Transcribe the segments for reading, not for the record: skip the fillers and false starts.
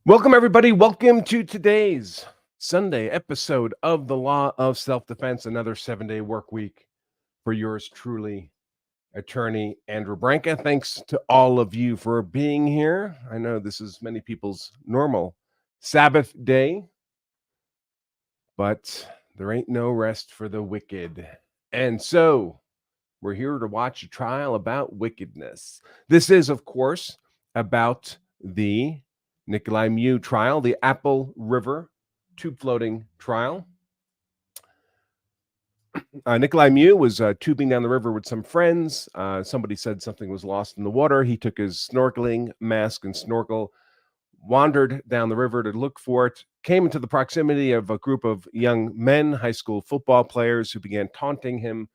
Welcome, everybody. Welcome to today's Sunday episode of The Law of Self-Defense, another 7-day work week for yours truly, Attorney Andrew Branca. Thanks to all of you for being here. I know this is many people's normal Sabbath day, but there ain't no rest for the wicked. And so we're here to watch a trial about wickedness. This is, of course, about the Nicolae Miu trial, the Apple River tube floating trial. Nicolae Miu was tubing down the river with some friends. Somebody said something was lost in the water. He took his snorkeling mask and snorkel, wandered down the river to look for it, came into the proximity of a group of young men, high school football players, who began taunting him,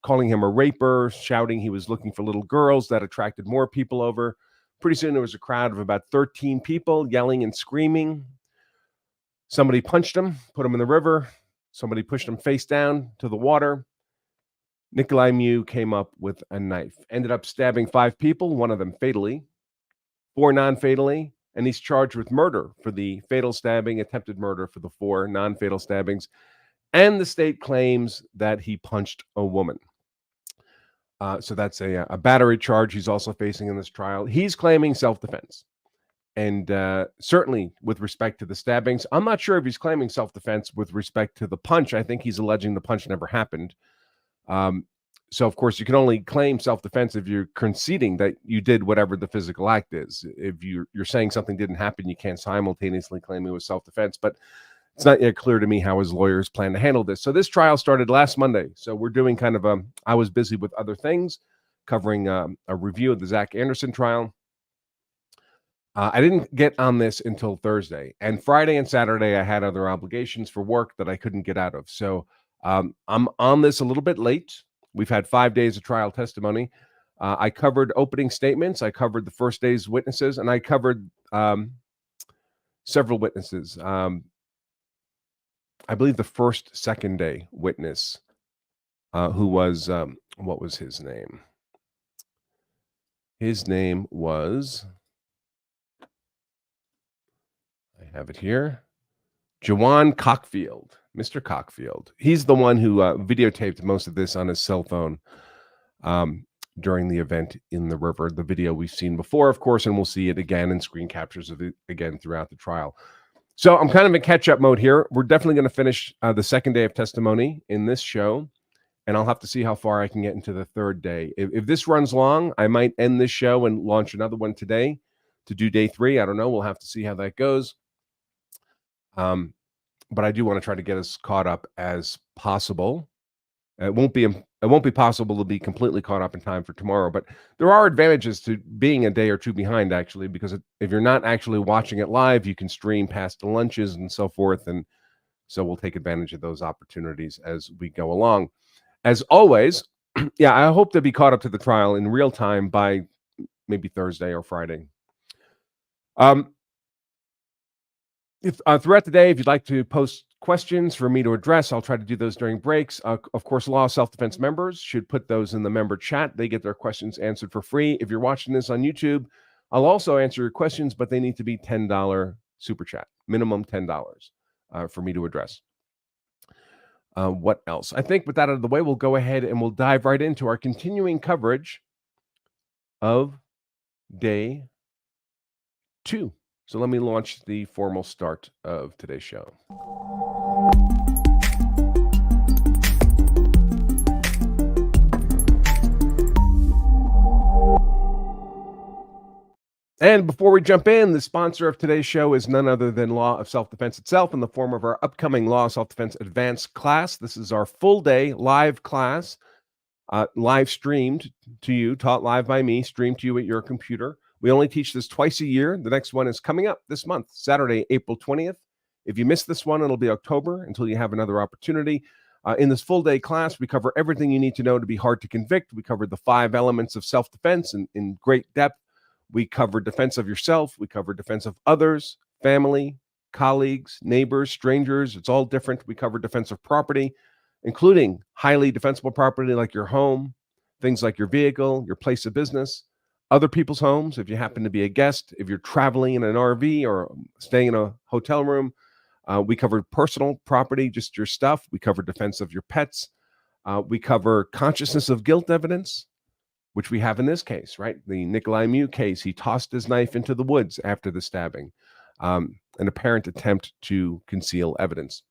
calling him a raper, shouting he was looking for little girls. That attracted more people over. Pretty soon there was a crowd of about 13 people yelling and screaming. Somebody punched him, put him in the river. Somebody pushed him face down to the water. Nicolae Miu came up with a knife, ended up stabbing 5 people, one of them fatally, 4 non-fatally, and he's charged with murder for the fatal stabbing, attempted murder for the 4 non-fatal stabbings, and the state claims that he punched a woman. So that's a battery charge he's also facing in this trial. He's claiming self-defense. And certainly with respect to the stabbings, I'm not sure if he's claiming self-defense with respect to the punch. I think he's alleging the punch never happened. So, of course, you can only claim self-defense if you're conceding that you did whatever the physical act is. If you're saying something didn't happen, you can't simultaneously claim it was self-defense. But it's not yet clear to me how his lawyers plan to handle this. So this trial started last Monday. So we're doing kind of I was busy with other things, covering a review of the Zach Anderson trial. I didn't get on this until Thursday. And Friday and Saturday, I had other obligations for work that I couldn't get out of. So I'm on this a little bit late. We've had 5 days of trial testimony. I covered opening statements. I covered the first day's witnesses, and I covered several witnesses. I believe the second day witness, who was, what was his name? His name was, I have it here, Jawan Cockfield, Mr. Cockfield. He's the one who videotaped most of this on his cell phone during the event in the river. The video we've seen before, of course, and we'll see it again in screen captures of it again throughout the trial. So I'm kind of in catch-up mode here. We're definitely going to finish the second day of testimony in this show, and I'll have to see how far I can get into the third day. If this runs long, I might end this show and launch another one today to do day 3. I don't know. We'll have to see how that goes. But I do want to try to get us caught up as possible. It won't be possible to be completely caught up in time for tomorrow, but there are advantages to being a day or two behind, actually, because if you're not actually watching it live, you can stream past the lunches and so forth, and so we'll take advantage of those opportunities as we go along. As always, yeah, I hope to be caught up to the trial in real time by maybe Thursday or Friday. Throughout the day, if you'd like to post questions for me to address, I'll try to do those during breaks. Of course, Law of Self-Defense members should put those in the member chat. They get their questions answered for free. If you're watching this on YouTube, I'll also answer your questions, but they need to be $10 super chat, minimum $10 for me to address. What else? I think with that out of the way, we'll go ahead and we'll dive right into our continuing coverage of day 2. So let me launch the formal start of today's show. And before we jump in, the sponsor of today's show is none other than Law of Self-Defense itself, in the form of our upcoming Law of Self-Defense Advanced class. This is our full-day live class, live streamed to you, taught live by me, streamed to you at your computer. We only teach this twice a year. The next one is coming up this month, Saturday, April 20th. If you miss this one, it'll be October until you have another opportunity. In this full-day class, we cover everything you need to know to be hard to convict. We cover the 5 elements of self-defense in great depth. We cover defense of yourself. We cover defense of others, family, colleagues, neighbors, strangers. It's all different. We cover defense of property, including highly defensible property like your home, things like your vehicle, your place of business. other people's homes, if you happen to be a guest, if you're traveling in an RV or staying in a hotel room. We cover personal property, just your stuff. We cover defense of your pets. We cover consciousness of guilt evidence, which we have in this case, right? The Nicolae Miu case. He tossed his knife into the woods after the stabbing, an apparent attempt to conceal evidence.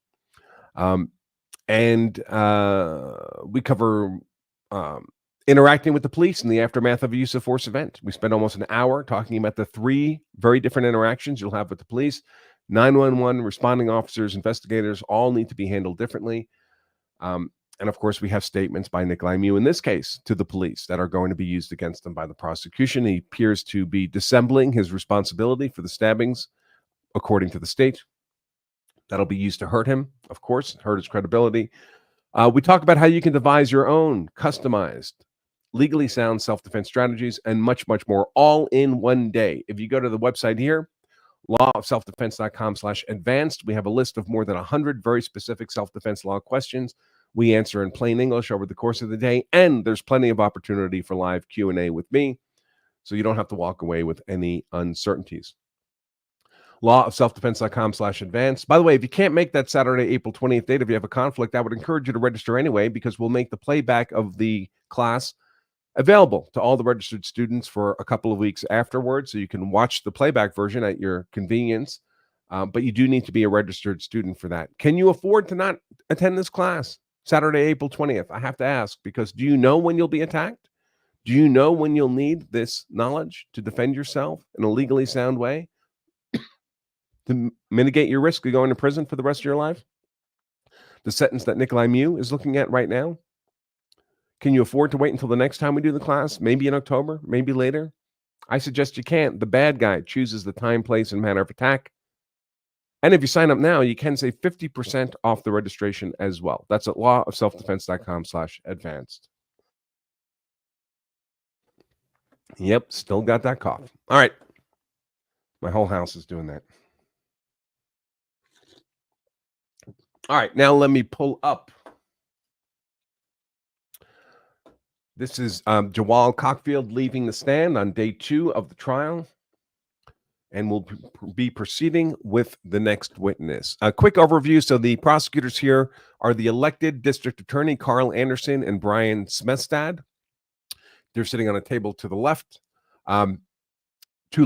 And we cover interacting with the police in the aftermath of a use of force event. We spend almost an hour talking about the 3 very different interactions you'll have with the police. 911, responding officers, investigators all need to be handled differently. And of course, we have statements by Nicolae Miu in this case to the police that are going to be used against him by the prosecution. He appears to be dissembling his responsibility for the stabbings, according to the state. That'll be used to hurt him, of course, hurt his credibility. We talk about how you can devise your own customized, legally sound self-defense strategies and much, much more, all in one day. If you go to the website here, lawofselfdefense.com/advanced, we have a list of more than 100 very specific self-defense law questions we answer in plain English over the course of the day, and there's plenty of opportunity for live Q&A with me, so you don't have to walk away with any uncertainties. Lawofselfdefense.com/advanced. By the way, if you can't make that Saturday, April 20th date, if you have a conflict, I would encourage you to register anyway, because we'll make the playback of the class available to all the registered students for a couple of weeks afterwards, so you can watch the playback version at your convenience. But you do need to be a registered student for that. Can you afford to not attend this class Saturday, April 20th? I have to ask, because do you know when you'll be attacked? Do you know when you'll need this knowledge to defend yourself in a legally sound way, to mitigate your risk of going to prison for the rest of your life? The sentence that Nicolae Miu is looking at right now. Can you afford to wait until the next time we do the class? Maybe in October, maybe later? I suggest you can't. The bad guy chooses the time, place, and manner of attack. And if you sign up now, you can save 50% off the registration as well. That's at lawofselfdefense.com/advanced. Yep, still got that cough. All right. My whole house is doing that. All right, now let me pull up. This is Jawal Cockfield leaving the stand on day 2 of the trial. And we'll be proceeding with the next witness. A quick overview. So the prosecutors here are the elected district attorney, Carl Anderson and Brian Smestad. They're sitting on a table to the left. 2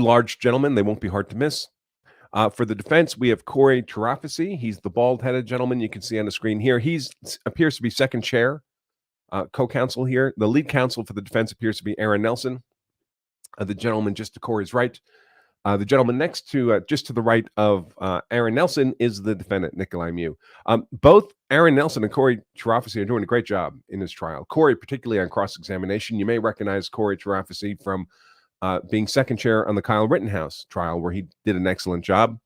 large gentlemen. They won't be hard to miss. For the defense, we have Corey Tarafasi. He's the bald-headed gentleman you can see on the screen here. He appears to be second chair, co-counsel here. The lead counsel for the defense appears to be Aaron Nelson. The gentleman just to Corey's right. The gentleman next to, just to the right of Aaron Nelson is the defendant, Nicolae Miu. Both Aaron Nelson and Corey Tarafasi are doing a great job in this trial. Corey, particularly on cross-examination. You may recognize Corey Tarafasi from being second chair on the Kyle Rittenhouse trial, where he did an excellent job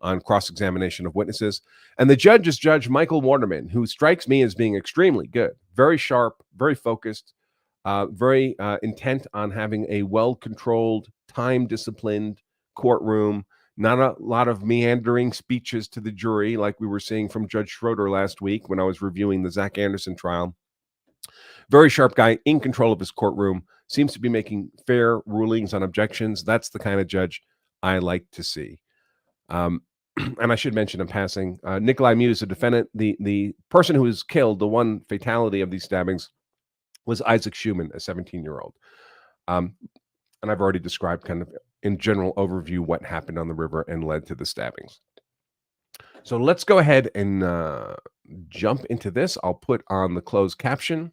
on cross-examination of witnesses. And the judge is Judge Michael Waterman, who strikes me as being extremely good, very sharp, very focused, very intent on having a well-controlled, time-disciplined courtroom, not a lot of meandering speeches to the jury like we were seeing from Judge Schroeder last week when I was reviewing the Zach Anderson trial. Very sharp guy, in control of his courtroom, seems to be making fair rulings on objections. That's the kind of judge I like to see. And I should mention in passing, Nicolae Miu is a defendant. The person who was killed, the one fatality of these stabbings, was Isaac Shuman, a 17-year-old. And I've already described kind of in general overview what happened on the river and led to the stabbings. So let's go ahead and jump into this. I'll put on the closed caption.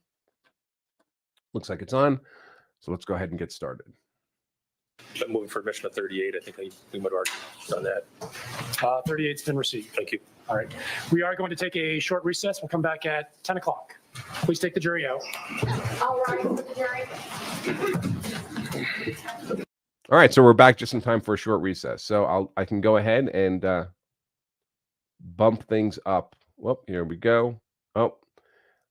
Looks like it's on. So let's go ahead and get started. I'm moving for admission of 38. I think we might have already done that. 38's been received. Thank you. All right. We are going to take a short recess. We'll come back at 10 o'clock. Please take the jury out. All right, with the jury. All right, so we're back just in time for a short recess. So I can go ahead and bump things up. Whoop, here we go. Oh,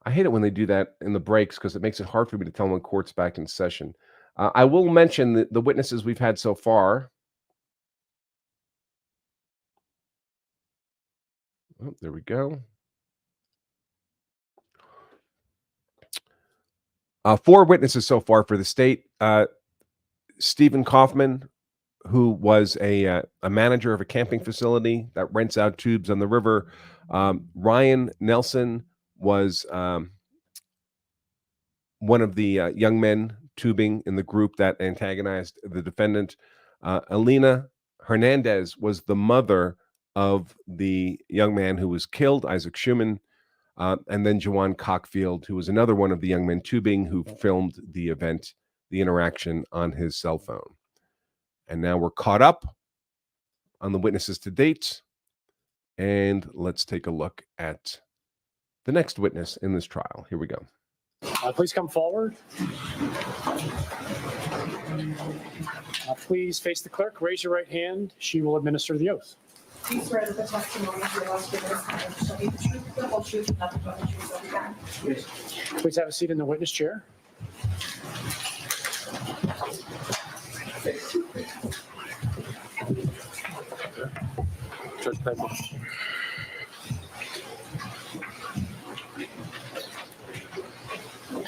I hate it when they do that in the breaks because it makes it hard for me to tell when court's back in session. I will mention the witnesses we've had so far. Oh, there we go. 4 witnesses so far for the state. Stephen Kaufman, who was a manager of a camping facility that rents out tubes on the river. Ryan Nelson was one of the young men tubing in the group that antagonized the defendant. Elena Hernandez was the mother of the young man who was killed, Isaac Shuman. And then Jawan Cockfield, who was another one of the young men tubing, who filmed the event, the interaction, on his cell phone. And now we're caught up on the witnesses to date. And let's take a look at the next witness in this trial. Here we go. Please come forward. Please face the clerk, raise your right hand. She will administer the oath. Do you swear that the testimony you are about to give this time shall be the truth, the whole truth, and nothing but the truth, so help you God? Please have a seat in the witness chair. Judge Piper.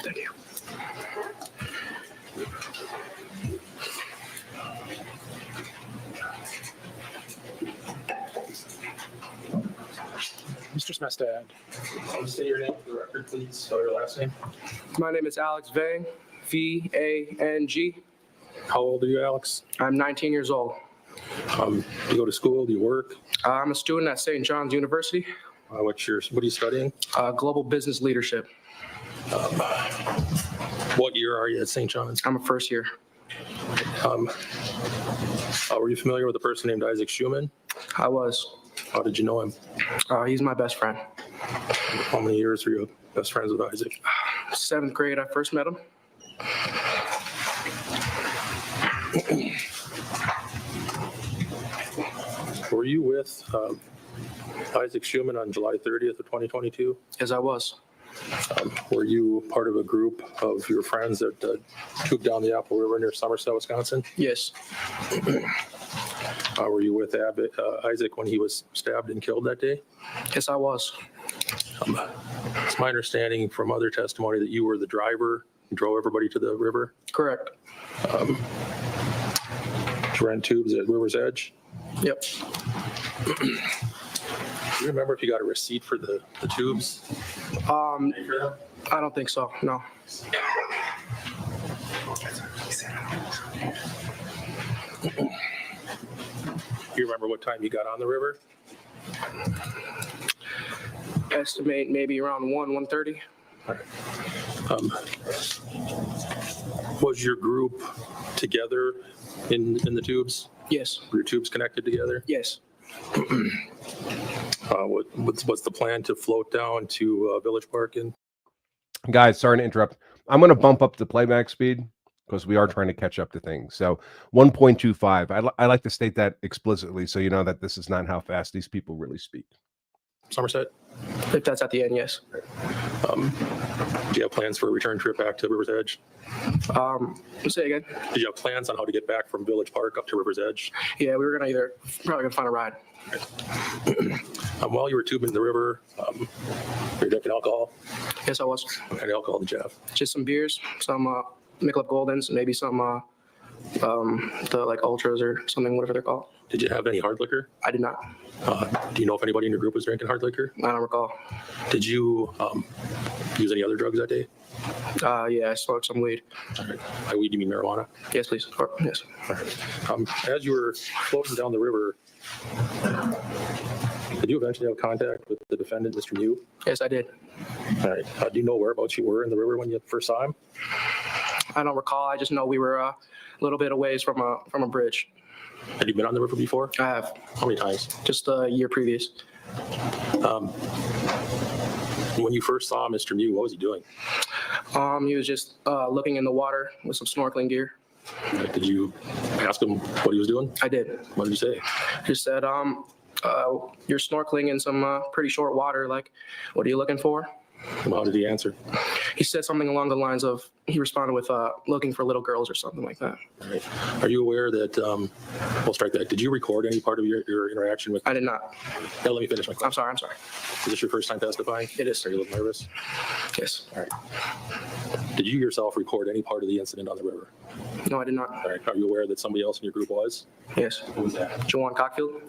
Thank you. Mr. Smestad. Say your name for the record, please. Spell your last name. My name is Alex Vang, V-A-N-G. How old are you, Alex? I'm 19 years old. Do you go to school? Do you work? I'm a student at St. John's University, What are you studying? global business leadership. What year are you at St. John's? I'm a first year. Were you familiar with a person named Isaac Shuman? I was. How did you know him? He's my best friend. How many years were you best friends with Isaac? 7th grade, I first met him. Were you with Isaac Shuman on July 30th of 2022? As I was. Were you part of a group of your friends that tubed down the Apple River near Somerset, Wisconsin? Yes. Were you with Isaac when he was stabbed and killed that day? Yes, I was. It's my understanding from other testimony that you were the driver who drove everybody to the river. Correct. To rent tubes at River's Edge. Yep. Do you remember if you got a receipt for the tubes? I don't think so, no. Do you remember what time you got on the river? Estimate maybe around 1:30. Was your group together in the tubes? Yes. Were your tubes connected together? Yes. What's the plan to float down to Village Park? Guys, sorry to interrupt. I'm going to bump up the playback speed because we are trying to catch up to things. So 1.25. I like to state that explicitly so you know that this is not how fast these people really speak. Somerset? If that's at the end, yes. Do you have plans for a return trip back to River's Edge? Say again. Did you have plans on how to get back from Village Park up to River's Edge? Yeah, we were probably gonna find a ride. While you were tubing the river, were you drinking alcohol? Yes, I was. What kind of alcohol did you have? Just some beers, some Nicolae Goldens, maybe some the like ultras or something, whatever they're called. Did you have any hard liquor? I did not. Do you know if anybody in your group was drinking hard liquor? I don't recall. Did you use any other drugs that day? Yeah, I smoked some weed. All right. By weed, you mean marijuana? Yes, please. Yes. All right. As you were floating down the river, did you eventually have contact with the defendant, Mr. Miu? Yes, I did. All right. Do you know whereabouts you were in the river when you first saw him? I don't recall. I just know we were a little bit away from a bridge. Had you been on the river before? I have. How many times? Just a year previous. When you first saw Mr. Miu, what was he doing? He was just looking in the water with some snorkeling gear. Did you ask him what he was doing? I did. What did you say? He said, you're snorkeling in some pretty short water. Like, what are you looking for? And how did he answer? He said something along the lines of, he responded with looking for little girls or something like that. Right. Are you aware that, we'll strike that. Did you record any part of your interaction with? I did not. Yeah, let me finish my question. I'm sorry. Is this your first time testifying? It is. Are you a little nervous? Yes. All right. Did you yourself record any part of the incident on the river? No, I did not. All right. Are you aware that somebody else in your group was? Yes. Who was that? Jawan Cockfield?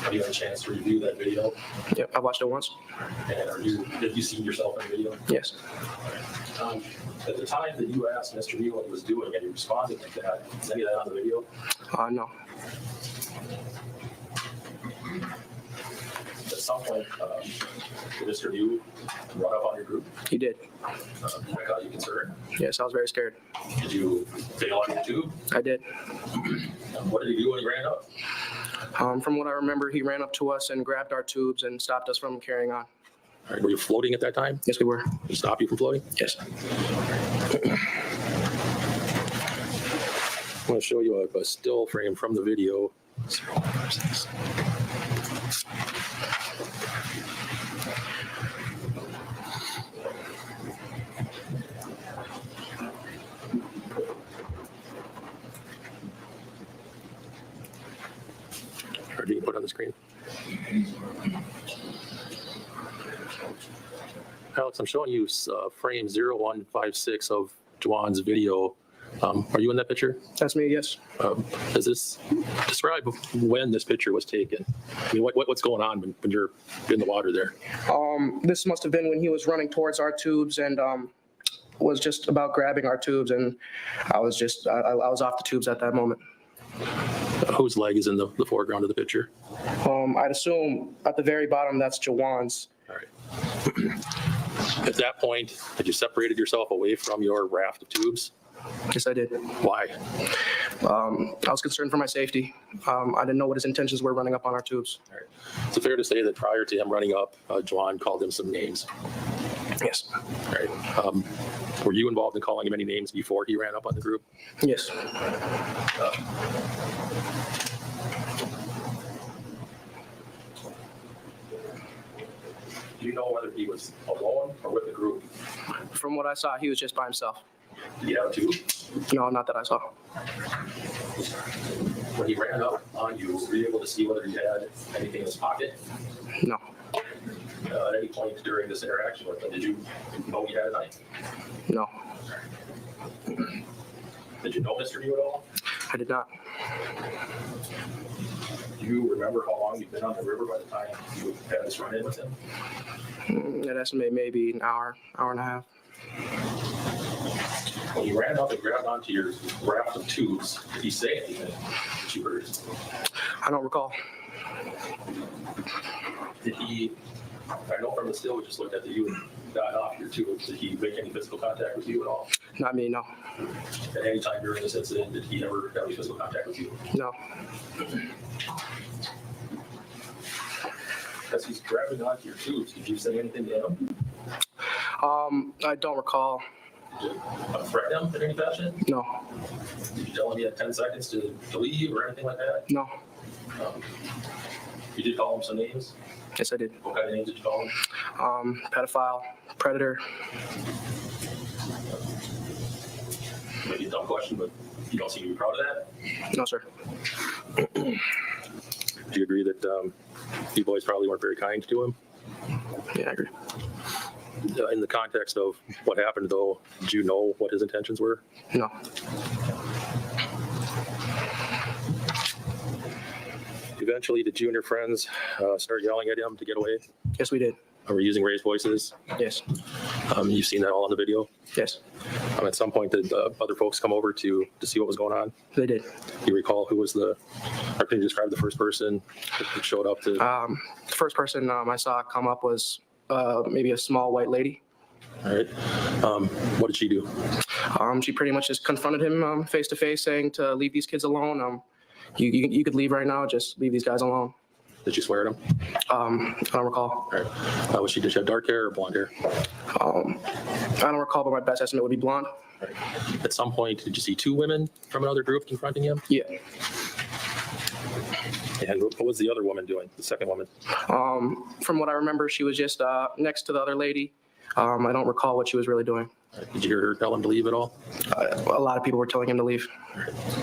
Have you had a chance to review that video? Yep, I watched it once. And have you seen yourself in the video? Yes. At the time that you asked Mr. Miu what he was doing and he responded like that, is any of that on the video? No. At some point, did Mr. Miu run up on your group? He did. That got you concerned? Yes, I was very scared. Did you bail on your tube? I did. What did he do when he ran up? From what I remember, he ran up to us and grabbed our tubes and stopped us from carrying on. All right, were you floating at that time? Yes, we were. Did he stop you from floating? Yes. I want to show you a still frame from the video. Or do you put on the screen? Alex, I'm showing you frame 0156 of Juwan's video. Are you in that picture? That's me, yes. Does this describe when this picture was taken? I mean, what's going on when you're in the water there? This must have been when he was running towards our tubes and was just about grabbing our tubes, and I was off the tubes at that moment. Whose leg is in the foreground of the picture? I'd assume at the very bottom that's Jawan's. All right. At that point, had you separated yourself away from your raft of tubes? Yes, I did. Why? I was concerned for my safety. I didn't know what his intentions were running up on our tubes. All right. Is it fair to say that prior to him running up, Juwan called him some names? Yes. All right. Were you involved in calling him any names before he ran up on the group? Yes. Do you know whether he was alone or with the group? From what I saw, he was just by himself. Did he have a tube? No, not that I saw. When he ran up on you, were you able to see whether he had anything in his pocket? No. At any point during this interaction with him, did you know he had a knife? No. Did you know Mr. Miu at all? I did not. Do you remember how long you'd been on the river by the time you had this run-in with him? I'd estimate maybe an hour and a half. When he ran up and grabbed onto your raft of tubes, did he say anything that you heard? I don't recall. Did he, I know from the still we just looked at that you got off your tubes, did he make any physical contact with you at all? Not me, no. At any time during this incident, did he ever have any physical contact with you? No. As he's grabbing onto your tubes, did you say anything to him? I don't recall. Did you threaten him in any fashion? No. Did you tell him he had 10 seconds to leave or anything like that? No. You did call him some names? Yes, I did. What kind of names did you call him? Pedophile, predator. Maybe a dumb question, but you don't seem to be proud of that. No, sir. Do you agree that you boys probably weren't very kind to him? Yeah, I agree. In the context of what happened, though, did you know what his intentions were? No. Eventually, did you and your friends start yelling at him to get away? Yes, we did. Or were you using raised voices? Yes. You've seen that all on the video? Yes. At some point, did other folks come over to see what was going on? They did. You recall who was or can you describe the first person that showed up to? The first person I saw come up was maybe a small white lady. All right. What did she do? She pretty much just confronted him face to face, saying to leave these kids alone. You could leave right now. Just leave these guys alone. Did she swear at him? I don't recall. All right. Did she have dark hair or blonde hair? I don't recall, but my best estimate would be blonde. All right. At some point, did you see two women from another group confronting him? Yeah. And what was the other woman doing, the second woman? From what I remember, she was just next to the other lady. I don't recall what she was really doing. Did you hear her tell him to leave at all, A lot of people were telling him to leave.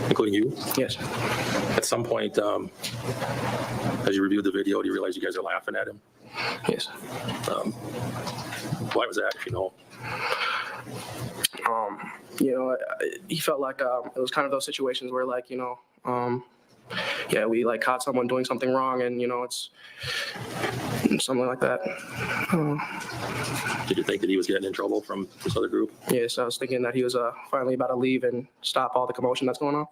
including you? Yes. At some point, as you reviewed the video, do you realize you guys are laughing at him? Yes. Why was that, if you know? He felt like it was kind of those situations where, like, we like caught someone doing something wrong, and it's something like that. Did you think that he was getting in trouble from this other group? Yes, I was thinking that he was finally about to leave and stop all the commotion that's going on.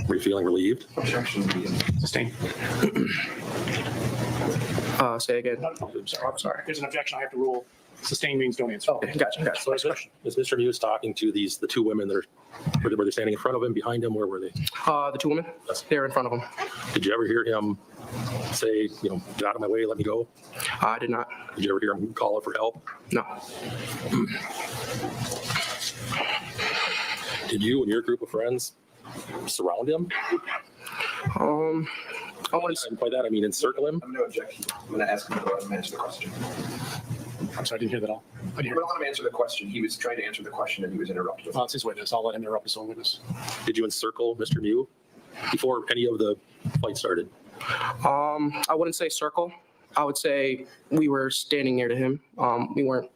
Were you feeling relieved? Sustained. Say again. I'm sorry. I'm sorry. There's an objection. I have to rule. Sustained means don't answer. Okay, gotcha. So is Mr. Muse talking to the two women that were they standing in front of him, behind him? Where were they? The two women, they're in front of him. Did you ever hear him say, get out of my way, let me go? I did not. Did you ever hear him call for help? No. Did you and your group of friends surround him? I was. And by that, I mean encircle him? I'm going to object. I'm going to ask him to go ahead and answer the question. I'm sorry, I didn't hear that all. I didn't I'm hear going to let him answer the question. He was trying to answer the question and he was interrupted. It's his witness. I'll let him interrupt his own witness. Did you encircle Mr. Miu before any of the fight started? I wouldn't say circle. I would say we were standing near to him. We weren't.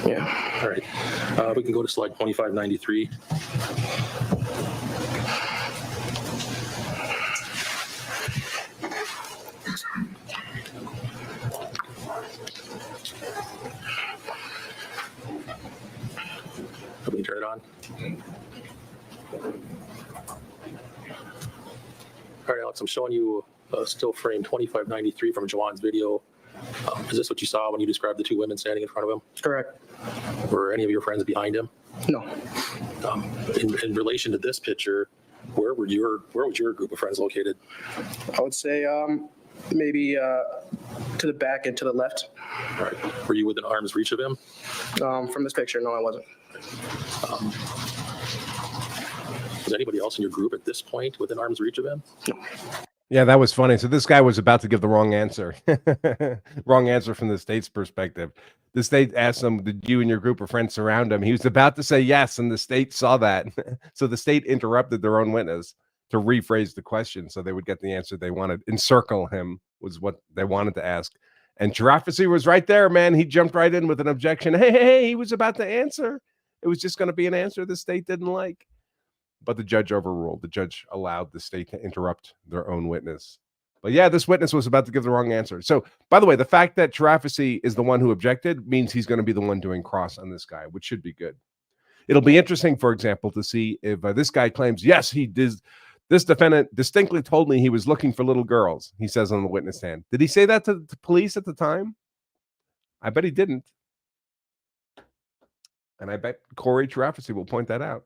Yeah. All right. We can go to slide 2593. Let me turn it on. All right, Alex, I'm showing you still frame 2593 from Jawan's video. Is this what you saw when you described the two women standing in front of him? Correct. Were any of your friends behind him? No. In relation to this picture, where was your group of friends located? I would say maybe to the back and to the left. All right. Were you within arm's reach of him? From this picture, no, I wasn't. Was anybody else in your group at this point within arm's reach of him? No. Yeah, that was funny. So this guy was about to give the wrong answer. Wrong answer from the state's perspective. The state asked him, did you and your group of friends surround him? He was about to say yes, and the state saw that. So the state interrupted their own witness to rephrase the question so they would get the answer they wanted. Encircle him was what they wanted to ask. And Giraffacy was right there, man. He jumped right in with an objection. Hey, he was about to answer. It was just going to be an answer the state didn't like. But the judge overruled. The judge allowed the state to interrupt their own witness. But yeah, this witness was about to give the wrong answer. So, by the way, the fact that Giraffacy is the one who objected means he's going to be the one doing cross on this guy, which should be good. It'll be interesting, for example, to see if this guy claims, yes, he did. This defendant distinctly told me he was looking for little girls, he says on the witness stand. Did he say that to the police at the time? I bet he didn't. And I bet Corey Giraffacy will point that out.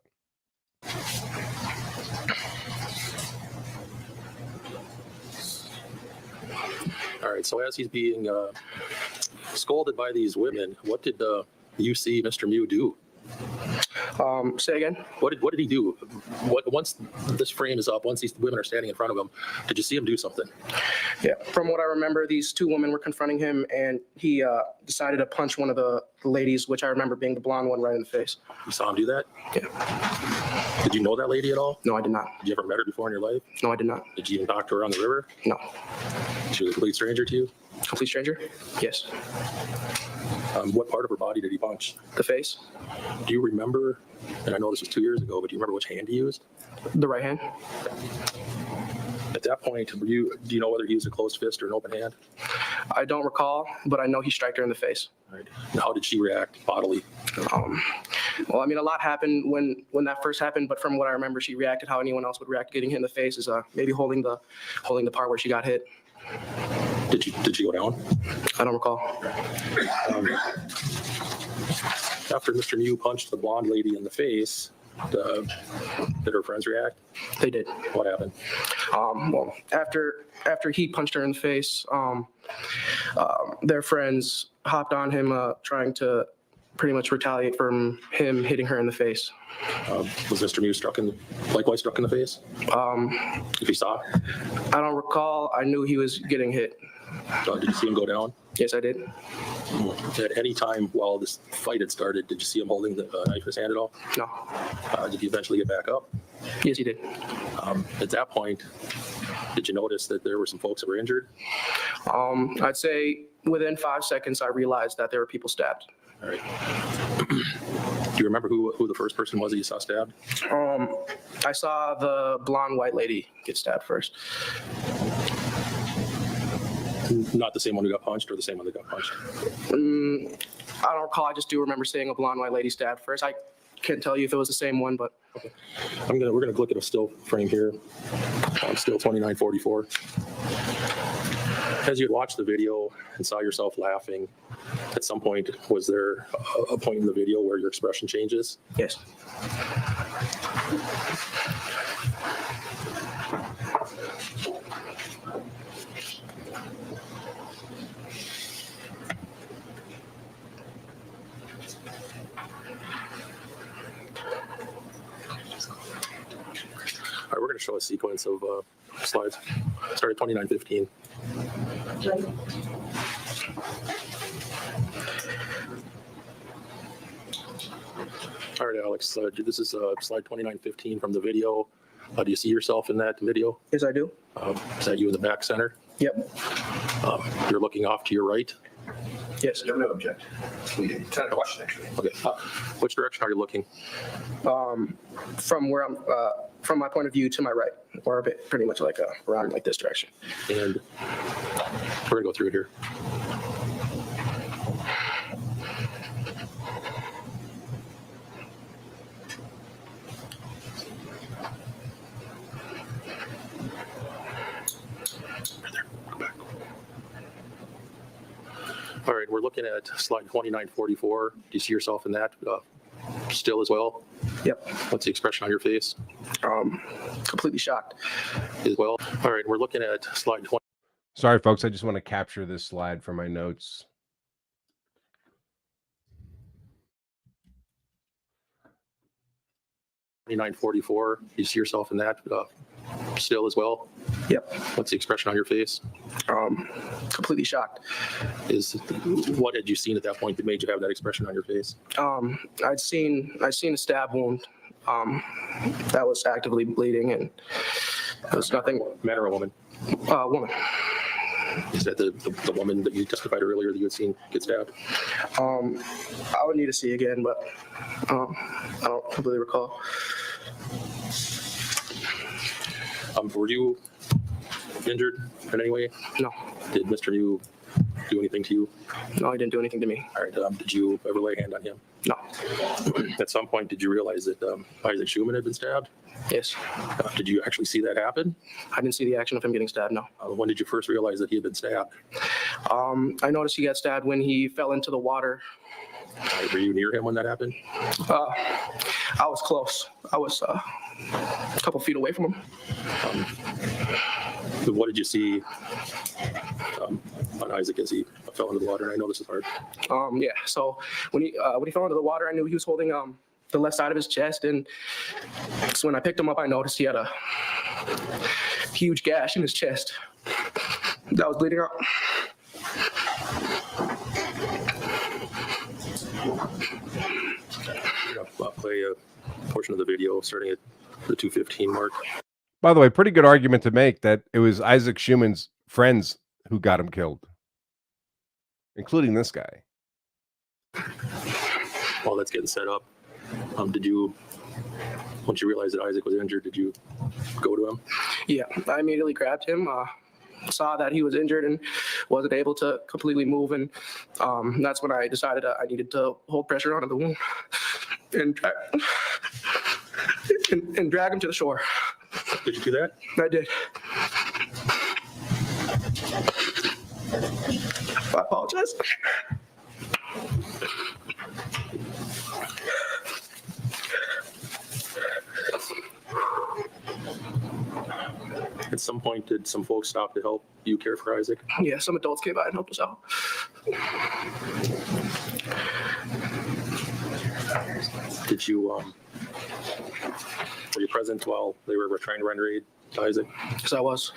All right, so as he's being scolded by these women, what did you see Mr. Miu do? Say again? What did he do? Once this frame is up, once these women are standing in front of him, did you see him do something? Yeah. From what I remember, these two women were confronting him, and he decided to punch one of the ladies, which I remember being the blonde one, right in the face. You saw him do that? Yeah. Did you know that lady at all? No, I did not. Did you ever met her before in your life? No, I did not. Did you even talk to her on the river? No. She was a complete stranger to you? Complete stranger? Yes. What part of her body did he punch? The face? Do you remember, and I know this was 2 years ago, but do you remember which hand he used? The right hand? At that point, do you know whether he used a closed fist or an open hand? I don't recall, but I know he struck her in the face. All right. And how did she react bodily? Well, I mean, a lot happened when that first happened, but from what I remember, she reacted how anyone else would react getting hit in the face, is maybe holding the part where she got hit. Did she go down? I don't recall. After Mr. Miu punched the blonde lady in the face, did her friends react? They did. What happened? Well, after he punched her in the face, their friends hopped on him, trying to pretty much retaliate from him hitting her in the face. Was Mr. Miu likewise struck in the face? If he saw? I don't recall. I knew he was getting hit. Did you see him go down? Yes, I did. At any time while this fight had started, did you see him holding the knife in his hand at all? No. Did he eventually get back up? Yes, he did. At that point, did you notice that there were some folks that were injured? I'd say within 5 seconds, I realized that there were people stabbed. All right. Do you remember who the first person was that you saw stabbed? I saw the blonde white lady get stabbed first. Not the same one who got punched, or the same one that got punched? I don't recall. I just do remember seeing a blonde white lady stabbed first. I can't tell you if it was the same one, but We're gonna look at a still frame here. Still 2944. As you watched the video and saw yourself laughing, at some point, was there a point in the video where your expression changes? yes. All right, we're going to show a sequence of slides. Start at 2915. All right, Alex, this is slide 2915 from the video. Do you see yourself in that video? Yes, I do. Is that you in the back center? Yep. You're looking off to your right? Yes. No object. It's not a question, actually. Okay. Which direction are you looking? From where I'm, from my point of view to my right, or a bit, pretty much like around like this direction. And we're going to go through it here. All right, we're looking at slide 2944. Do you see yourself in that still as well? Yep. What's the expression on your face Completely shocked. as well? All right, we're looking at slide 20. Sorry, folks. I just want to capture this slide for my notes. $29.44. Do you see yourself in that still as well? Yep. What's the expression on your face? Completely shocked. What had you seen at that point that made you have that expression on your face? I'd seen a stab wound that was actively bleeding, and it was nothing. Man or a woman? Woman. Is that the woman that you testified earlier that you had seen get stabbed? I would need to see again, but I don't completely recall. Were you injured in any way? No. Did Mr. Miu do anything to you? No, he didn't do anything to me. All right. Did you ever lay a hand on him? No. At some point, did you realize that Isaac Shuman had been stabbed? Yes. Did you actually see that happen? I didn't see the action of him getting stabbed, no. When did you first realize that he had been stabbed? I noticed he got stabbed when he fell into the water. Were you near him when that happened? I was close. I was a couple feet away from him. What did you see on Isaac as he fell into the water? And I know this is hard. Yeah. So when he fell into the water, I knew he was holding the left side of his chest, and so when I picked him up, I noticed he had a huge gash in his chest that was bleeding out. I'll play a portion of the video starting at the 2:15 mark. By the way, pretty good argument to make that it was Isaac Shuman's friends who got him killed, including this guy. While that's getting set up, did you, once you realized that Isaac was injured, did you go to him? Yeah, I immediately grabbed him, saw that he was injured and wasn't able to completely move, and that's when I decided I needed to hold pressure onto the wound and drag him to the shore. Did you do that? I did. I apologize. At some point, did some folks stop to help you care for Isaac? Yeah, some adults came by and helped us out. Did you, were you present while they were trying to render aid to Isaac? Yes, I was.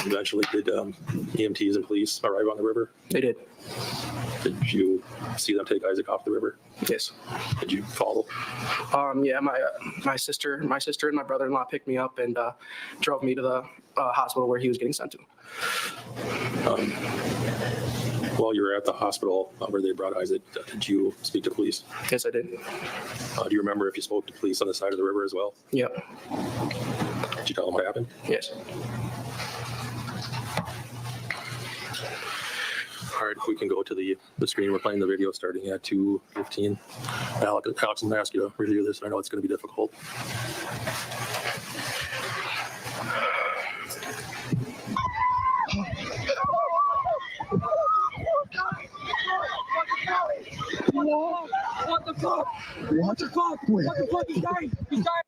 Eventually, did EMTs and police arrive on the river? They did. Did you see them take Isaac off the river? Yes. Did you follow? Yeah, my sister and my brother-in-law picked me up and drove me to the hospital where he was getting sent to. While you were at the hospital where they brought Isaac, did you speak to police? Yes, I did. Do you remember if you spoke to police on the side of the river as well? Yep. Did you tell them what happened? Yes. All right, we can go to the screen. We're playing the video starting at 2:15. Alex, I'm going to ask you to review this. I know it's going to be difficult. What the fuck? What the fuck? What the fuck? He's dying. He's dying.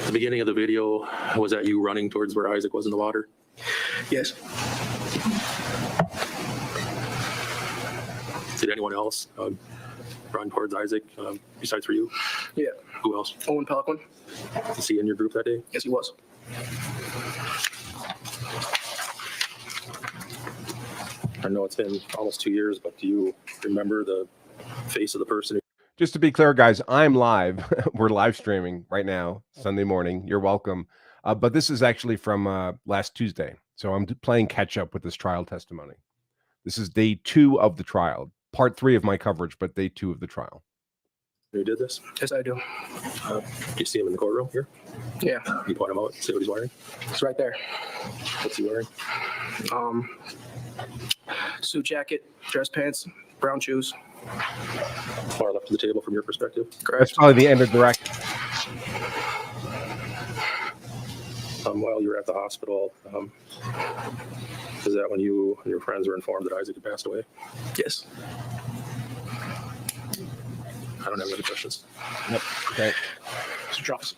The beginning of the video, was that you running towards where Isaac was in the water? Yes. Did anyone else run towards Isaac besides for you? Yeah. Who else? Owen Pelican. Was he in your group that day? Yes, he was. I know it's been almost 2 years, but do you remember the face of the person? Just to be clear, guys, I'm live. We're live streaming right now, Sunday morning. You're welcome. But this is actually from last Tuesday. So I'm playing catch up with this trial testimony. This is day 2 of the trial, part 3 of my coverage, but day 2 of the trial. Who did this? Yes, I do. Do you see him in the courtroom here? Yeah. You point him out, see what he's wearing? It's right there. What's he wearing? Suit jacket, dress pants, brown shoes. Far left of the table from your perspective? That's Correct. probably the end of direct. While you were at the hospital, is that when you and your friends were informed that Isaac had passed away? Yes. I don't have any questions. Yep. Okay. Mr. Travis.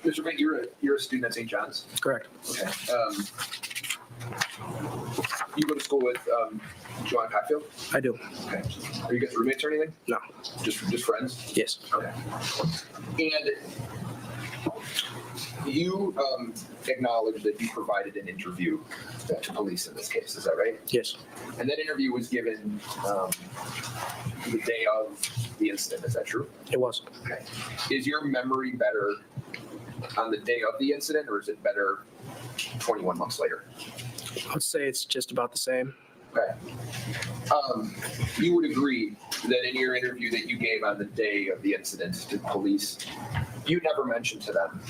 Mr. Vang, you're a student at St. John's? Correct. Okay. You go to school with Joanne Packfield? I do. Okay. Are you guys roommates or anything? No. Just friends? Yes. Okay. And you acknowledge that you provided an interview to police in this case, is that right? Yes. And that interview was given the day of the incident, is that true? It was. Okay. Is your memory better on the day of the incident, or is it better 21 months later? I would say it's just about the same. Okay. You would agree that in your interview that you gave on the day of the incident to police, you never mentioned to them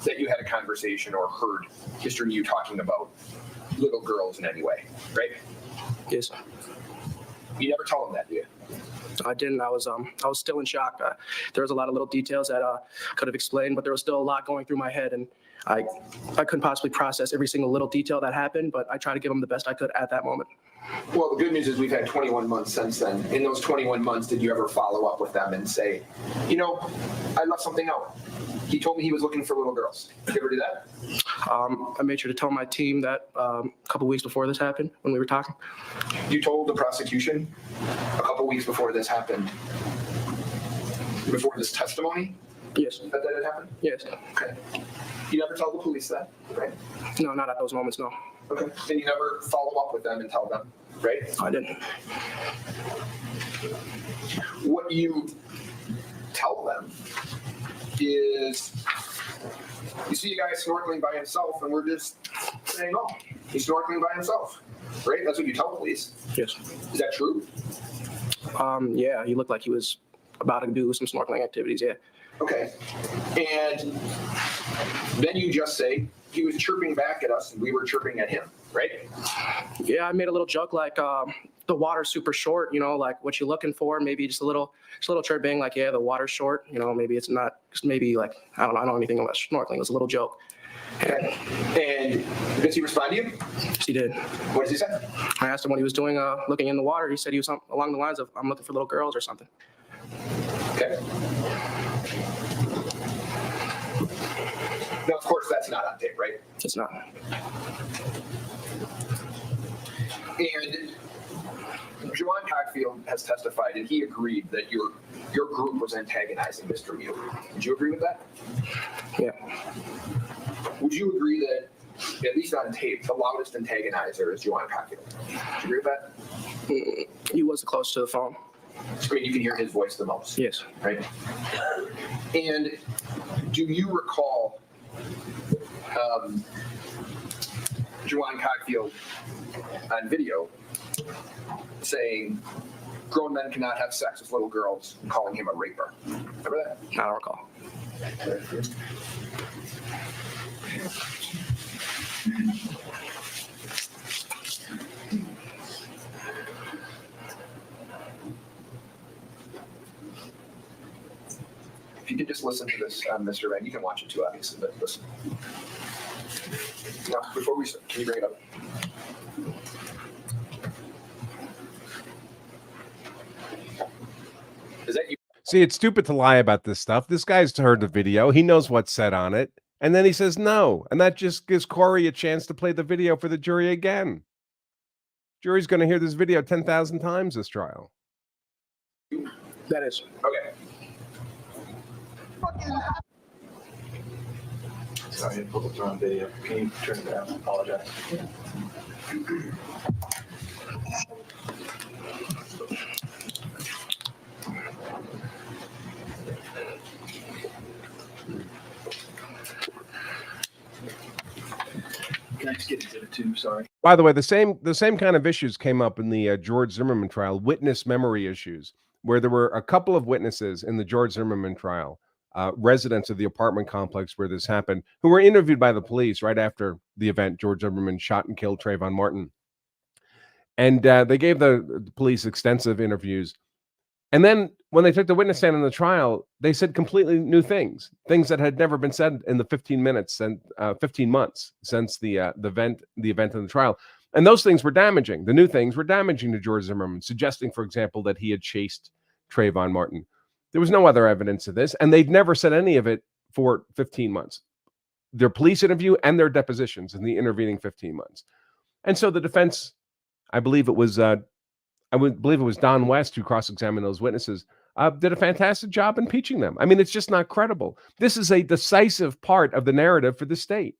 that you had a conversation or heard Mr. Miu talking about little girls in any way, right? Yes. You never told them that, do you? I didn't. I was still in shock. There was a lot of little details that I could have explained, but there was still a lot going through my head, and I couldn't possibly process every single little detail that happened, but I tried to give them the best I could at that moment. Well, the good news is we've had 21 months since then. In those 21 months, did you ever follow up with them and say, you know, I left something out. He told me he was looking for little girls. Did you ever do that? I made sure to tell my team that a couple weeks before this happened when we were talking. You told the prosecution a couple weeks before this happened, before this testimony, Yes. that had happened? Yes. Okay. You never tell the police that, right? No, not at those moments, no. Okay. And you never follow up with them and tell them, right? I didn't. What you tell them is, you see a guy snorkeling by himself, and we're just saying, oh, he's snorkeling by himself, right? That's what you tell police. Yes. Is that true? Yeah, he looked like he was about to do some snorkeling activities, yeah. Okay. And then you just say he was chirping back at us and we were chirping at him, right? Yeah, I made a little joke like the water's super short, you know, like what you looking for, maybe just a little chirping, like, yeah, the water's short, you know, maybe it's not, maybe like, I don't know anything about snorkeling. It was a little joke. Okay. And did he respond to you? Yes, he did. What did he say? I asked him what he was doing looking in the water. He said he was something along the lines of, I'm looking for little girls or something. Okay. Now, of course, that's not on tape, right? It's not. And Juwan Cockfield has testified, and he agreed that your group was antagonizing Mr. Miu. Would you agree with that? Yeah. Would you agree that at least on tape, the loudest antagonizer is Juwan Cockfield. Do you agree with that? He was the closest to the phone. I mean, you can hear his voice the most. Yes. Right? And do you recall Juwan Cockfield on video saying grown men cannot have sex with little girls and calling him a raper? Remember that? I don't recall. If you could just listen to this, Mr. Vang, you can watch it too, obviously, but listen. Now, before we start, can you bring it up? Is that you? See, it's stupid to lie about this stuff. This guy's heard the video. He knows what's said on it. And then he says no. And that just gives Corey a chance to play the video for the jury again. Jury's going to hear this video 10,000 times this trial. That is. Okay. Sorry, I pulled up the wrong video. Can you turn it down? I apologize. Can I just get exhibit 2? Sorry. By the way, the same kind of issues came up in the George Zimmerman trial, witness memory issues, where there were a couple of witnesses in the George Zimmerman trial, residents of the apartment complex where this happened, who were interviewed by the police right after the event. George Zimmerman shot and killed Trayvon Martin. And they gave the police extensive interviews. And then when they took the witness stand in the trial, they said completely new things that had never been said in the 15 months since the event in the trial. And those things were damaging. The new things were damaging to George Zimmerman, suggesting, for example, that he had chased Trayvon Martin. There was no other evidence of this, and they'd never said any of it for 15 months. Their police interview and their depositions in the intervening 15 months. And so the defense, I believe it was Don West who cross-examined those witnesses, did a fantastic job impeaching them. I mean, it's just not credible. This is a decisive part of the narrative for the state,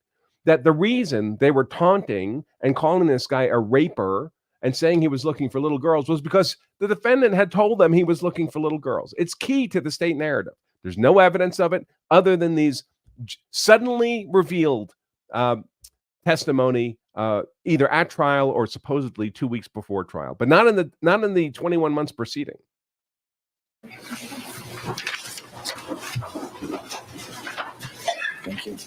that the reason they were taunting and calling this guy a raper and saying he was looking for little girls was because the defendant had told them he was looking for little girls. It's key to the state narrative. There's no evidence of it other than these suddenly revealed testimony either at trial or supposedly 2 weeks before trial, but not in the 21 months preceding. Thank you.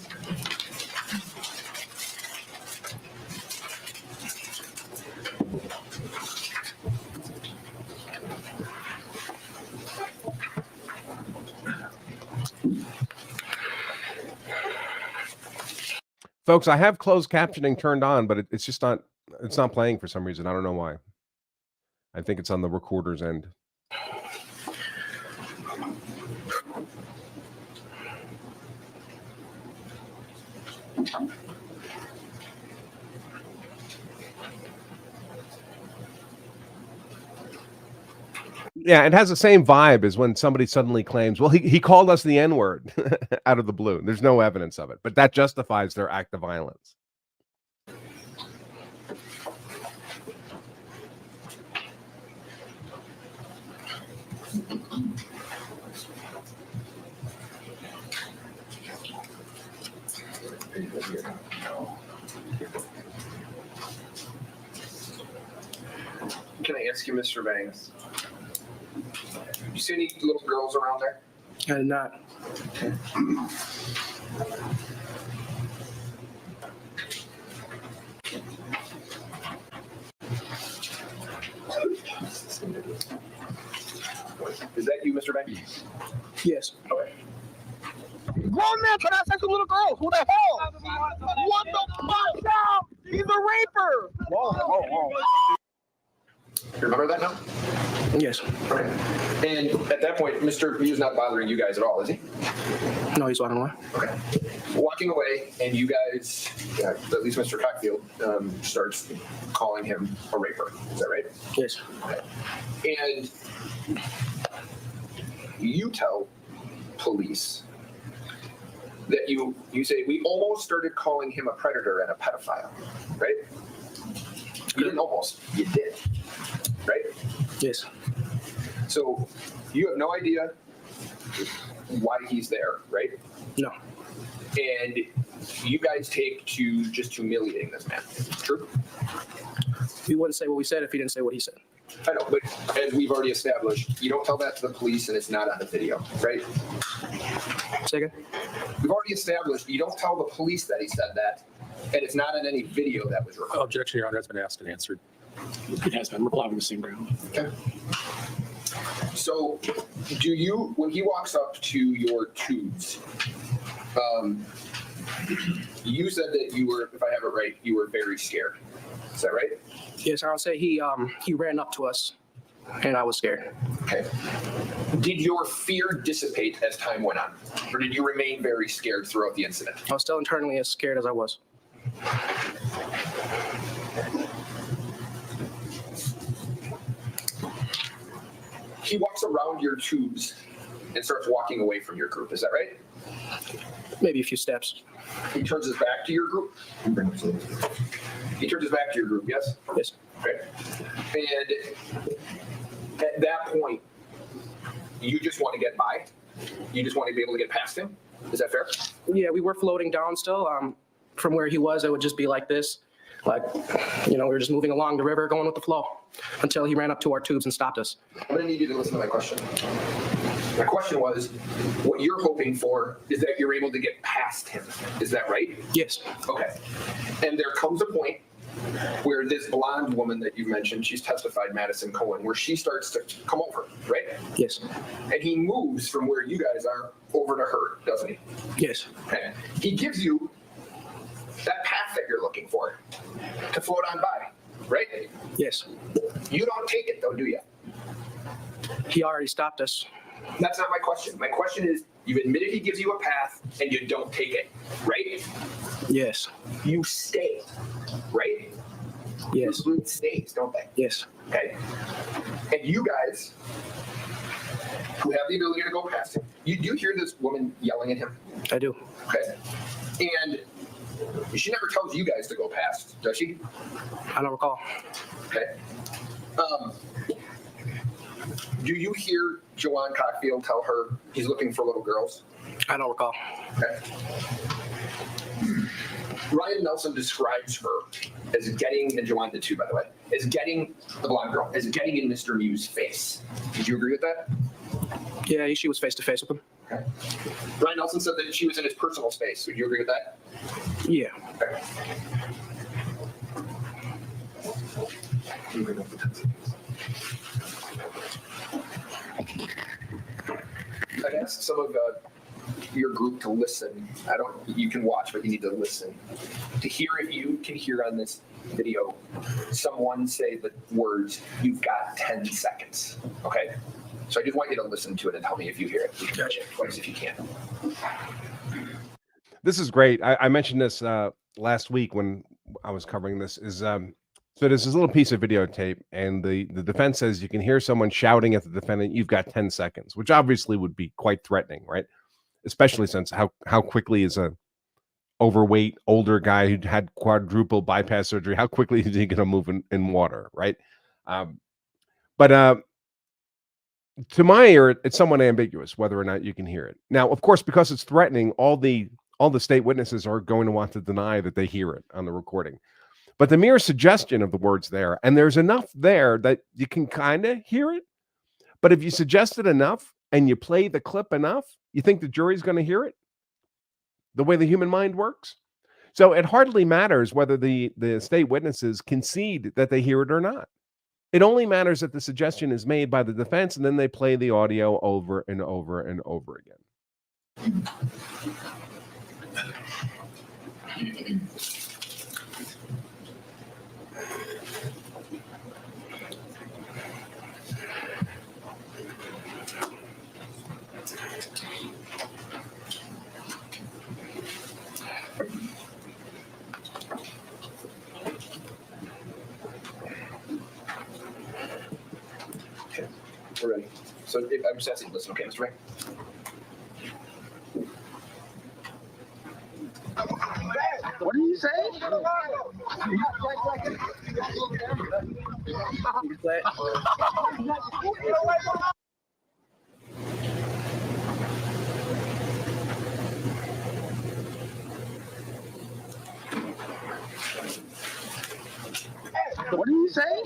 Folks, I have closed captioning turned on, but it's just not playing for some reason. I don't know why. I think it's on the recorder's end. Yeah, it has the same vibe as when somebody suddenly claims, well, he called us the N-word out of the blue. There's no evidence of it, but that justifies their act of violence. Can I ask you, Mr. Vang? You see any little girls around there? I did not. Is that you, Mr. Vang? Yes. Okay. Grown man cannot sex with little girls. Who the hell? What the fuck? He's a raper. Whoa. You remember that now? Yes. Okay. And at that point, Mr. Miu's not bothering you guys at all, is he? No, he's walking away. Okay. Walking away, and you guys, at least Mr. Cockfield, starts calling him a raper. Is that right? Yes. Okay. And you tell police that you say, we almost started calling him a predator and a pedophile, right? You didn't almost, you did, right? Yes. So you have no idea why he's there, right? No. And you guys take to just humiliating this man. True? We wouldn't say what we said if he didn't say what he said. I know, but as we've already established, you don't tell that to the police and it's not on the video, right? Say again? We've already established you don't tell the police that he said that, and it's not on any video that was recorded. Objection, Your Honor, has been asked and answered. It has been. We're plowing the same ground. Okay. So, do you, when he walks up to your tubes, you said that you were, if I have it right, you were very scared. Is that right? Yes, I would say he ran up to us, and I was scared. Okay. Did your fear dissipate as time went on, or did you remain very scared throughout the incident? I was still internally as scared as I was. He walks around your tubes and starts walking away from your group. Is that right? Maybe a few steps. He turns his back to your group. He turns his back to your group. Yes. Yes. Okay. And at that point, you just want to get by. You just want to be able to get past him. Is that fair? Yeah, we were floating down still. From where he was, it would just be like this. Like, we were just moving along the river, going with the flow, until he ran up to our tubes and stopped us. I'm going to need you to listen to my question. My question was, what you're hoping for is that you're able to get past him. Is that right? Yes. Okay. And there comes a point where this blonde woman that you've mentioned, she's testified, Madison Cohen, where she starts to come over, right? Yes. And he moves from where you guys are over to her, doesn't he? Yes. Okay. He gives you that path that you're looking for to float on by, right? Yes. You don't take it though, do you? He already stopped us. That's not my question. My question is, you've admitted he gives you a path and you don't take it, right? Yes. You stay, right? Yes. Your group stays, don't they? Yes. Okay. And you guys who have the ability to go past him, you do hear this woman yelling at him, I do. okay? And she never tells you guys to go past, does she? I don't recall. Okay. Do you hear Joanne Cockfield tell her he's looking for little girls? I don't recall. Okay. Ryan Nelson describes her as getting, and Joanne did too, by the way, as getting the blonde girl, as getting in Mr. Miu's face. Did you agree with that? Yeah, she was face to face with him. Okay. Ryan Nelson said that she was in his personal space. Would you agree with that? Yeah. Okay. I'd ask some of your group to listen. You can watch, but you need to listen. To hear if you can hear on this video someone say the words, "You've got 10 seconds." Okay? So I just want you to listen to it and tell me if you hear it. You can watch it twice if you can. This is great. I mentioned this last week when I was covering this. So there's this little piece of videotape, and the defense says you can hear someone shouting at the defendant, "You've got 10 seconds," which obviously would be quite threatening, right? Especially since how quickly is a overweight older guy who had quadruple bypass surgery, how quickly is he going to move in water, right? But to my ear, it's somewhat ambiguous whether or not you can hear it. Now, of course, because it's threatening, all the state witnesses are going to want to deny that they hear it on the recording. But the mere suggestion of the words there, and there's enough there that you can kind of hear it. But if you suggest it enough and you play the clip enough, you think the jury's going to hear it? The way the human mind works? So it hardly matters whether the state witnesses concede that they hear it or not. It only matters that the suggestion is made by the defense, and then they play the audio over and over and over again. We're ready. So I'm just asking, listen, okay, Mr. Ray? What are you saying?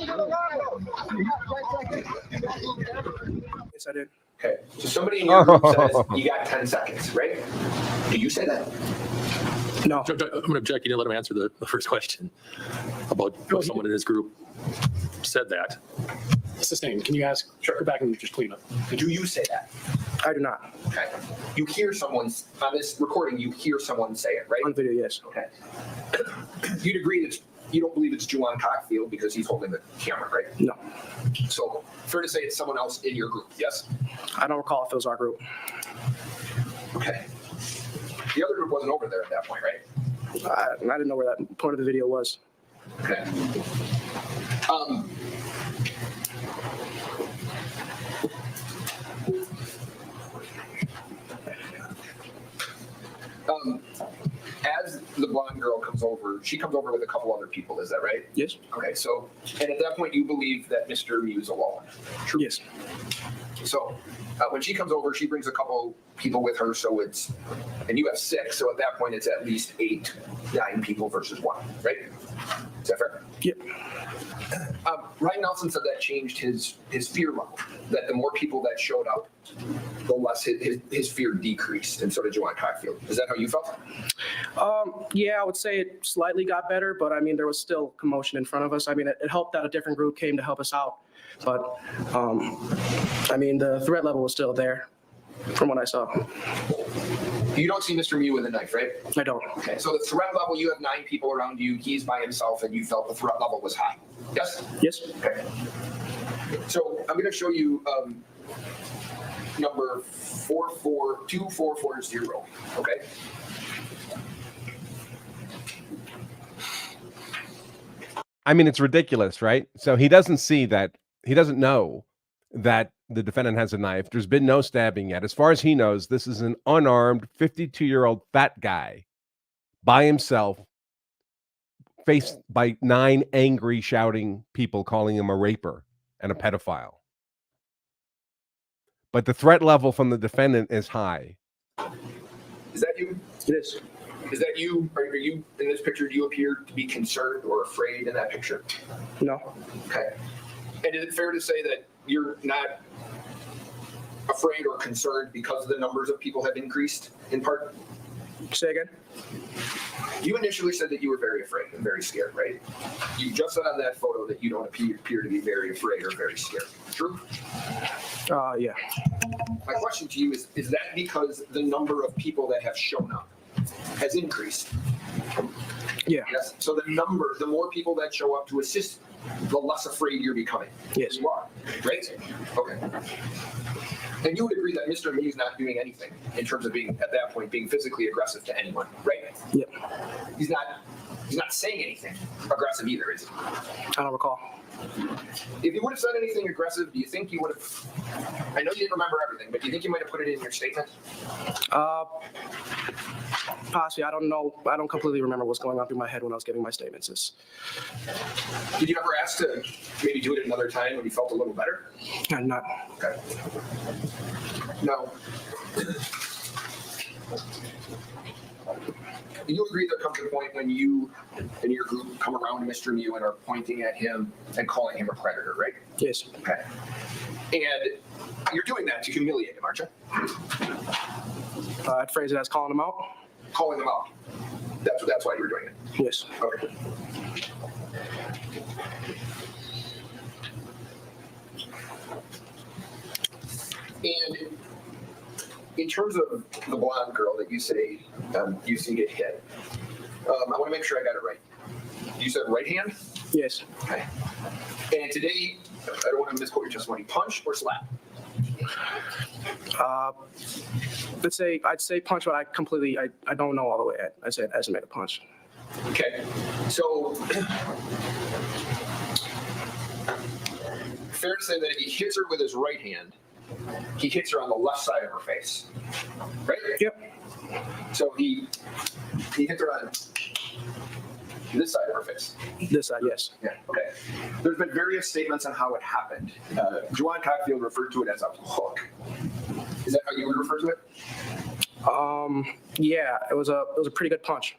Yes, I did. Okay, so somebody in your group says you got 10 seconds, right? Do you say that? No. I'm going to object. You didn't let him answer the first question about if someone in his group said that. It's the same. Can you ask, go back and just clean up? Do you say that? I do not. Okay. You hear someone, on this recording, you hear someone say it, right? On video, yes. Okay. You'd agree that you don't believe it's Juwan Cockfield because he's holding the camera, right? No. So fair to say it's someone else in your group, yes? I don't recall if it was our group. Okay. The other group wasn't over there at that point, right? I didn't know where that part of the video was. Okay. As the blonde girl comes over, she comes over with a couple other people, is that right? Yes. Okay, so, and at that point, you believe that Mr. Miu is alone. True. Yes. So when she comes over, she brings a couple people with her, so it's, and you have 6, so at that point, it's at least 8, 9 people versus 1, right? Is that fair? Yep. Ryan Nelson said that changed his fear level, that the more people that showed up, the less his fear decreased, and so did Juwan Cockfield. Is that how you felt? Yeah, I would say it slightly got better, but I mean, there was still commotion in front of us. I mean, it helped that a different group came to help us out, but I mean, the threat level was still there from what I saw. You don't see Mr. Miu with a knife, right? I don't. Okay, so the threat level, you have 9 people around you, he's by himself, and you felt the threat level was high. Yes? Yes. Okay. So I'm going to show you number 2440, okay? I mean, it's ridiculous, right? So he doesn't see that. He doesn't know that the defendant has a knife. There's been no stabbing yet. As far as he knows, this is an unarmed 52-year-old fat guy by himself, faced by 9 angry, shouting people calling him a raper and a pedophile. But the threat level from the defendant is high. Is that you? It is. Is that you? Are you in this picture? Do you appear to be concerned or afraid in that picture? No. Okay. And is it fair to say that you're not afraid or concerned because the numbers of people have increased in part? Say again? You initially said that you were very afraid and very scared, right? You just said on that photo that you don't appear to be very afraid or very scared. True? Yeah. My question to you is that because the number of people that have shown up has increased? Yeah. Yes. So the more people that show up to assist, the less afraid you're becoming. Yes. You are, right? Okay. And you would agree that Mr. Miu is not doing anything in terms of being, at that point, being physically aggressive to anyone, right? Yep. He's not saying anything aggressive either, is he? I don't recall. If you would have said anything aggressive, do you think you would have, I know you didn't remember everything, but do you think you might have put it in your statement? Possibly. I don't know. I don't completely remember what's going on through my head when I was giving my statements. Did you ever ask to maybe do it another time when you felt a little better? I'm not. Okay. No. You agree there comes a point when you and your group come around to Mr. Miu and are pointing at him and calling him a predator, right? Yes. Okay. And you're doing that to humiliate him, aren't you? I'd phrase it as calling him out. Calling him out. That's why you were doing it. Yes. Okay. And in terms of the blonde girl that you say you see get hit, I want to make sure I got it right. You said right hand? Yes. Okay. And today, I don't want to misquote your testimony, punch or slap? I'd say punch, but I don't know all the way. I'd say estimate a punch. Okay. So, fair to say that if he hits her with his right hand, he hits her on the left side of her face, right? Yep. So he hit her on This side of her face. This side, yes. Yeah, okay. There's been various statements on how it happened. Juwan Cockfield referred to it as a hook. Is that how you would refer to it? Yeah, it was a pretty good punch.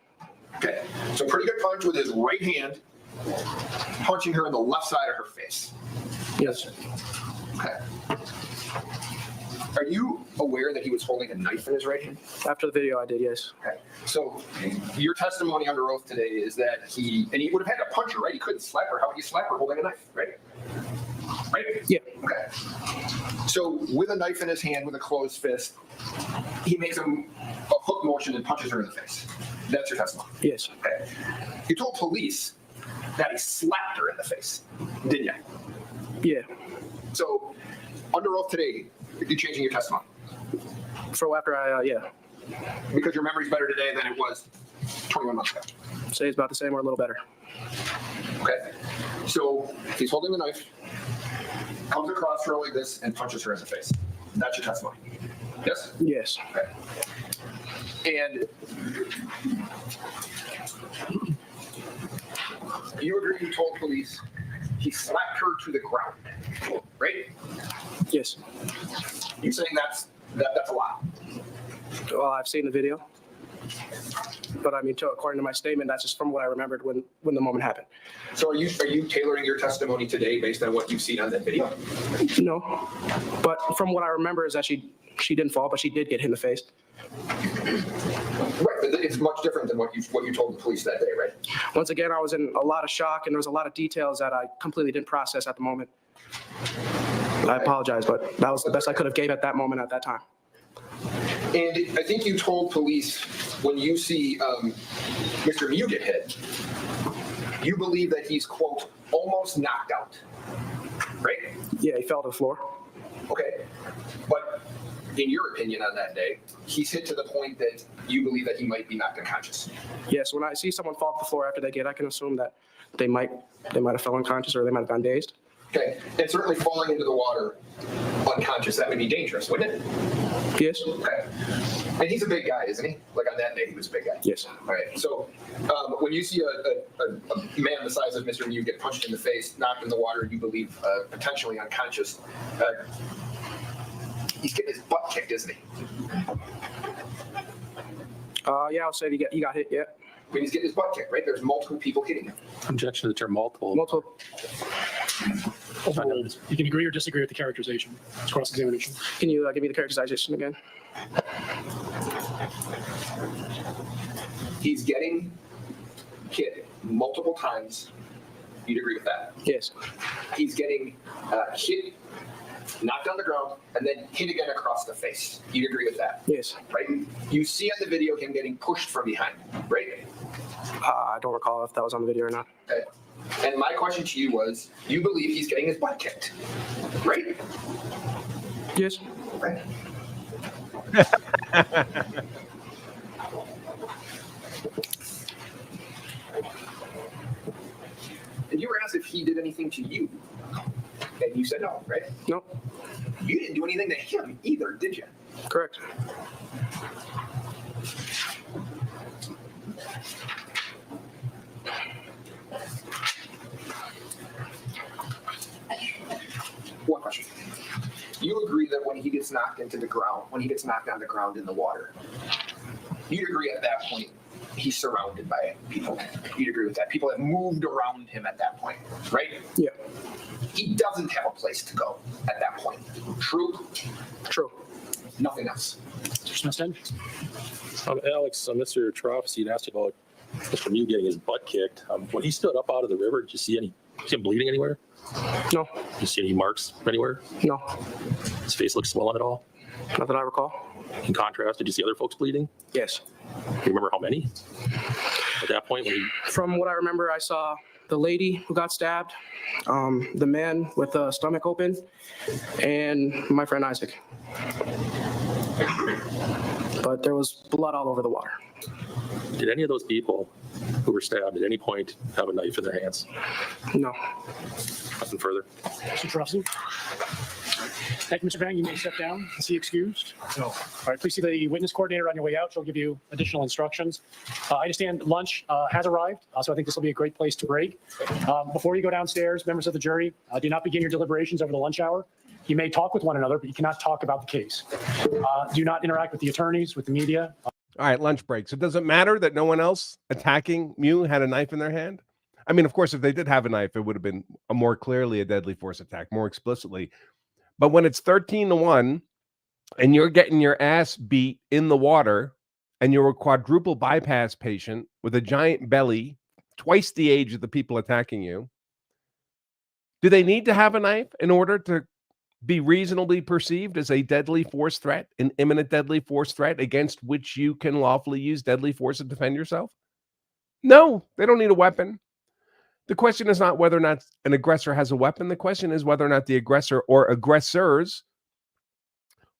Okay, so pretty good punch with his right hand, punching her in the left side of her face. Yes. Okay. Are you aware that he was holding a knife in his right hand? After the video, I did, yes. Okay. So your testimony under oath today is that he would have had to punch her, right? He couldn't slap her. How would you slap her holding a knife, right? Right? Yeah. Okay. So with a knife in his hand, with a closed fist, he makes a hook motion and punches her in the face. That's your testimony. Yes. Okay. You told police that he slapped her in the face, didn't you? Yeah. So under oath today, you're changing your testimony So after yeah. because your memory's better today than it was 21 months ago. Say it's about the same or a little better. Okay. So he's holding the knife, comes across her like this, and punches her in the face. That's your testimony. Yes? Yes. Okay. And you agree you told police he slapped her to the ground, right? Yes. You saying that's a lie? Well, I've seen the video. But I mean, according to my statement, that's just from what I remembered when the moment happened. So are you tailoring your testimony today based on what you've seen on that video? No. But from what I remember is that she didn't fall, but she did get hit in the face. Right, but it's much different than what you told the police that day, right? Once again, I was in a lot of shock, and there was a lot of details that I completely didn't process at the moment. I apologize, but that was the best I could have gave at that moment at that time. And I think you told police when you see Mr. Miu get hit, you believe that he's, quote, almost knocked out, right? Yeah, he fell to the floor. Okay. But in your opinion on that day, he's hit to the point that you believe that he might be knocked unconscious. Yes, when I see someone fall to the floor after they get, I can assume that they might have fell unconscious or they might have gone dazed. Okay. And certainly falling into the water unconscious, that would be dangerous, wouldn't it? Yes. Okay. And he's a big guy, isn't he? Like on that day, he was a big guy. Yes. All right. So when you see a man the size of Mr. Miu get punched in the face, knocked in the water, you believe potentially unconscious, he's getting his butt kicked, isn't he? Yeah, I'll say he got hit, yeah. I mean, he's getting his butt kicked, right? There's multiple people hitting him. Objection to the term multiple. Multiple. Overruled. You can agree or disagree with the characterization. It's cross-examination. Can you give me the characterization again? He's getting hit multiple times. You'd agree with that? Yes. He's getting hit, knocked on the ground, and then hit again across the face. You'd agree with that? Yes. Right? You see on the video him getting pushed from behind, right? I don't recall if that was on the video or not. Okay. And my question to you was, you believe he's getting his butt kicked, right? Yes. Right. And you were asked if he did anything to you. And you said no, right? No. You didn't do anything to him either, did you? Correct. One question. You agree that when he gets knocked into the ground, when he gets knocked on the ground in the water, you'd agree at that point he's surrounded by people. You'd agree with that. People have moved around him at that point, right? Yeah. He doesn't have a place to go at that point. True? True. Nothing else. Mr. Smith? Alex, Mr. Tropsy asked you about Mr. Miu getting his butt kicked. When he stood up out of the river, did you see him bleeding anywhere? No. Did you see any marks anywhere? No. His face looked swollen at all? Not that I recall. In contrast, did you see other folks bleeding? Yes. Do you remember how many? At that point, when he From what I remember, I saw the lady who got stabbed, the man with the stomach open, and my friend Isaac. but there was blood all over the water. Did any of those people who were stabbed at any point have a knife in their hands? No. Nothing further. Mr. Trussell? Thank you, Mr. Vang. You may step down. Is he excused? No. All right, please see the witness coordinator on your way out. She'll give you additional instructions. I understand lunch has arrived, so I think this will be a great place to break. Before you go downstairs, members of the jury, do not begin your deliberations over the lunch hour. You may talk with one another, but you cannot talk about the case. Do not interact with the attorneys, with the media. All right, lunch break. So does it matter that no one else attacking Miu had a knife in their hand? I mean, of course, if they did have a knife, it would have been more clearly a deadly force attack, more explicitly. But when it's 13-1 and you're getting your ass beat in the water and you're a quadruple bypass patient with a giant belly, twice the age of the people attacking you, do they need to have a knife in order to be reasonably perceived as a deadly force threat, an imminent deadly force threat against which you can lawfully use deadly force to defend yourself? No, they don't need a weapon. The question is not whether or not an aggressor has a weapon. The question is whether or not the aggressor or aggressors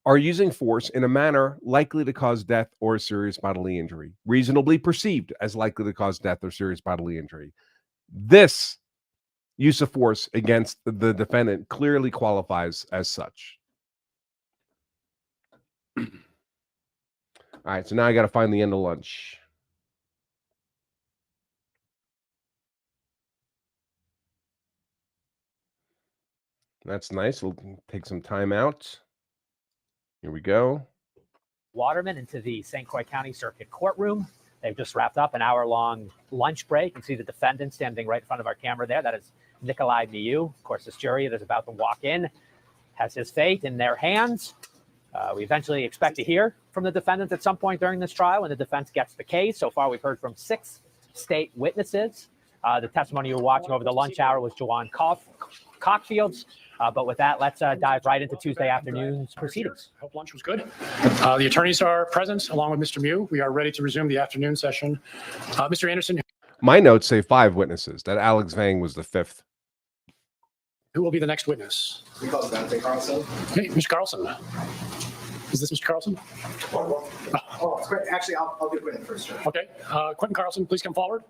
are using force in a manner likely to cause death or serious bodily injury, reasonably perceived as likely to cause death or serious bodily injury. This use of force against the defendant clearly qualifies as such. All right, so now I got to find the end of lunch. That's nice. We'll take some time out. Here we go. Waterman into the St. Croix County Circuit Courtroom. They've just wrapped up an hour-long lunch break. You can see the defendant standing right in front of our camera there. That is Nicolae Miu. Of course, this jury that is about to walk in has his fate in their hands. We eventually expect to hear from the defendant at some point during this trial when the defense gets the case. So far, we've heard from 6 state witnesses. The testimony you were watching over the lunch hour was Jawan Cockfield's. But with that, let's dive right into Tuesday afternoon's proceedings. Hope lunch was good. The attorneys are present along with Mr. Miu. We are ready to resume the afternoon session. Mr. Anderson. My notes say 5 witnesses, that Alex Vang was the 5th. Who will be the next witness? We call Dante Carlson. Hey, Mr. Carlson. Is this Mr. Carlson? Oh, it's great. Actually, I'll do Quinton first. Sure. Okay. Quinton Carlson, please come forward.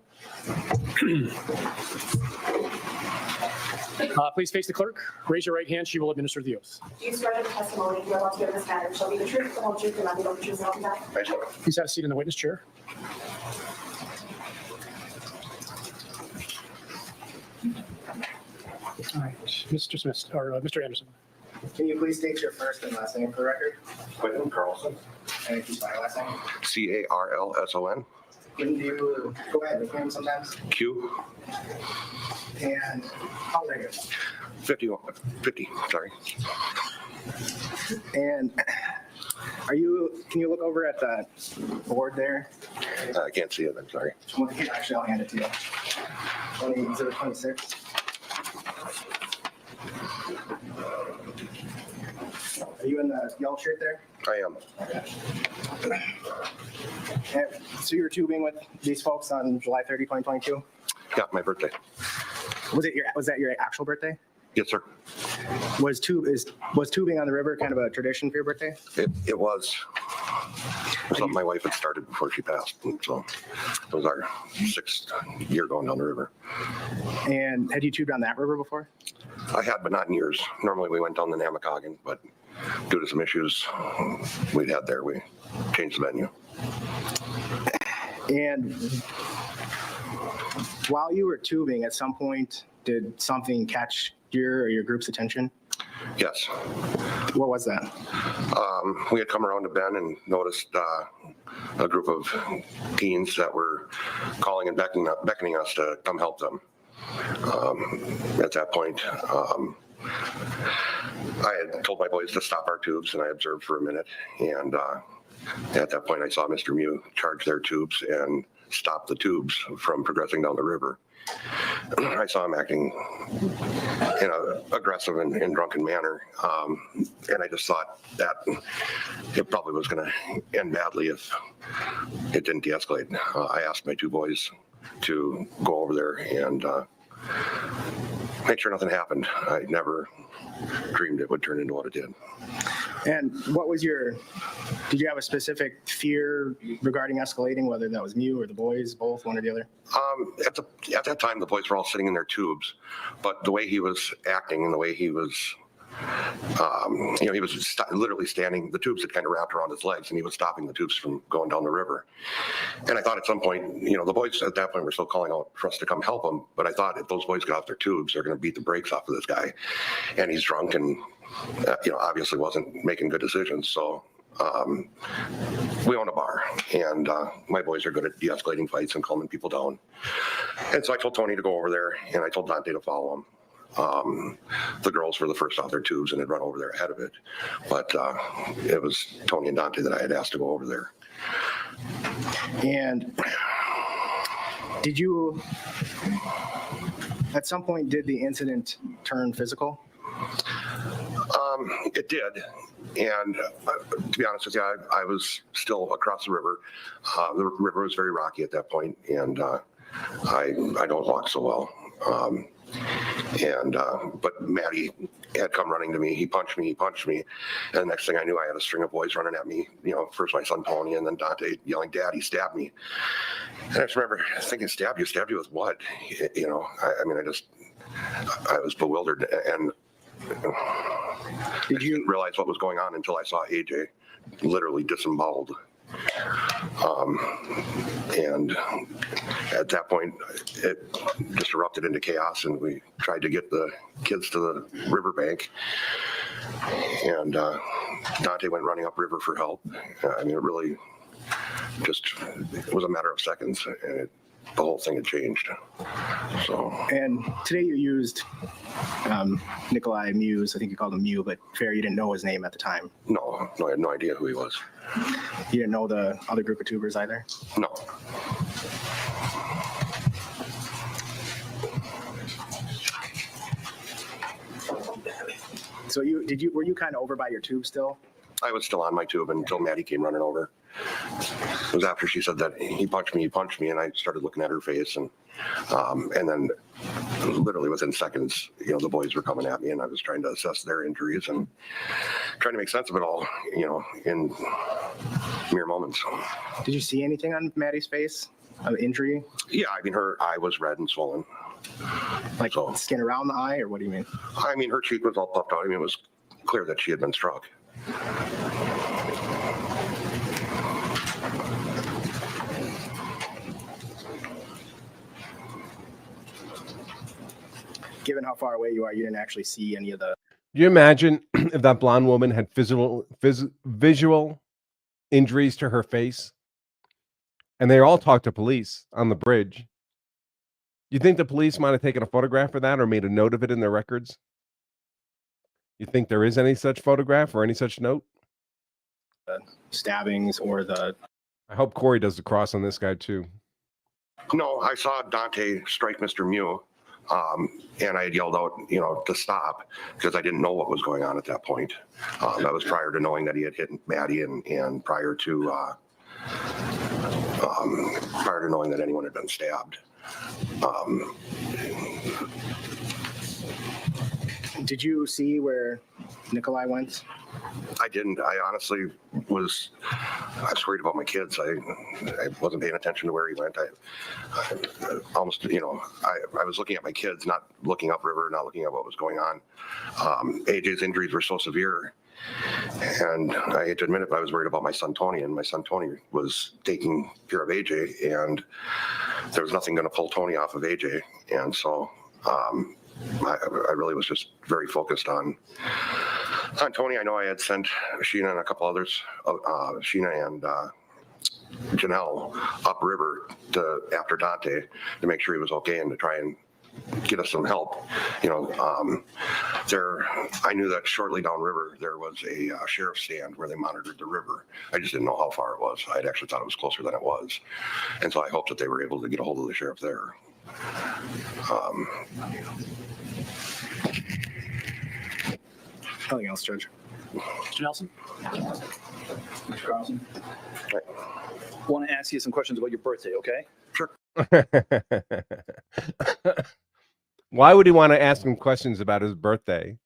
Please face the clerk. Raise your right hand. She will administer the oath. Do you swear that the testimony you are about to give in this matter shall be the truth, the whole truth, and nothing but the truth, so help you God? I shall. Please have a seat in the witness chair. All right, Mr. Smith, or Mr. Anderson. Can you please state your first and last name for the record? Quinton Carlson. And if you spell your last name? Carlson. Can you go ahead with him sometimes? Q. And how old are you? 50, sorry. And can you look over at the board there? I can't see it, I'm sorry. Actually, I'll hand it to you. 26. Are you in the yellow shirt there? I am. And so you were tubing with these folks on July 30, 2022? Yeah, my birthday. Was that your actual birthday? Yes, sir. Was tubing on the river kind of a tradition for your birthday? It was. Something my wife had started before she passed. And so it was our 6th year going down the river. And had you tubed on that river before? I had, but not in years. Normally we went down the Namakagon, but due to some issues we'd had there, we changed the venue. And while you were tubing, at some point, did something catch your or your group's attention? Yes. What was that? We had come around a bend and noticed a group of teens that were calling and beckoning us to come help them. At that point, I had told my boys to stop our tubes, and I observed for a minute. And at that point, I saw Mr. Miu charge their tubes and stop the tubes from progressing down the river. I saw him acting in an aggressive and drunken manner, and I just thought that it probably was going to end badly if it didn't de-escalate. I asked my 2 boys to go over there and make sure nothing happened. I never dreamed it would turn into what it did. And did you have a specific fear regarding escalating, whether that was Miu or the boys, both, one or the other? At that time, the boys were all sitting in their tubes, but the way he was acting and the way he was, he was literally standing, the tubes had kind of wrapped around his legs and he was stopping the tubes from going down the river. And I thought at some point, the boys at that point were still calling out for us to come help him. But I thought if those boys get off their tubes, they're going to beat the brakes off of this guy. And he's drunk and, obviously wasn't making good decisions. So we own a bar, and my boys are good at de-escalating fights and calming people down. And so I told Tony to go over there, and I told Dante to follow him. The girls were the first off their tubes and had run over there ahead of it. But it was Tony and Dante that I had asked to go over there. And did you, at some point, did the incident turn physical? It did. And to be honest with you, I was still across the river. The river was very rocky at that point, and I don't walk so well. But Maddie had come running to me. He punched me. And the next thing I knew, I had a string of boys running at me. First my son Tony, and then Dante yelling, "Daddy, stab me!" And I just remember thinking, "Stab you? Stab you with what?" I was bewildered, and I didn't realize what was going on until I saw AJ literally disemboweled. And at that point, it just erupted into chaos, and we tried to get the kids to the riverbank. And Dante went running upriver for help. It really it was a matter of seconds, and the whole thing had changed. So. And today you used Nicolae Miu, I think you called him Miu, but fair, you didn't know his name at the time. No, I had no idea who he was. You didn't know the other group of tubers either? No. So were you kind of over by your tube still? I was still on my tube until Maddie came running over. It was after she said that he punched me, and I started looking at her face, and then literally within seconds, the boys were coming at me, and I was trying to assess their injuries and trying to make sense of it all, in mere moments. Did you see anything on Maddie's face? An injury? Yeah, her eye was red and swollen. Like skin around the eye, or what do you mean? Her cheek was all puffed out. It was clear that she had been struck. Given how far away you are, you didn't actually see any of the... Do you imagine if that blonde woman had visual injuries to her face, and they all talked to police on the bridge? You think the police might have taken a photograph of that or made a note of it in their records? You think there is any such photograph or any such note? Stabbings or the... I hope Corey does the cross on this guy too. No, I saw Dante strike Mr. Miu. And I had yelled out, to stop, because I didn't know what was going on at that point. That was prior to knowing that he had hit Maddie, and prior to knowing that anyone had been stabbed. Did you see where Nicolae went? I didn't. I honestly was worried about my kids. I wasn't paying attention to where he went. I almost, I was looking at my kids, not looking upriver, not looking at what was going on. AJ's injuries were so severe, and I hate to admit it, but I was worried about my son Tony, and my son Tony was taking care of AJ, and there was nothing going to pull Tony off of AJ, and so I really was just very focused on Tony. I know I had sent Sheena and a couple others, Sheena and Janelle upriver after Dante to make sure he was okay and to try and get us some help. I knew that shortly downriver there was a sheriff's stand where they monitored the river. I just didn't know how far it was. I had actually thought it was closer than it was, and so I hoped that they were able to get a hold of the sheriff there. Nothing else, Judge. Mr. Nelson? Mr. Carlson? Right. Want to ask you some questions about your birthday, okay? Sure. Why would he want to ask him questions about his birthday?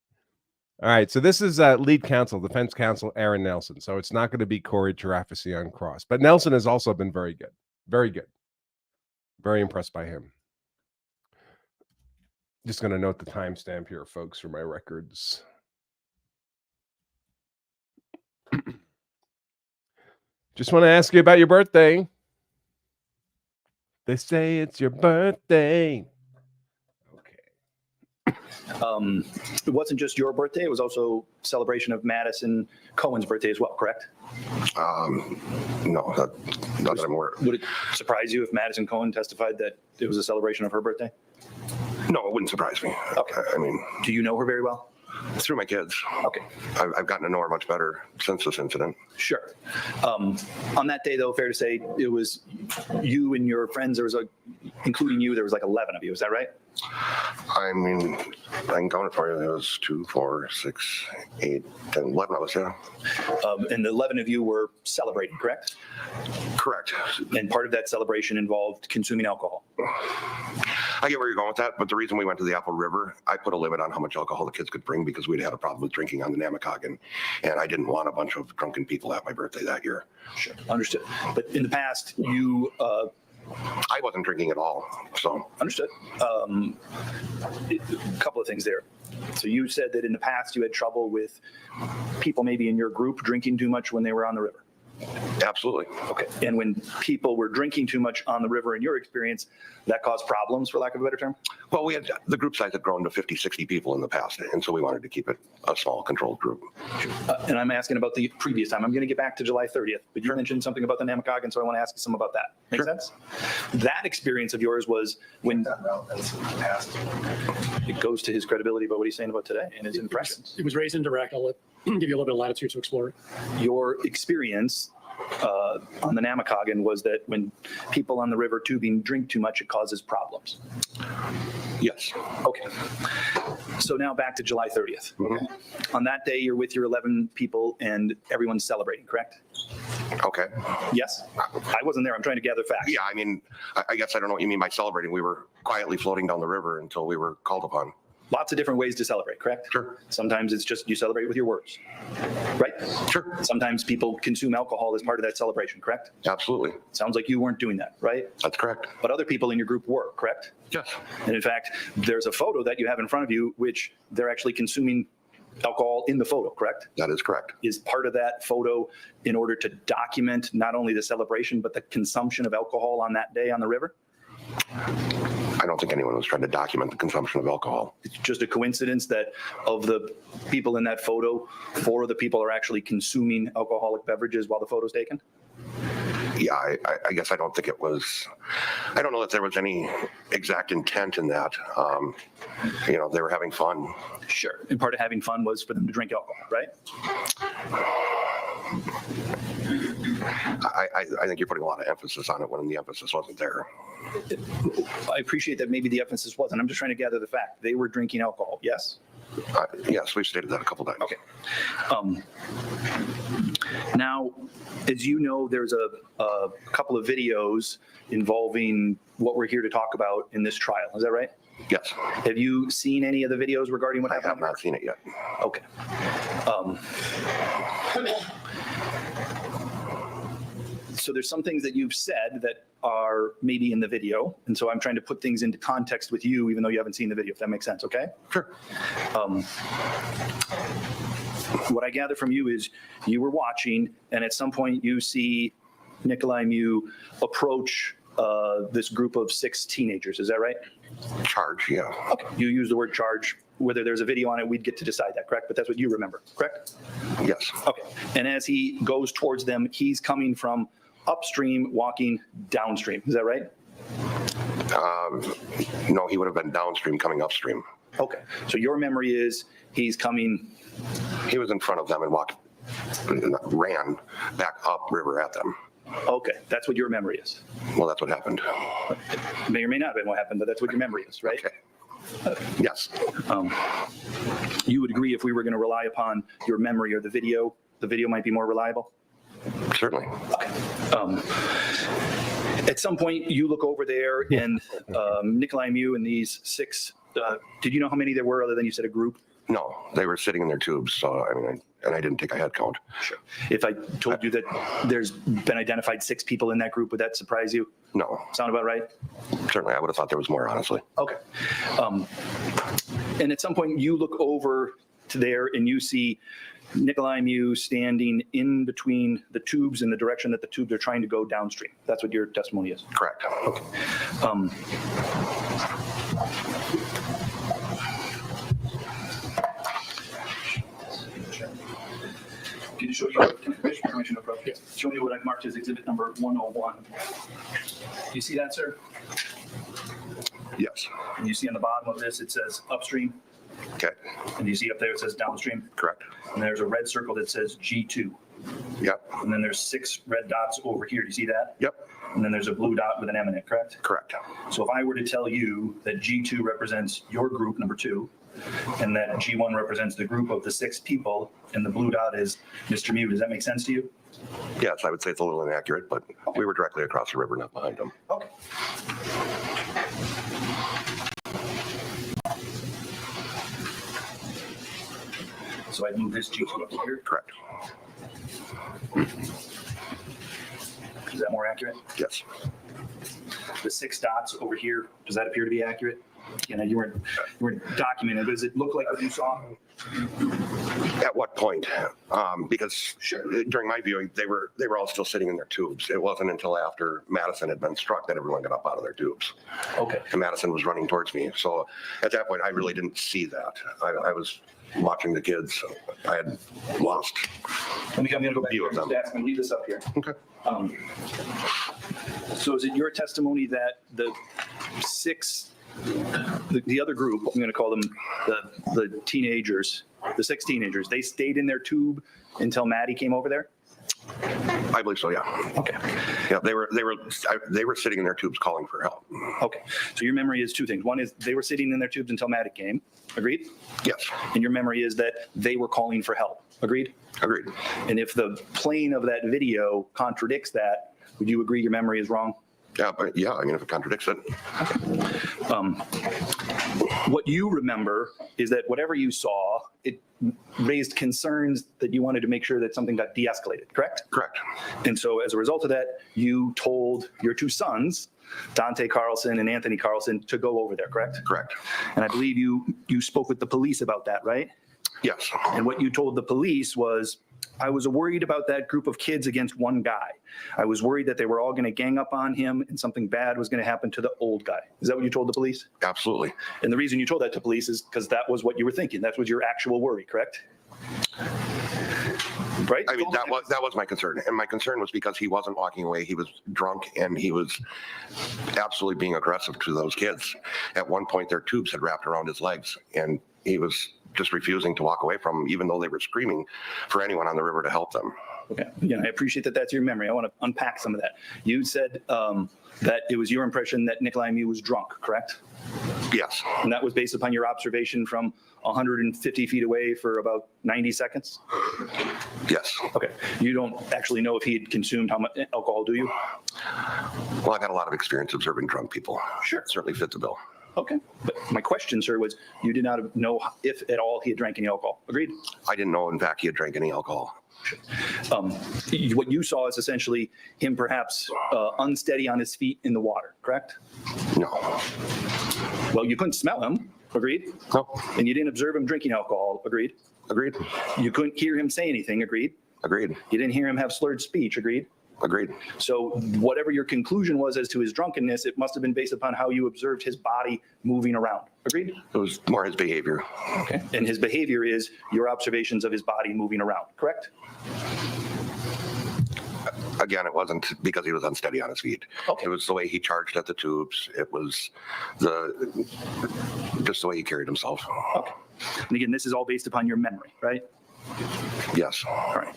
All right, so this is lead counsel, defense counsel Aaron Nelson. So it's not going to be Corey Giraffe on cross, but Nelson has also been very good, very good. Very impressed by him. Just going to note the timestamp here, folks, for my records. Just want to ask you about your birthday. They say it's your birthday. It wasn't just your birthday, it was also celebration of Madison Cohen's birthday as well, correct? No, not that I'm aware of. Would it surprise you if Madison Cohen testified that it was a celebration of her birthday? No, it wouldn't surprise me. Okay. I mean, Do you know her very well? through my kids. Okay, I've gotten to know her much better since this incident. sure. On that day, though, fair to say it was you and your friends, there was including you, there was like 11 of you, is that right? I mean, I can count it for you. It was 2, 4, 6, 8, 10, 11 of us, yeah. And the 11 of you were celebrating, correct? Correct. And part of that celebration involved consuming alcohol. I get where you're going with that, but the reason we went to the Apple River, I put a limit on how much alcohol the kids could bring because we'd had a problem with drinking on the Namakagon, and I didn't want a bunch of drunken people at my birthday that year. Sure, understood. But in the past, you I wasn't drinking at all, so. understood. A couple of things there. So you said that in the past you had trouble with people maybe in your group drinking too much when they were on the river. Absolutely. Okay. And when people were drinking too much on the river, in your experience, that caused problems, for lack of a better term? Well, the group size had grown to 50, 60 people in the past, and so we wanted to keep it a small, controlled group. And I'm asking about the previous time. I'm going to get back to July 30th, but you mentioned something about the Namakagon, so I want to ask you some about that. Make sense? That experience of yours was when it goes to his credibility about what he's saying about today and his impressions. It was raised indirect. I'll give you a little bit of latitude to explore it. Your experience on the Namakagon was that when people on the river tubing drink too much, it causes problems. Yes. Okay. So now back to July 30th. Okay. On that day, you're with your 11 people and everyone's celebrating, correct? Okay. Yes? I wasn't there. I'm trying to gather facts. Yeah, I mean, I guess I don't know what you mean by celebrating. We were quietly floating down the river until we were called upon. Lots of different ways to celebrate, correct? Sure. Sometimes it's just you celebrate with your words, right? Sure. Sometimes people consume alcohol as part of that celebration, correct? Absolutely. Sounds like you weren't doing that, right? That's correct. But other people in your group were, correct? Yes. And in fact, there's a photo that you have in front of you, which they're actually consuming alcohol in the photo, correct? That is correct. Is part of that photo in order to document not only the celebration, but the consumption of alcohol on that day on the river? I don't think anyone was trying to document the consumption of alcohol. It's just a coincidence that of the people in that photo, 4 of the people are actually consuming alcoholic beverages while the photo's taken? Yeah, I guess I don't think it was, I don't know that there was any exact intent in that. They were having fun. Sure. And part of having fun was for them to drink alcohol, right? I think you're putting a lot of emphasis on it when the emphasis wasn't there. I appreciate that maybe the emphasis wasn't. I'm just trying to gather the fact. They were drinking alcohol, yes? Yes, we've stated that a couple times. Okay. Now, as you know, there's a couple of videos involving what we're here to talk about in this trial. Is that right? Yes. Have you seen any of the videos regarding what I happened? have not seen it yet. Okay. So there's some things that you've said that are maybe in the video. And so I'm trying to put things into context with you, even though you haven't seen the video, if that makes sense, okay? Sure. What I gather from you is you were watching, and at some point you see Nicolae Miu approach this group of 6 teenagers. Is that right? Charge, yeah. Okay. You use the word charge. Whether there's a video on it, we'd get to decide that, correct? But that's what you remember, correct? Yes. Okay. And as he goes towards them, he's coming from upstream, walking downstream. Is that right? No, he would have been downstream coming upstream. Okay. So your memory is he's coming. He was in front of them and ran back up river at them. Okay. That's what your memory is. Well, that's what happened. May or may not have been what happened, but that's what your memory is, right? Okay. Yes. You would agree if we were going to rely upon your memory or the video might be more reliable? Certainly. Okay. At some point, you look over there and Nicolae Miu and these 6, did you know how many there were other than you said a group? No, they were sitting in their tubes. So, I mean, and I didn't take a head count. Sure. If I told you that there's been identified 6 people in that group, would that surprise you? No, Sound about right? certainly. I would have thought there was more, honestly. Okay. And at some point you look over to there and you see Nicolae Miu standing in between the tubes in the direction that the tubes are trying to go downstream. That's what your testimony is. Correct. Okay. Can you show me, show me what I've marked as exhibit number 101. Do you see that, sir? Yes. And you see on the bottom of this, it says upstream. Okay. And you see up there, it says downstream. Correct. And there's a red circle that says G2. Yep. And then there's 6 red dots over here. Do you see that? Yep. And then there's a blue dot with an M in it, correct? Correct. So if I were to tell you that G2 represents your group, number 2, and that G1 represents the group of the 6 people, and the blue dot is Mr. Miu, does that make sense to you? Yes, I would say it's a little inaccurate, but we were directly across the river, not behind them. Okay. So I'd move this G2 up here. Correct. Is that more accurate? Yes. The 6 dots over here, does that appear to be accurate? You know, you weren't documenting. Does it look like what you saw? At what point? Because during my viewing, they were all still sitting in their tubes. It wasn't until after Madison had been struck that everyone got up out of their tubes. Okay. And Madison was running towards me. So at that point, I really didn't see that. I was watching the kids. I had lost. I'm going to go back View of to them. the stats and leave this up here. Okay. So is it your testimony that the 6, the other group, I'm going to call them the teenagers, the 6 teenagers, they stayed in their tube until Maddie came over there? I believe so, yeah. Okay. Yeah, they were sitting in their tubes calling for help. Okay. So your memory is 2 things. One is they were sitting in their tubes until Maddie came. Agreed? Yes. And your memory is that they were calling for help. Agreed? Agreed. And if the plane of that video contradicts that, would you agree your memory is wrong? Yeah, but yeah, I mean, if it contradicts it. What you remember is that whatever you saw, it raised concerns that you wanted to make sure that something got de-escalated, correct? Correct. And so as a result of that, you told your 2 sons, Dante Carlson and Anthony Carlson, to go over there, correct? Correct. And I believe you spoke with the police about that, right? Yes. And what you told the police was, I was worried about that group of kids against one guy. I was worried that they were all going to gang up on him and something bad was going to happen to the old guy. Is that what you told the police? Absolutely. And the reason you told that to police is because that was what you were thinking. That was your actual worry, correct? Right? I mean, that was my concern. And my concern was because he wasn't walking away. He was drunk and he was absolutely being aggressive to those kids. At one point, their tubes had wrapped around his legs and he was just refusing to walk away from them, even though they were screaming for anyone on the river to help them. Okay. Again, I appreciate that that's your memory. I want to unpack some of that. You said that it was your impression that Nicolae Miu was drunk, correct? Yes. And that was based upon your observation from 150 feet away for about 90 seconds? Yes. Okay. You don't actually know if he had consumed how much alcohol, do you? Well, I've had a lot of experience observing drunk people. Sure. It certainly fit the bill. Okay. But my question, sir, was you did not know if at all he had drank any alcohol. Agreed? I didn't know, in fact, he had drank any alcohol. What you saw is essentially him perhaps unsteady on his feet in the water, correct? No. Well, you couldn't smell him. Agreed? No. And you didn't observe him drinking alcohol. Agreed? Agreed. You couldn't hear him say anything. Agreed? Agreed. You didn't hear him have slurred speech. Agreed? Agreed. So whatever your conclusion was as to his drunkenness, it must have been based upon how you observed his body moving around. Agreed? It was more his behavior. Okay. And his behavior is your observations of his body moving around, correct? Again, it wasn't because he was unsteady on his feet. Okay. It was the way he charged at the tubes. It was just the way he carried himself. Okay. And again, this is all based upon your memory, right? Yes. All right.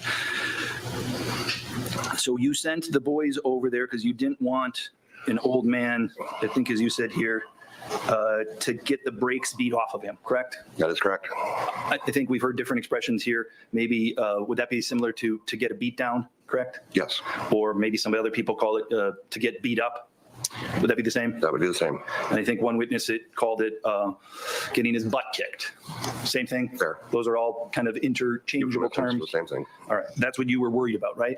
So you sent the boys over there because you didn't want an old man, I think as you said here, to get the brakes beat off of him, correct? That is correct. I think we've heard different expressions here. Maybe, would that be similar to get a beat down, correct? Yes. Or maybe some other people call it to get beat up? Would that be the same? That would be the same. And I think one witness called it getting his butt kicked. Same thing? Fair. Those are all kind of interchangeable terms. The same thing. All right. That's what you were worried about, right?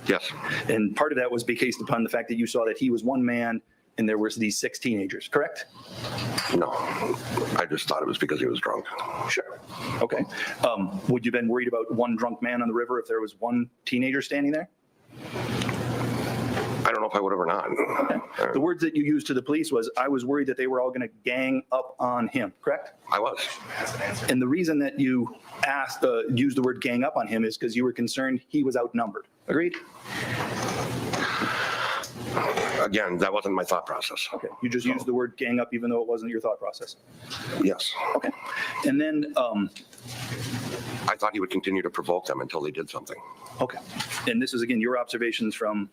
Yes. And part of that was based upon the fact that you saw that he was one man and there was these 6 teenagers, correct? No. I just thought it was because he was drunk. Sure. Okay. Would you have been worried about one drunk man on the river if there was one teenager standing there? I don't know if I would have or not. The words that you used to the police was, I was worried that they were all going to gang up on him, correct? I was. And the reason that you used the word gang up on him is because you were concerned he was outnumbered. Agreed? Again, that wasn't my thought process. Okay. You just used the word gang up even though it wasn't your thought process. Yes. Okay. And then, I thought he would continue to provoke them until they did something. okay. And this is, again, your observations from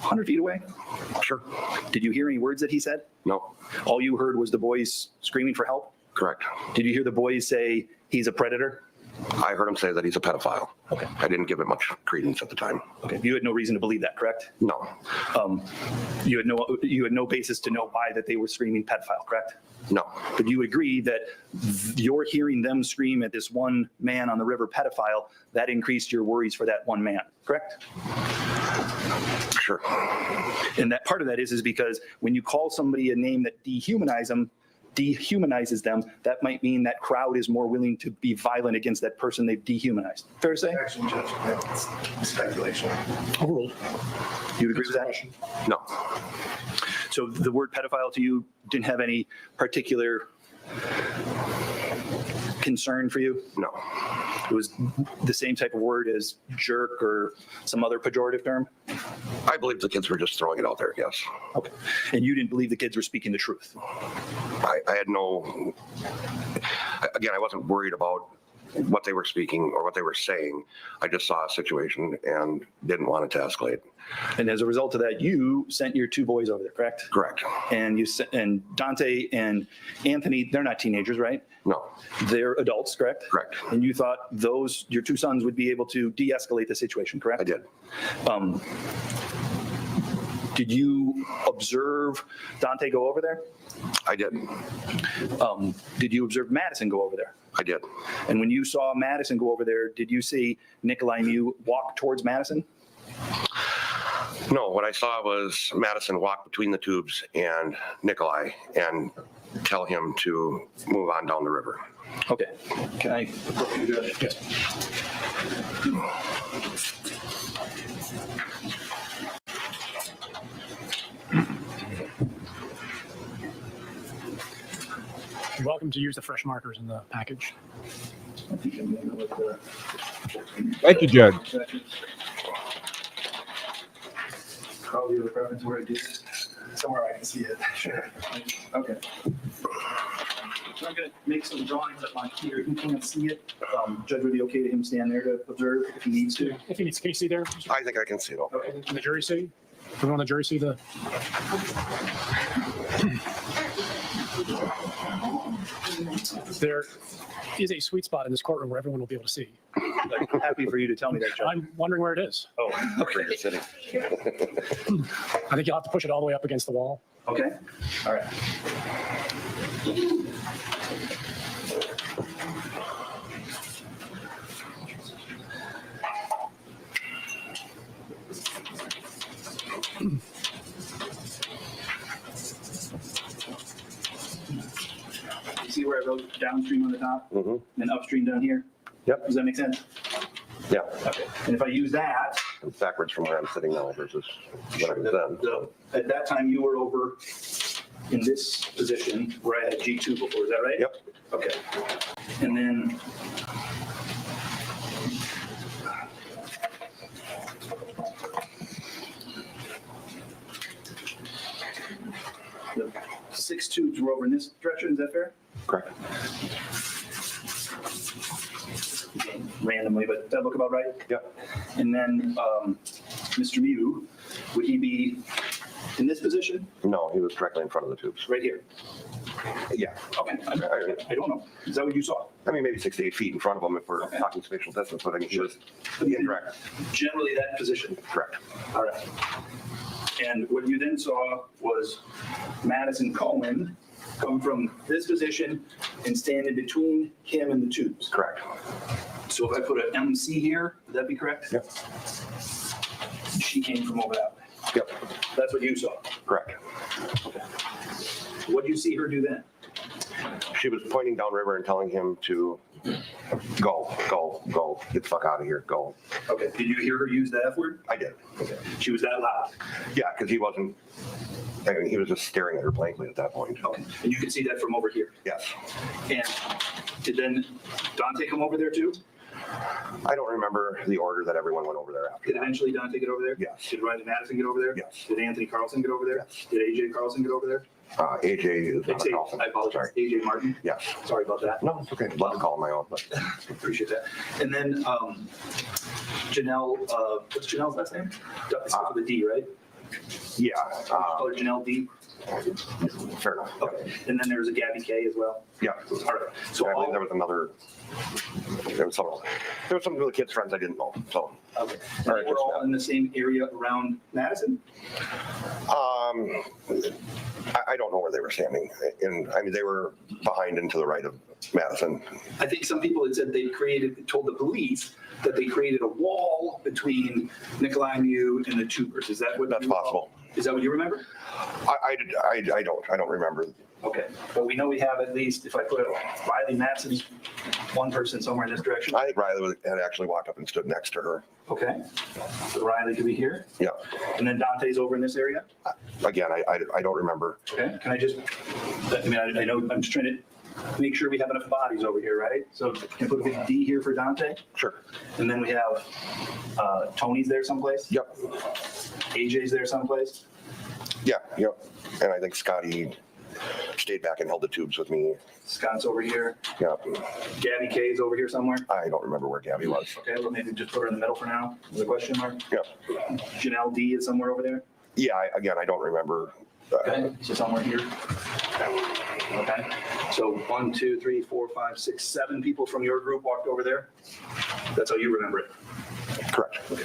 100 feet away? Sure. Did you hear any words that he said? No. All you heard was the boys screaming for help? Correct. Did you hear the boys say he's a predator? I heard him say that he's a pedophile. Okay. I didn't give it much credence at the time. Okay. You had no reason to believe that, correct? No. You had no basis to know why that they were screaming pedophile, correct? No. But you agree that you're hearing them scream at this one man on the river pedophile, that increased your worries for that one man, correct? Sure. And that part of that is because when you call somebody a name that dehumanizes them, that might mean that crowd is more willing to be violent against that person they've dehumanized. Fair to say? Action, Judge. That's speculation. Overruled. You agree with that? No. So the word pedophile to you didn't have any particular concern for you? No. It was the same type of word as jerk or some other pejorative term? I believe the kids were just throwing it out there, yes. Okay. And you didn't believe the kids were speaking the truth? I had no, again, I wasn't worried about what they were speaking or what they were saying. I just saw a situation and didn't want it to escalate. And as a result of that, you sent your 2 boys over there, correct? Correct. And and Dante and Anthony, they're not teenagers, right? No. They're adults, correct? Correct. And you thought your 2 sons would be able to de-escalate the situation, correct? I did. Did you observe Dante go over there? I did. Did you observe Madison go over there? I did. And when you saw Madison go over there, did you see Nicolae Miu walk towards Madison? No, what I saw was Madison walk between the tubes and Nicolae and tell him to move on down the river. Okay. Can I? Yes. You're welcome to use the fresh markers in the package. Thank you, Judge. Probably the preference where it is, somewhere I can see it. Sure. Okay. So I'm going to make some drawings up on here. You can't see it. Judge would be okay to him stand there to observe if he needs to. If you need, can you see there? I think I can see it all. Can the jury see? Everyone on the jury see the? There is a sweet spot in this courtroom where everyone will be able to see. I'm happy for you to tell me that, Judge. I'm wondering where it is. Oh, okay. You're sitting. I think you'll have to push it all the way up against the wall. Okay. All right. See where I wrote downstream on the top and upstream down here? Yep. Does that make sense? Yeah. Okay. And if I use that, It's backwards from where I'm sitting now versus what I was then. at that time you were over in this position where I had G2 before, is that right? Yep. Okay. And then the 6 tubes were over in this direction, is that fair? Correct. Randomly, but that look about right? Yep. And then Mr. Miu, would he be in this position? No, he was directly in front of the tubes. Right here? Yeah. Okay, I don't know. Is that what you saw? I mean, maybe 6 to 8 feet in front of him if we're talking spatial distance, but I mean, he was Again, correct. generally that position. Correct. All right. And what you then saw was Madison Cohen come from this position and stand in between him and the tubes. Correct. So if I put an MC here, would that be correct? Yep. She came from over that way. Yep. That's what you saw. Correct. What did you see her do then? She was pointing downriver and telling him to go, get the fuck out of here, go. Okay. Did you hear her use the F word? I did. Okay. She was that loud. Yeah, because he wasn't, I mean, he was just staring at her blankly at that point. Okay. And you can see that from over here. Yes. And did then Dante come over there too? I don't remember the order that everyone went over there after. Did eventually Dante get over there? Yes. Did Riley Madison get over there? Yes. Did Anthony Carlson get over there? Yes. Did AJ Carlson get over there? AJ is not a Carlson. I apologize. Sorry. AJ Martin? Yes. Sorry about that. No, it's okay. Love to call him my own, but Appreciate that. And then Janelle, what's Janelle's last name? It starts with a D, right? yeah, Call her Janelle D. fair enough. Okay. And then there's a Gabby K as well. Yeah. All right. So I believe all, there was another, there was some of the kids' friends I didn't know, so. okay. And they were all in the same area around Madison? I don't know where they were standing. I mean, they were behind and to the right of Madison. I think some people had said told the police that they created a wall between Nicolae Miu and the tubers. Is that what? That's possible. Is that what you remember? I don't remember. Okay, but we know we have at least, if I put Riley Madsen's one person somewhere in this direction. I think Riley had actually walked up and stood next to her. Okay, so Riley could be here, Yeah. and then Dante's over in this area. Again, I don't remember. Okay, can I just, I mean, I know, I'm just trying to make sure we have enough bodies over here, right? So can I put a big D here for Dante? Sure. And then we have Tony's there someplace? Yep. AJ's there someplace? Yeah, yep. And I think Scotty stayed back and held the tubes with me. Scott's over here. Yeah. Gabby K's over here somewhere. I don't remember where Gabby was. Okay, well, maybe just put her in the middle for now, with a question mark. Yep. Janelle D is somewhere over there. Yeah, again, I don't remember. Okay, so somewhere here. Okay, so 1, 2, 3, 4, 5, 6, 7 people from your group walked over there. That's how you remember it. Correct. Okay.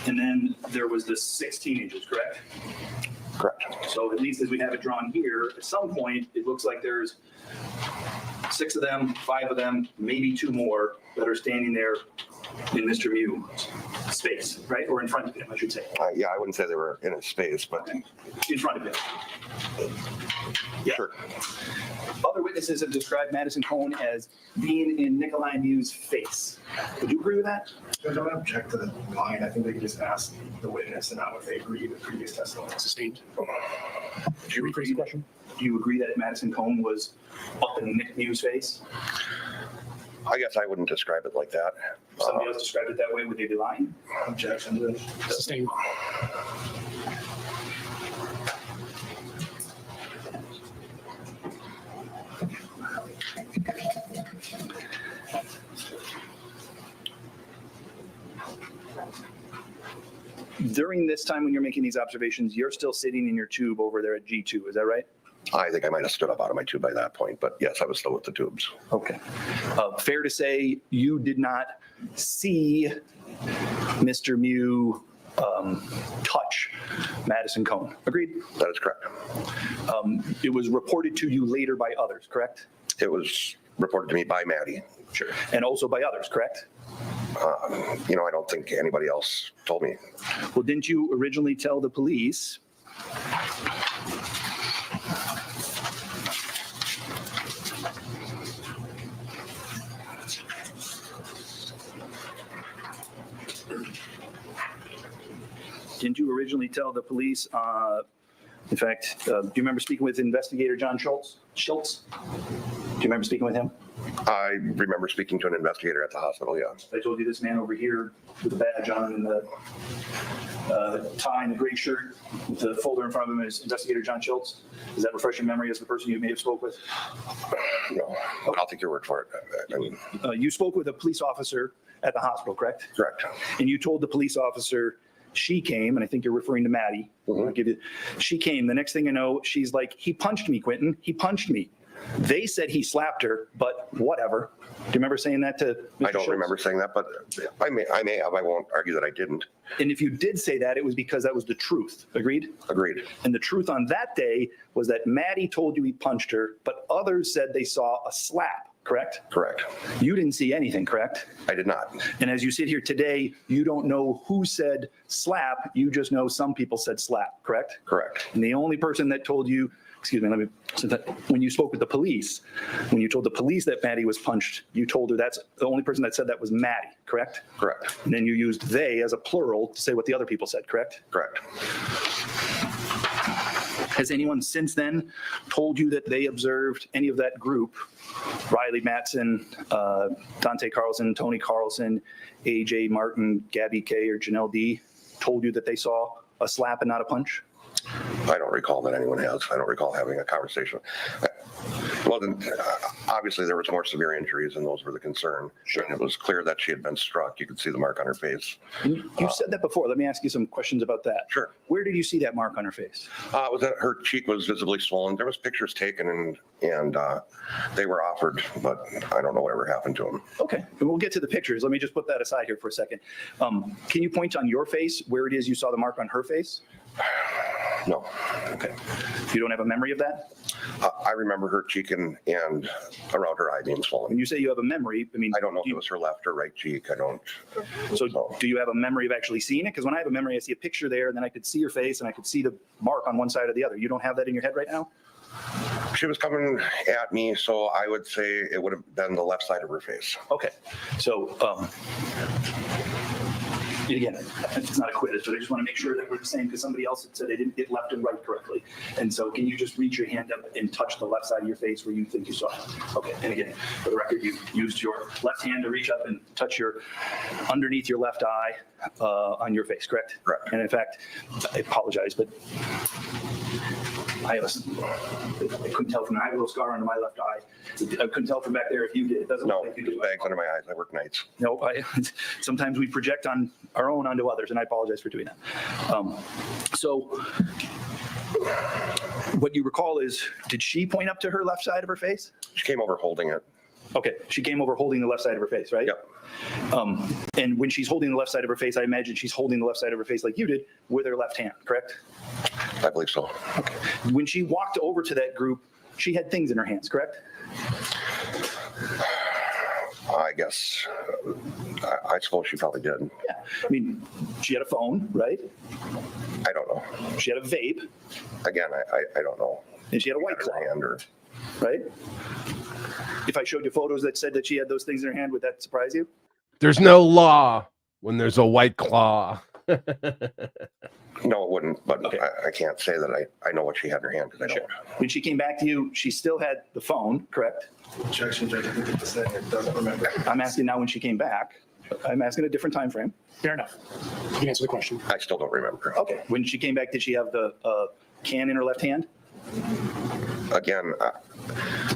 And then there was the 6 teenagers, correct? Correct. So at least as we have it drawn here, at some point, it looks like there's 6 of them, 5 of them, maybe 2 more that are standing there in Mr. Miu's space, right? Or in front of him, I should say. Yeah, I wouldn't say they were in his space, but In front of him. Yeah. sure. Other witnesses have described Madison Cohen as being in Nicolae Miu's face. Would you agree with that? I don't object to the line. I think they can just ask the witness and not what they agree with previous testimony. Sustained. Do you agree? Do you agree that Madison Cohen was up in Nick Miu's face? I guess I wouldn't describe it like that. Somebody else described it that way. Would they be lying? Objection. Sustained. During this time when you're making these observations, you're still sitting in your tube over there at G2. Is that right? I think I might have stood up out of my tube by that point, but yes, I was still with the tubes. Okay. Fair to say you did not see Mr. Miu touch Madison Cohen. Agreed? That is correct. It was reported to you later by others, correct? It was reported to me by Maddie. Sure. And also by others, correct? I don't think anybody else told me. Well, didn't you originally tell the police in fact, do you remember speaking with investigator John Schultz? Do you remember speaking with him? I remember speaking to an investigator at the hospital, yeah. I told you this man over here with the badge on and the tie and the gray shirt with the folder in front of him is investigator John Schultz. Does that refresh your memory as the person you may have spoke with? No, but I'll take your word for it. I mean, You spoke with a police officer at the hospital, correct? correct. And you told the police officer she came, and I think you're referring to Maddie. Mhm. I'll give you, she came. The next thing I know, she's like, he punched me, Quinton. He punched me. They said he slapped her, but whatever. Do you remember saying that to Mr. I don't Schultz? remember saying that, but I may have. I won't argue that I didn't. And if you did say that, it was because that was the truth. Agreed? Agreed. And the truth on that day was that Maddie told you he punched her, but others said they saw a slap, correct? Correct. You didn't see anything, correct? I did not. And as you sit here today, you don't know who said slap. You just know some people said slap, correct? Correct. And the only person that told you, so that when you spoke with the police, when you told the police that Maddie was punched, you told her that's the only person that said that was Maddie, correct? Correct. And then you used they as a plural to say what the other people said, correct? Correct. Has anyone since then told you that they observed any of that group, Riley Matson, Dante Carlson, Tony Carlson, AJ Martin, Gabby K, or Janelle D, told you that they saw a slap and not a punch? I don't recall that anyone has. I don't recall having a conversation. Well, then, obviously there was more severe injuries, and those were the concern. Sure. And it was clear that she had been struck. You could see the mark on her face. You said that before. Let me ask you some questions about that. Sure. Where did you see that mark on her face? It was that her cheek was visibly swollen. There was pictures taken, and they were offered, but I don't know whatever happened to them. Okay, and we'll get to the pictures. Let me just put that aside here for a second. Can you point on your face where it is you saw the mark on her face? No. Okay. You don't have a memory of that? I remember her cheek and around her eye being swollen. When you say you have a memory, I mean, I don't know if it was her left or right cheek. I don't. So do you have a memory of actually seeing it? Because when I have a memory, I see a picture there, and then I could see her face, and I could see the mark on one side or the other. You don't have that in your head right now? She was coming at me, so I would say it would have been the left side of her face. Okay. So, and again, it's not a quiz, but I just want to make sure that we're the same, because somebody else had said they didn't get left and right correctly. And so can you just reach your hand up and touch the left side of your face where you think you saw it? Okay, and again, for the record, you used your left hand to reach up and touch your, underneath your left eye on your face, correct? Correct. And in fact, I apologize, but I couldn't tell from, I have a little scar under my left eye. I couldn't tell from back there if you did. It doesn't No, look like you did. bags under my eyes. I work nights. No, sometimes we project on our own onto others, and I apologize for doing that. So what you recall is, did she point up to her left side of her face? She came over holding it. Okay, she came over holding the left side of her face, right? Yep. And when she's holding the left side of her face, I imagine she's holding the left side of her face like you did with her left hand, correct? I believe so. Okay. When she walked over to that group, she had things in her hands, correct? I guess. I suppose she probably did. Yeah. I mean, she had a phone, right? I don't know. She had a vape. Again, I don't know. And she had a white claw, hand or right? If I showed you photos that said that she had those things in her hand, would that surprise you? There's no law when there's a white claw. No, it wouldn't, but Okay. I can't say that I know what she had in her hand because I don't. When she came back to you, she still had the phone, correct? Objection, Judge. I think it's saying it doesn't remember. I'm asking now when she came back. I'm asking a different time frame. Fair enough. You can answer the question. I still don't remember. Okay. When she came back, did she have the can in her left hand? Again,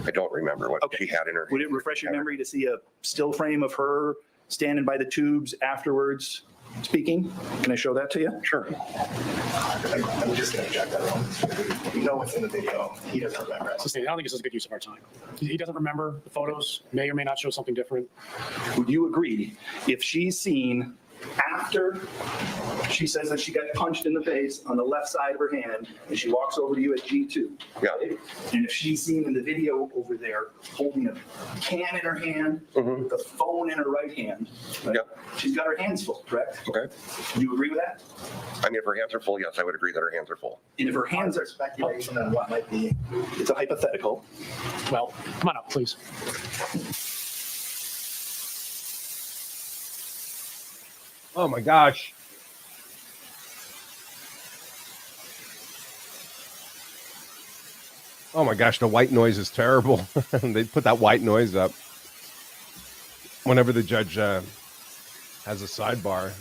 I don't remember what Okay. she had in her. Would it refresh your memory to see a still frame of her standing by the tubes afterwards speaking? Can I show that to you? Sure. I'm just going to check that one. You know what's in the video. He doesn't remember. So I don't think this is a good use of our time. He doesn't remember. The photos may or may not show something different. Would you agree if she's seen after she says that she got punched in the face on the left side of her hand and she walks over to you at G2? Yeah. Right? And if she's seen in the video over there holding a can in her hand, with the phone in her right hand, right? Yep. She's got her hands full, correct? Okay. Do you agree with that? I mean, if her hands are full, yes, I would agree that her hands are full. And if her hands are, Speculation on what might be. it's a hypothetical. Well, come on up, please. Oh my gosh. Oh my gosh, the white noise is terrible. They put that white noise up whenever the judge has a sidebar.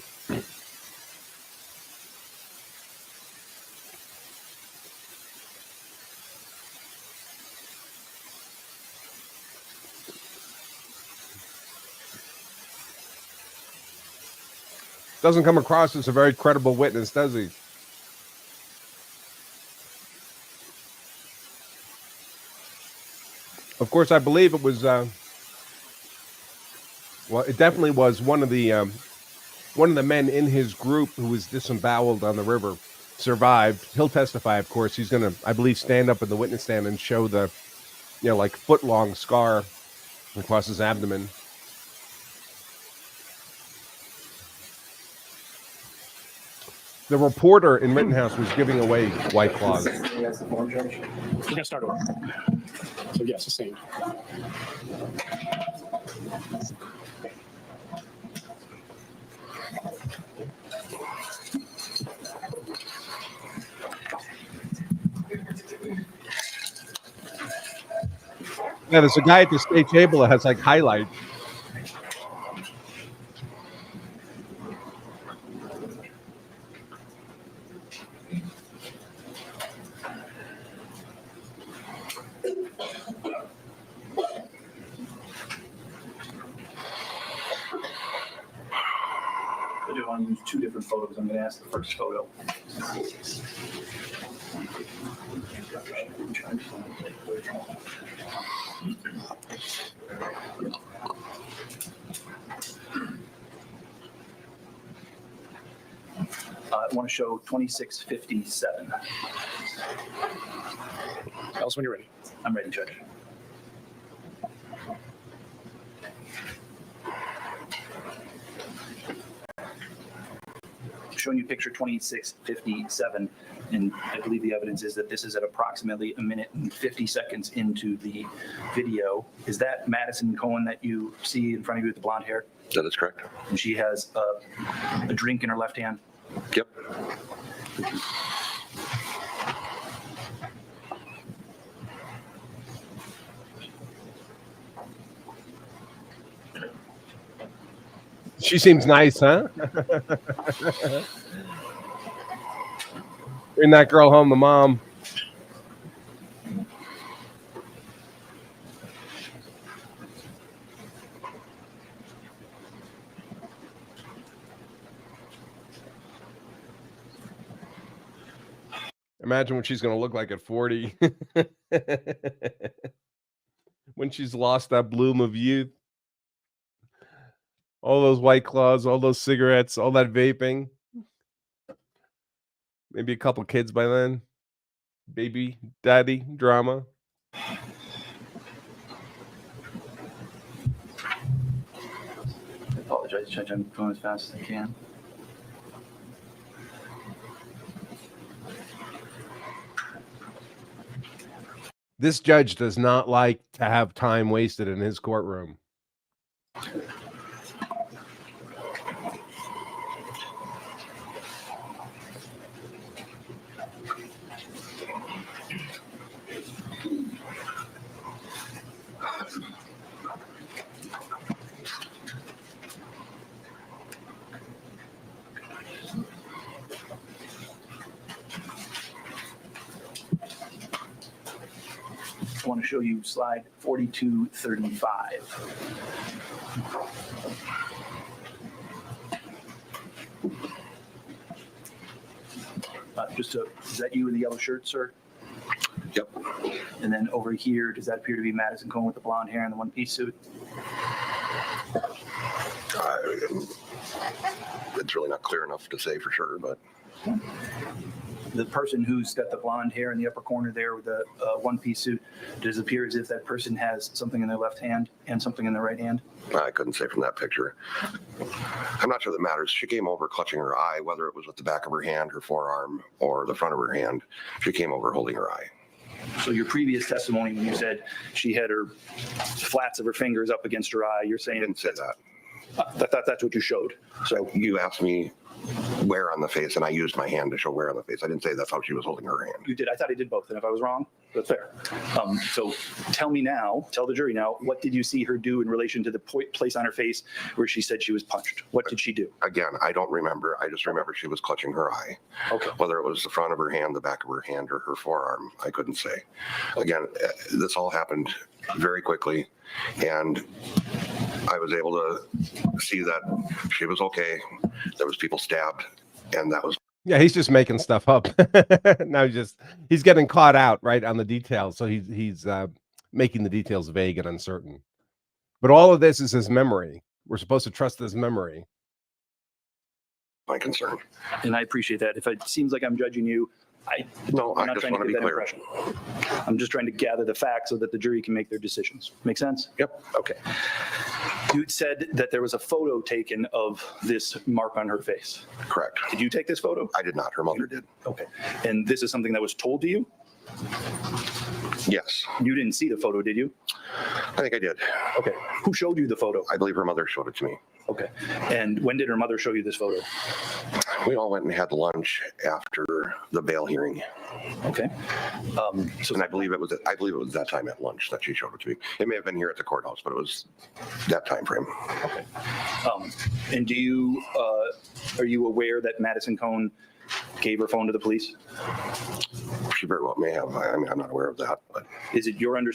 Doesn't come across as a very credible witness, does he? course, I believe it was. Well, it definitely was one of the men in his group who was disemboweled on the river. Survived. He'll testify, of course. He's going to, I believe, stand up in the witness stand and show the, like foot-long scar across his abdomen. The reporter in Rittenhouse was giving away White Claws. We're gonna start over. So yes, the same. Yeah, there's a guy at the state table that has like highlights. I do want to use two different photos. I'm going to ask the first photo. I want to show 2657. Tell us when you're ready. I'm ready, Judge. Showing you picture 2657, and I believe the evidence is that this is at approximately 1 minute and 50 seconds into the video. Is that Madison Cohen that you see in front of you with the blonde hair? That is correct. And she has a drink in her left hand? Yep. She seems nice, huh? Bring that girl home to mom. Imagine what she's going to look like at 40. When she's lost that bloom of youth. All those White Claws, all those cigarettes, all that vaping. Maybe a couple kids by then. Baby, daddy, drama. I apologize, Judge. I'm going as fast as I can. This judge does not like to have time wasted in his courtroom. I want to show you slide 4235. Is that you in the yellow shirt, sir? Yep. And then over here, does that appear to be Madison Cohen with the blonde hair and the one-piece suit? It's really not clear enough to say for sure, but The person who's got the blonde hair in the upper corner there with the one-piece suit, does it appear as if that person has something in their left hand and something in their right hand? I couldn't say from that picture. I'm not sure that matters. She came over clutching her eye, whether it was with the back of her hand, her forearm, or the front of her hand. She came over holding her eye. So your previous testimony, when you said she had her flats of her fingers up against her eye, you're saying— I didn't say that. That's what you showed. So you asked me where on the face, and I used my hand to show where on the face. I didn't say that's how she was holding her hand. You did. I thought I did both, and if I was wrong, that's fair. So tell the jury now, what did you see her do in relation to the place on her face where she said she was punched? What did she do? Again, I don't remember. I just remember she was clutching her eye. Okay. Whether it was the front of her hand, the back of her hand, or her forearm, I couldn't say. Again, this all happened very quickly, and I was able to see that she was okay. There was people stabbed, and that was— Yeah, he's just making stuff up. Now he's getting caught out right on the details. So he's making the details vague and uncertain. But all of this is his memory. We're supposed to trust his memory. My concern. And I appreciate that. If it seems like I'm judging you, No, I'm I not just trying to want to give be that clear. impression. I'm just trying to gather the facts so that the jury can make their decisions. Make sense? Yep. Okay. You said that there was a photo taken of this mark on her face. Correct. Did you take this photo? I did not. Her mother did. Okay. And this is something that was told to you? Yes. You didn't see the photo, did you? I think I did. Okay. Who showed you the photo? I believe her mother showed it to me. Okay. And when did her mother show you this photo? We all went and had lunch after the bail hearing. Okay. And I believe it was that time at lunch that she showed it to me. It may have been here at the courthouse, but it was that time frame. Okay. And are you aware that Madison Cohn gave her phone to the police? She very well may have. I mean, I'm not aware of that, but Is it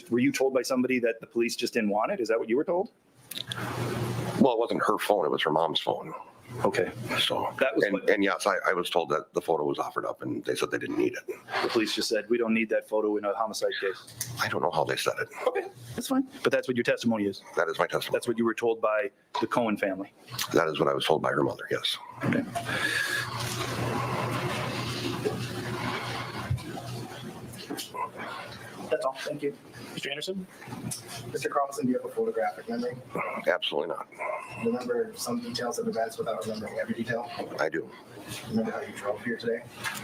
were you told by somebody that the police just didn't want it? Is that what you were told? well, it wasn't her phone. It was her mom's phone. Okay. So That was and yes, I was told that the photo was offered up, and they said they didn't need it. The police just said, we don't need that photo in a homicide case. I don't know how they said it. Okay, that's fine. But that's what your testimony is. That is my testimony. That's what you were told by the Cohen family. That is what I was told by her mother. Yes. Okay. That's all. Thank you. Mr. Anderson? Mr. Carlson, do you have a photographic memory? Absolutely not. Do you remember some details of events without remembering every detail? I do. Remember how you drove here today?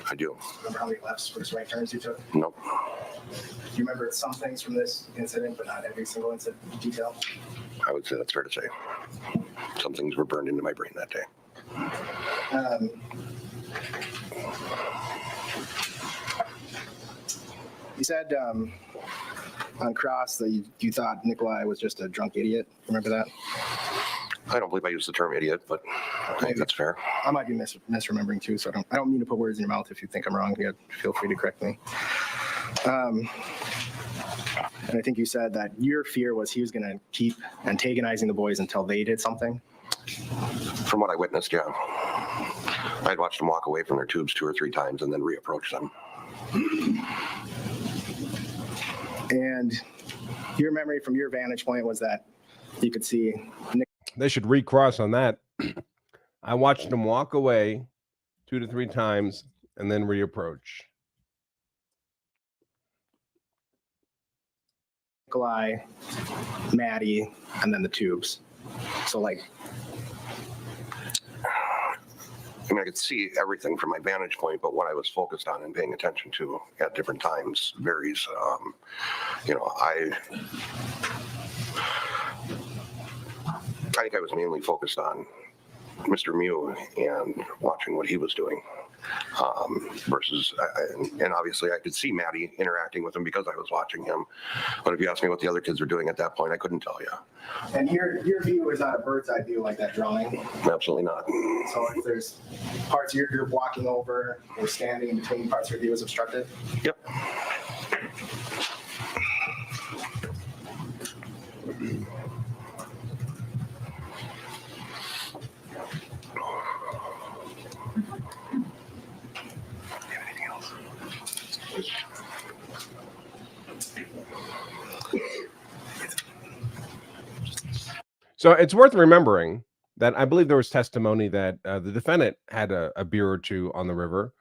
I do. Remember how many lefts versus right turns you took? Nope. Do you remember some things from this incident, but not every single incident detail? I would say that's fair to say. Some things were burned into my brain that day. You said on cross that you thought Nicolae was just a drunk idiot. Remember that? I don't believe I used the term idiot, but I think that's fair. I might be misremembering too, so I don't mean to put words in your mouth. If you think I'm wrong, feel free to correct me. And I think you said that your fear was he was going to keep antagonizing the boys until they did something. From what I witnessed, yeah. I'd watched them walk away from their tubes 2 or 3 times and then reapproach them. And your memory from your vantage point was that you could see Nick. They should recross on that. I watched them walk away 2 to 3 times and then reapproach. Nicolae, Maddie, and then the tubes. So like, I mean, I could see everything from my vantage point, but what I was focused on and paying attention to at different times varies. I think I was mainly focused on Mr. Miu and watching what he was doing versus, and obviously I could see Maddie interacting with him because I was watching him. But if you ask me what the other kids were doing at that point, I couldn't tell you. and your view is not a bird's eye view like that drawing. Absolutely not. So if there's parts of your group walking over or standing in between parts of your view is obstructed. Yep. So it's worth remembering that I believe there was testimony that the defendant had a beer or two on the river.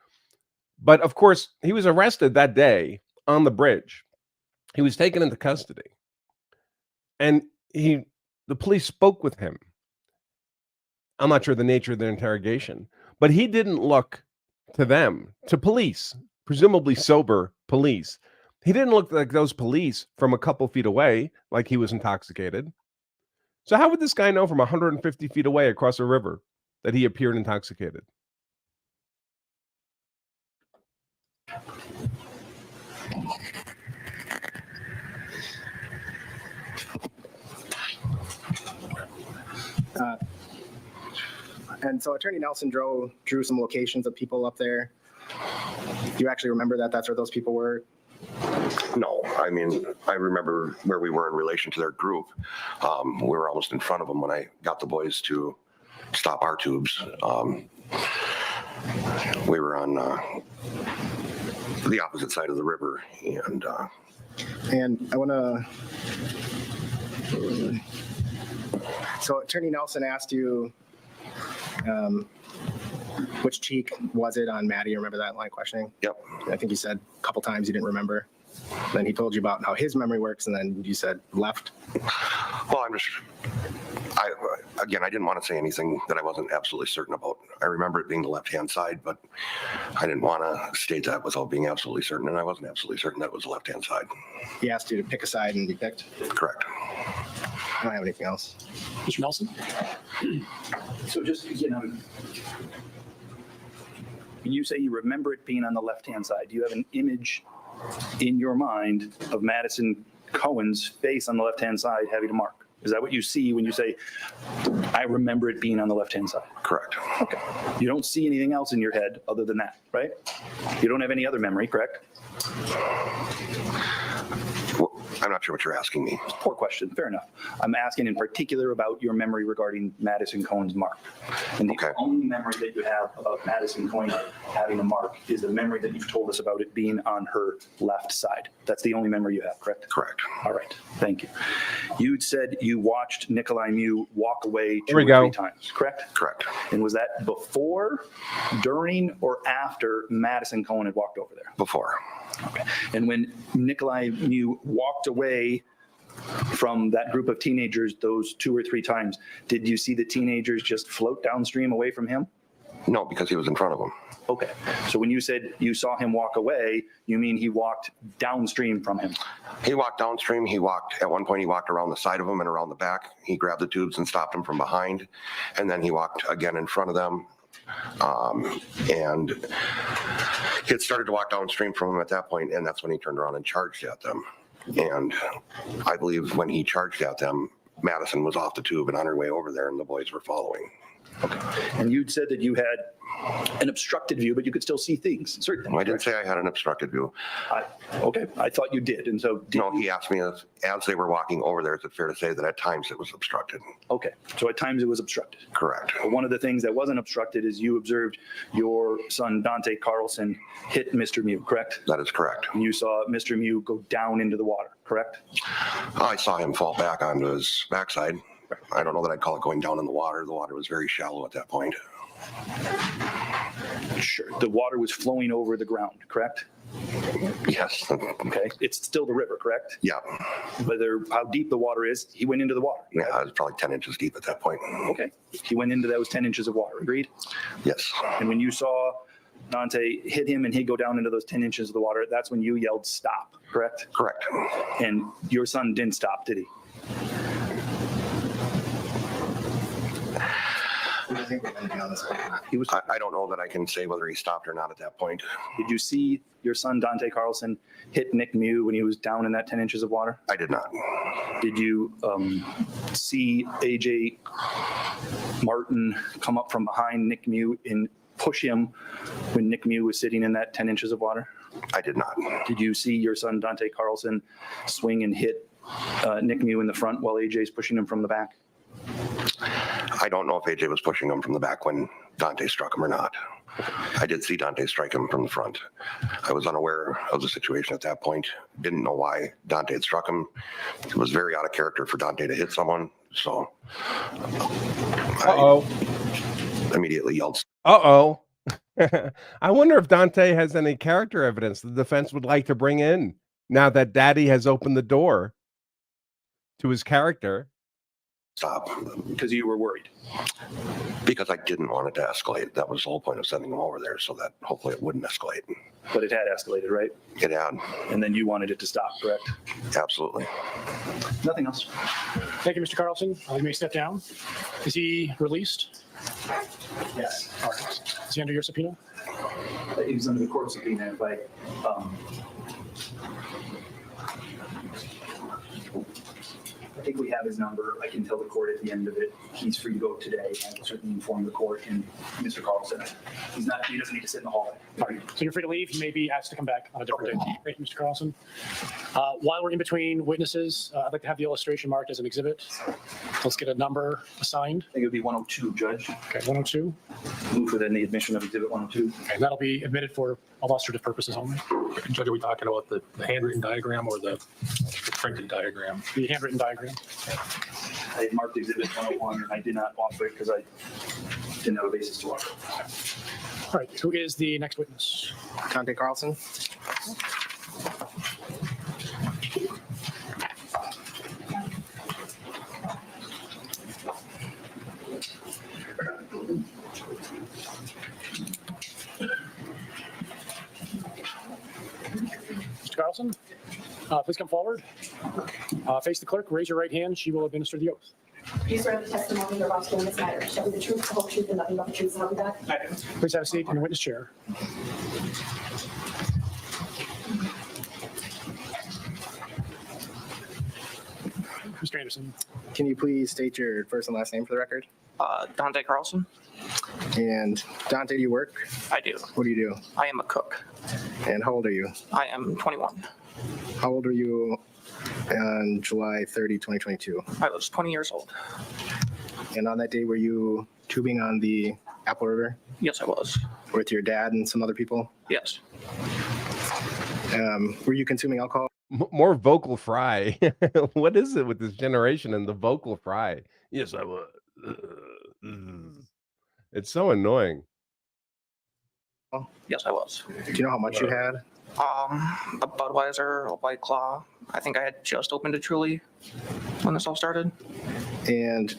But of course, he was arrested that day on the bridge. He was taken into custody. And the police spoke with him. I'm not sure the nature of their interrogation, but he didn't look to them, to police, presumably sober police. He didn't look like those police from a couple feet away, like he was intoxicated. So how would this guy know from 150 feet away across a river that he appeared intoxicated? And so Attorney Nelson drew some locations of people up there. Do you actually remember that that's where those people were? No, I mean, I remember where we were in relation to their group. We were almost in front of them when I got the boys to stop our tubes. We were on the opposite side of the river, and And I want to. So Attorney Nelson asked you, which cheek was it on Maddie? You remember that line of questioning? Yep. I think you said a couple times you didn't remember. Then he told you about how his memory works, and then you said left. Well, I didn't want to say anything that I wasn't absolutely certain about. I remember it being the left-hand side, but I didn't want to state that without being absolutely certain, and I wasn't absolutely certain that it was the left-hand side. He asked you to pick a side, and you picked. Correct. I don't have anything else. Mr. Nelson? So just, when you say you remember it being on the left-hand side, do you have an image in your mind of Madison Cohen's face on the left-hand side having a mark? Is that what you see when you say, I remember it being on the left-hand side? Correct. Okay. You don't see anything else in your head other than that, right? You don't have any other memory, correct? Well, I'm not sure what you're asking me. Poor question. Fair enough. I'm asking in particular about your memory regarding Madison Cohen's mark. And the only memory that you have about Madison Cohen having a mark is the memory that you've told us about it being on her left side. That's the only memory you have, correct? Correct. All right. Thank you. You said you watched Nicolae Miu walk away two There we or go. 3 times, correct? Correct. And was that before, during, or after Madison Cohen had walked over there? Before. Okay. And when Nicolae Miu walked away from that group of teenagers those 2 or 3 times, did you see the teenagers just float downstream away from him? No, because he was in front of them. Okay. So when you said you saw him walk away, you mean he walked downstream from him? He walked downstream. At one point, he walked around the side of them and around the back. He grabbed the tubes and stopped them from behind. And then he walked again in front of them. And he had started to walk downstream from them at that point, and that's when he turned around and charged at them. And I believe when he charged at them, Madison was off the tube and on her way over there, and the boys were following. Okay. And you'd said that you had an obstructed view, but you could still see things, certain things. I didn't say I had an obstructed view. Okay, I thought you did. And so No, he asked me as they were walking over there, is it fair to say that at times it was obstructed? Okay, so at times it was obstructed. Correct. But one of the things that wasn't obstructed is you observed your son, Dante Carlson, hit Mr. Miu, correct? That is correct. And you saw Mr. Miu go down into the water, correct? I saw him fall back onto his backside. I don't know that I'd call it going down in the water. The water was very shallow at that point. Sure. The water was flowing over the ground, correct? Yes. Okay. It's still the river, correct? Yeah. Whether how deep the water is, he went into the water. Yeah, it was probably 10 inches deep at that point. Okay. He went into those 10 inches of water, agreed? Yes. And when you saw Dante hit him and he'd go down into those 10 inches of the water, that's when you yelled stop, correct? Correct. And your son didn't stop, did he? He was. I don't know that I can say whether he stopped or not at that point. Did you see your son, Dante Carlson, hit Nick Miu when he was down in that 10 inches of water? I did not. Did you see AJ Martin come up from behind Nick Miu and push him when Nick Miu was sitting in that 10 inches of water? I did not. Did you see your son, Dante Carlson, swing and hit Nick Miu in the front while AJ's pushing him from the back? I don't know if AJ was pushing him from the back when Dante struck him or not. I did see Dante strike him from the front. I was unaware of the situation at that point. Didn't know why Dante had struck him. It was very out of character for Dante to hit someone. So I immediately yelled. Uh-oh. I wonder if Dante has any character evidence the defense would like to bring in now that Daddy has opened the door to his character. Stop. Because you were worried. Because I didn't want it to escalate. That was the whole point of sending him over there, so that hopefully it wouldn't escalate. But it had escalated, right? It had. And then you wanted it to stop, correct? Absolutely. Nothing else. Thank you, Mr. Carlson. You may step down. Is he released? Yes. All right. Is he under your subpoena? He was under the court subpoena, but I think we have his number. I can tell the court at the end of it, he's free to go today. I will certainly inform the court and Mr. Carlson. He doesn't need to sit in the hallway. All right, so you're free to leave. You may be asked to come back on a different day. Thank you, Mr. Carlson. While we're in between witnesses, I'd like to have the illustration marked as an exhibit. Let's get a number assigned. I think it would be 102, Judge. Okay, 102. Move for the admission of Exhibit 102. And that'll be admitted for illustrative purposes only. Judge, are we talking about the handwritten diagram or the printed diagram? The handwritten diagram. I had marked Exhibit 101, and I did not offer it because I didn't have a basis to offer. All right, who is the next witness? Dante Carlson. Mr. Carlson, please come forward. Face the clerk, raise your right hand. She will administer the oath. Do you swear the testimony you're about to give in this matter shall be the truth, the whole truth, and nothing but the truth, so help you God? Please have a seat in the witness chair. Mr. Anderson. Can you please state your first and last name for the record? Dante Carlson. And Dante, do you work? I do. What do you do? I am a cook. And how old are you? I am 21. How old were you on July 30, 2022? I was 20 years old. And on that day, were you tubing on the Apple River Yes, I was. with your dad and some other people? Yes. Were you consuming alcohol? More vocal fry. What is it with this generation and the vocal fry? Yes, I was. It's so annoying. Yes, I was. Do you know how much you had? A Budweiser, a White Claw. I think I had just opened a Truly when this all started. And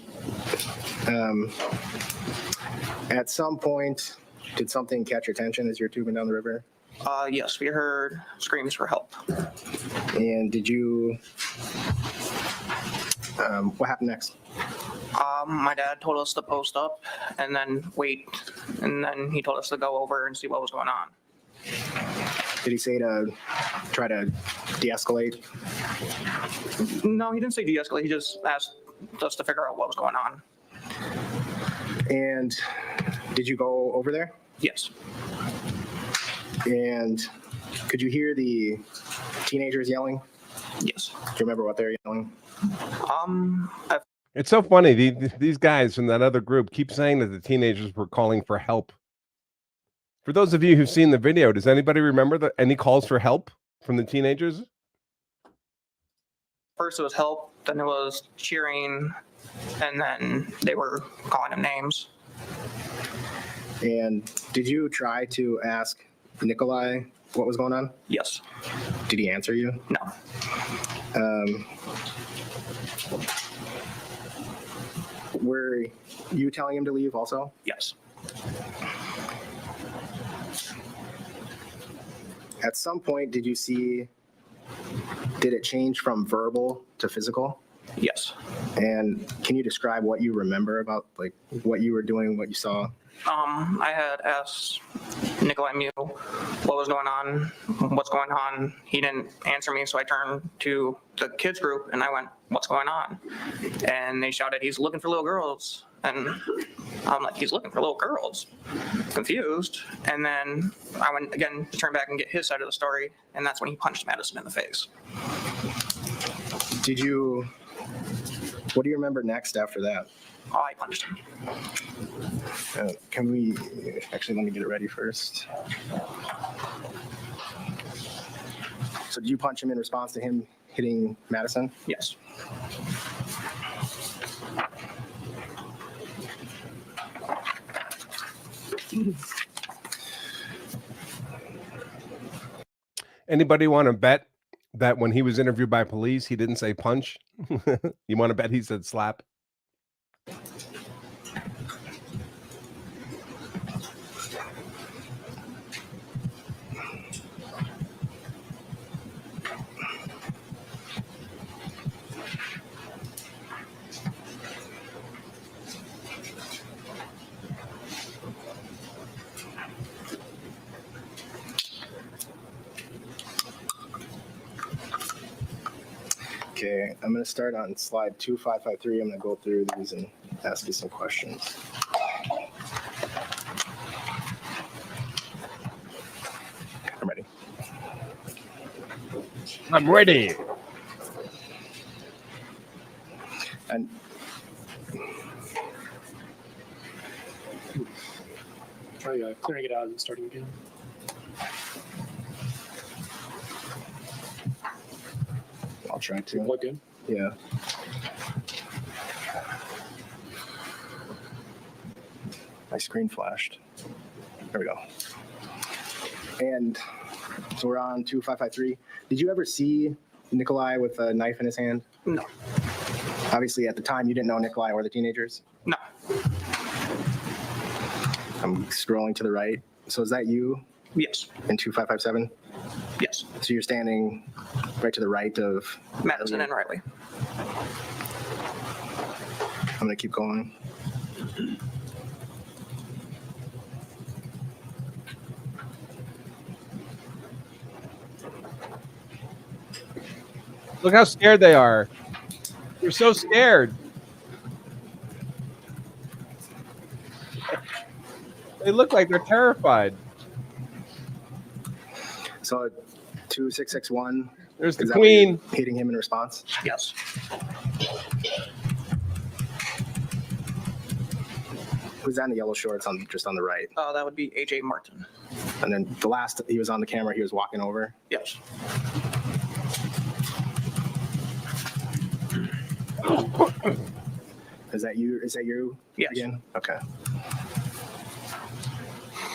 at some point, did something catch your attention as you're tubing down the river? Yes, we heard screams for help. And did you, what happened next? My dad told us to post up and then wait, and then he told us to go over and see what was going on. Did he say to try to de-escalate? No, he didn't say de-escalate. He just asked us to figure out what was going on. And did you go over there? Yes. And could you hear the teenagers yelling? Yes. Do you remember what they were yelling? It's so funny. These guys from that other group keep saying that the teenagers were calling for help. For those of you who've seen the video, does anybody remember any calls for help from the teenagers? First it was help, then it was cheering, and then they were calling him names. And did you try to ask Nicolae what was going on? Yes. Did he answer you? No. Were you telling him to leave also? Yes. At some point, did it change from verbal to physical? Yes. And can you describe what you remember about like what you were doing, what you saw? I had asked Nicolae Miu what was going on, what's going on. He didn't answer me, so I turned to the kids group and I went, what's going on? And they shouted, he's looking for little girls. And I'm like, he's looking for little girls, confused. And then I went again to turn back and get his side of the story. And that's when he punched Madison in the face. What do you remember next after that? Oh, I punched him. Can we, actually, let me get it ready first. So did you punch him in response to him hitting Madison? Yes. Anybody want to bet that when he was interviewed by police, he didn't say punch? You want to bet he said slap? Okay, I'm going to start on slide 2553. I'm going to go through these and ask you some questions. I'm ready. And Try clearing it out and starting again. I'll try to. Plug in. Yeah. My screen flashed. There we go. And so we're on 2553. Did you ever see Nicolae with a knife in his hand? No. Obviously, at the time, you didn't know Nicolae or the teenagers? No. I'm scrolling to the right. So is that you Yes. in 2557? Yes. So you're standing right to the right of Madison and Riley. I'm going to keep going. Look how scared they are. They're so scared. They look like they're terrified. So 2661. There's the is that what you're queen. hitting him in response? Yes. Who's that in the yellow shorts on just on the right? That would be AJ Martin. And then the last he was on the camera, he was walking over. Yes. Is that you? Is that you Yes. again? Okay.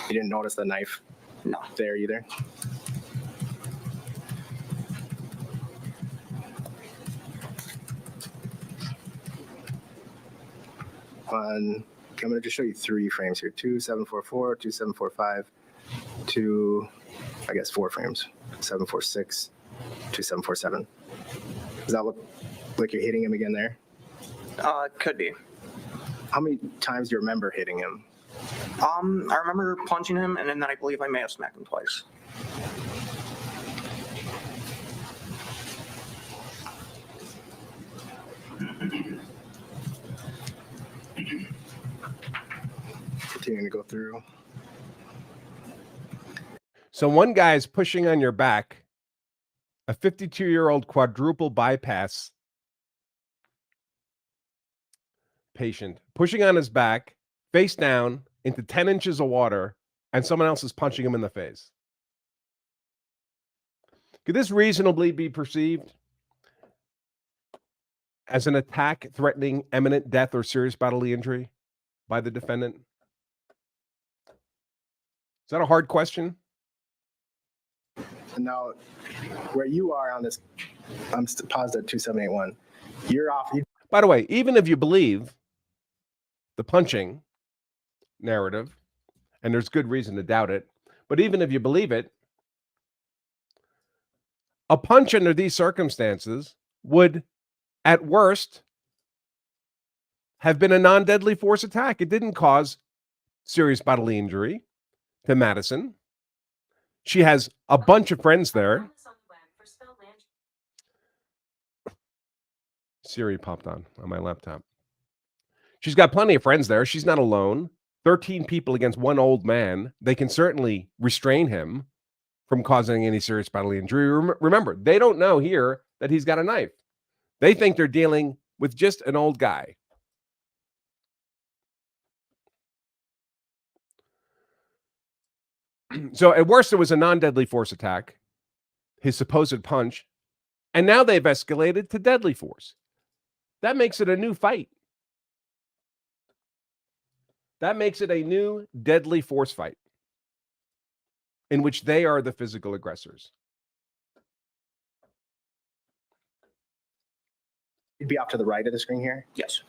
You didn't notice the knife No. there either? I'm going to just show you 3 frames here. 2744, 2745, 4 frames. 746, 2747. Does that look like you're hitting him again there? It could be. How many times do you remember hitting him? I remember punching him, and then I believe I may have smacked him twice. Continuing to go through. So one guy is pushing on your back, a 52-year-old quadruple bypass patient, pushing on his back, face down, into 10 inches of water, and someone else is punching him in the face. Could this reasonably be perceived as an attack threatening imminent death or serious bodily injury by the defendant? Is that a hard question? And now, where you are on this, I'm paused at 2781. You're off. By the way, even if you believe the punching narrative, and there's good reason to doubt it, but even if you believe it, a punch under these circumstances would, at worst, have been a non-deadly force attack. It didn't cause serious bodily injury to Madison. She has a bunch of friends there. Siri popped on my laptop. She's got plenty of friends there. She's not alone. 13 people against one old man. They can certainly restrain him from causing any serious bodily injury. Remember, they don't know here that he's got a knife. They think they're dealing with just an old guy. So at worst, it was a non-deadly force attack, his supposed punch, and now they've escalated to deadly force. That makes it a new fight. That makes it a new deadly force fight in which they are the physical aggressors. You'd be off to the right of the screen here. Yes.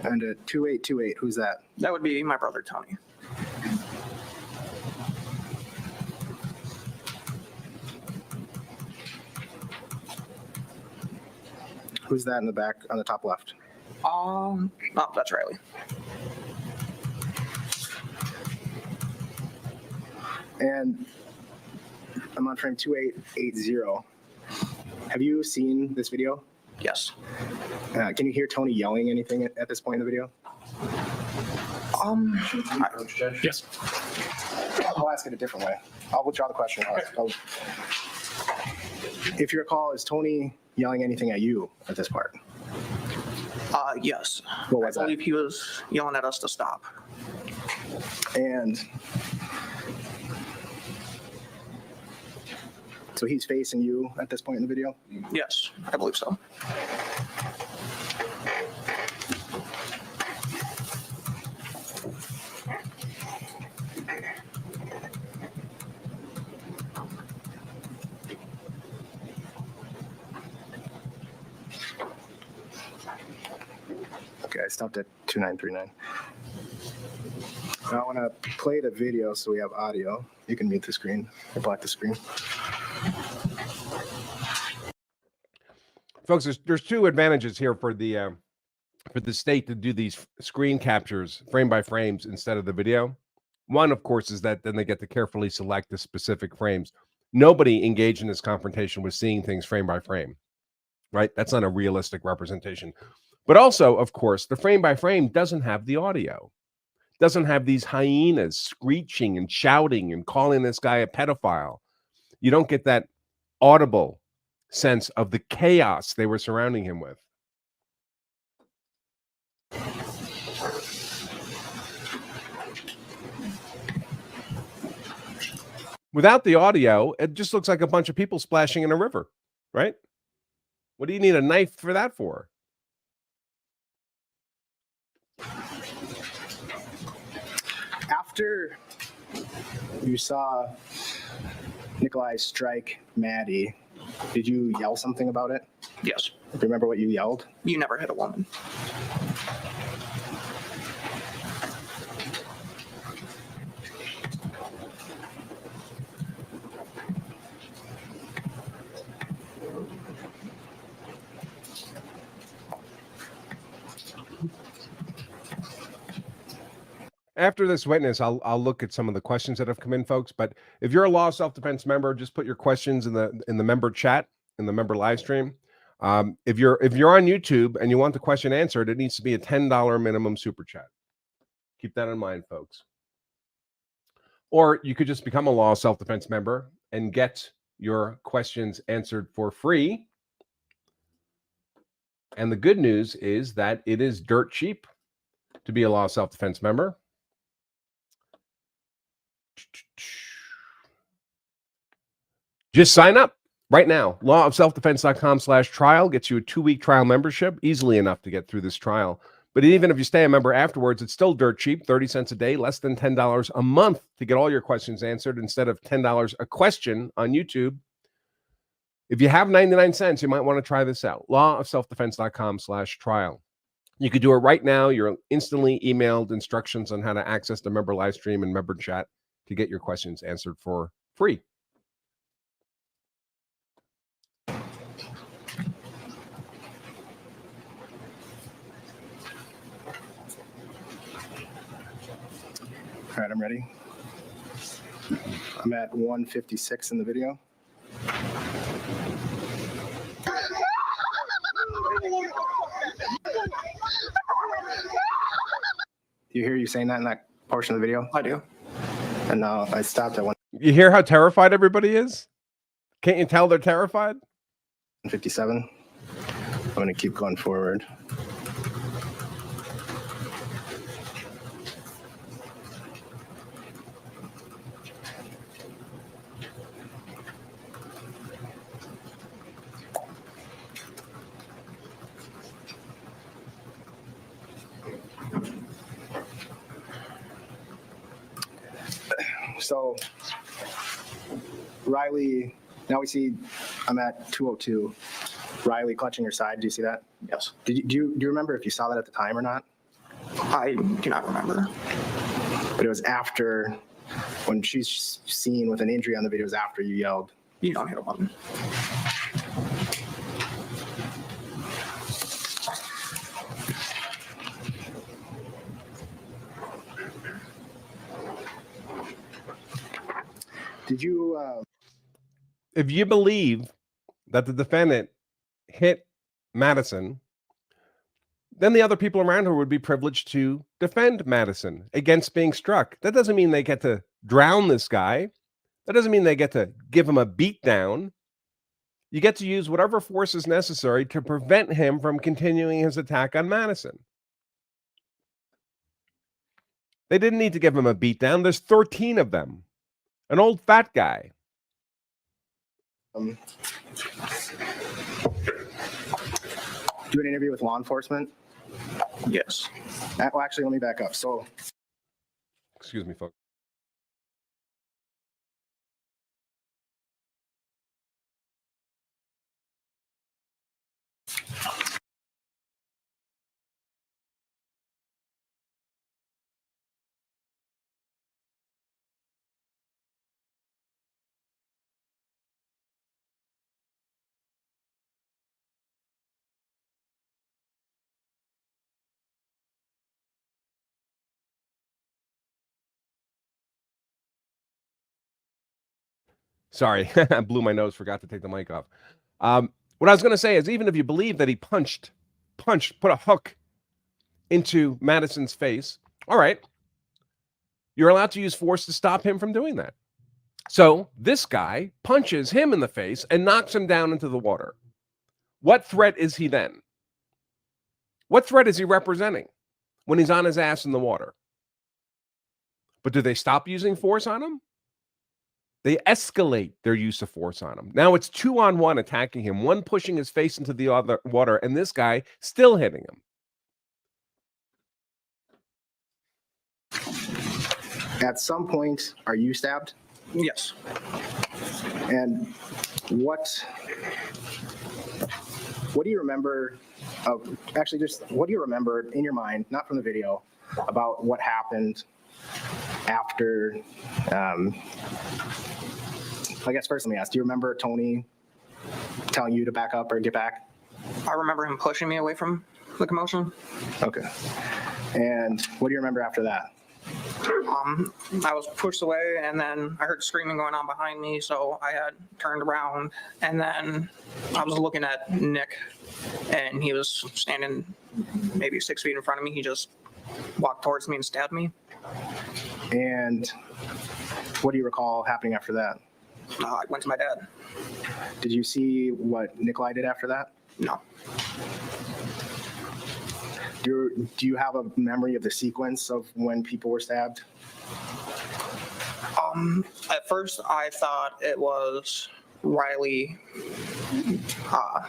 And 2828, who's that? That would be my brother, Tony. Who's that in the back on the top left? Oh, that's Riley. And I'm on frame 2880. Have you seen this video? Yes. Can you hear Tony yelling anything at this point in the video? Yes. I'll ask it a different way. I'll withdraw the question. If you recall, is Tony yelling anything at you at this part? Yes. What was I that? believe he was yelling at us to stop. And so he's facing you at this point in the video? Yes, I believe so. Okay, I stopped at 2939. Now I want to play the video so we have audio. You can mute the screen or block the screen. Folks, there's two advantages here for the state to do these screen captures frame by frames instead of the video. One, of course, is that then they get to carefully select the specific frames. Nobody engaged in this confrontation was seeing things frame by frame, right? That's not a realistic representation. But also, of course, the frame by frame doesn't have the audio, doesn't have these hyenas screeching and shouting and calling this guy a pedophile. You don't get that audible sense of the chaos they were surrounding him with. Without the audio, it just looks like a bunch of people splashing in a river, right? What do you need a knife for that for? After you saw Nicolae strike Maddie, did you yell something about it? Yes. Do you remember what you yelled? You never hit a woman. After this witness, I'll look at some of the questions that have come in, folks. But if you're a law self-defense member, just put your questions in the member chat, in the member live stream. If you're on YouTube and you want the question answered, it needs to be a $10 minimum super chat. Keep that in mind, folks. Or you could just become a law self-defense member and get your questions answered for free. And the good news is that it is dirt cheap to be a law self-defense member. Just sign up right now. lawofselfdefense.com/trial gets you a 2-week trial membership, easily enough to get through this trial. But even if you stay a member afterwards, it's still dirt cheap, 30 cents a day, less than $10 a month to get all your questions answered instead of $10 a question on YouTube. If you have 99 cents, you might want to try this out. lawofselfdefense.com/trial. You could do it right now. You're instantly emailed instructions on how to access the member live stream and member chat to get your questions answered for free. All right, I'm ready. I'm at 156 in the video. Do you hear you saying that in that portion of the video? I do. And now I stopped at You hear how terrified everybody is? Can't you tell they're terrified? 157. I'm going to keep going forward. So Riley, now we see I'm at 202. Riley clutching her side. Do you see that? Yes. Do you remember if you saw that at the time or not? I do not remember. But it was after, when she's seen with an injury on the video, it was after you yelled. You don't hit a woman. Did you? If you believe that the defendant hit Madison, then the other people around her would be privileged to defend Madison against being struck. That doesn't mean they get to drown this guy. That doesn't mean they get to give him a beat down. You get to use whatever force is necessary to prevent him from continuing his attack on Madison. They didn't need to give him a beat down. There's 13 of them. An old fat guy. Do an interview with law enforcement? Yes. Well, actually, let me back up. So, Excuse me, folks. Sorry, I blew my nose, forgot to take the mic off. What I was going to say is, even if you believe that he put a hook into Madison's face, all right, you're allowed to use force to stop him from doing that. So this guy punches him in the face and knocks him down into the water. What threat is he then? What threat is he representing when he's on his ass in the water? But do they stop using force on him? They escalate their use of force on him. Now it's 2-on-1 attacking him, one pushing his face into the other water, and this guy still hitting him. at some point, are you stabbed? Yes. And what do you remember of, actually just what do you remember in your mind, not from the video, about what happened after, I guess first let me ask, do you remember Tony telling you to back up or get back? I remember him pushing me away from the commotion. Okay. And what do you remember after that? I was pushed away, and then I heard screaming going on behind me, so I had turned around, and then I was looking at Nick, and he was standing maybe 6 feet in front of me. He just walked towards me and stabbed me. And what do you recall happening after that? I went to my dad. Did you see what Nicolae did after that? No. Do you have a memory of the sequence of when people were stabbed? At first, I thought it was Riley,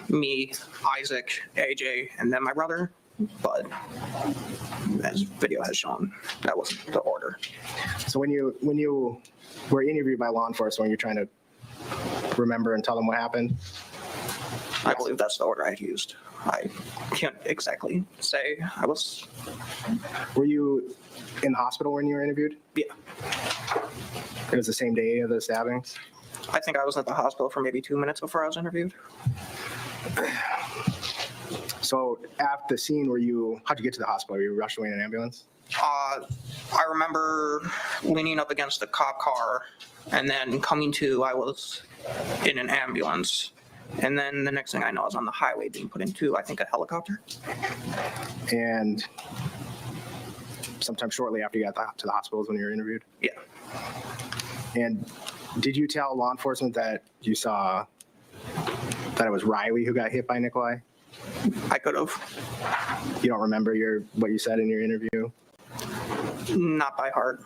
me, Isaac, AJ, and then my brother. But as video has shown, that wasn't the order. So when you were interviewed by law enforcement, when you're trying to remember and tell them what happened? I believe that's the order I used. I can't exactly say. I was. Were you in the hospital when you were interviewed? Yeah. It was the same day of the stabbings? I think I was at the hospital for maybe 2 minutes before I was interviewed. So at the scene, how'd you get to the hospital? Were you rushed away in an ambulance? I remember leaning up against a cop car, and then coming to, I was in an ambulance. And then the next thing I know, I was on the highway being put into, I think, a helicopter. And sometime shortly after you got to the hospital is when you were interviewed? Yeah. And did you tell law enforcement that you saw that it was Riley who got hit by Nicolae? I could have. You don't remember what you said in your interview? Not by heart.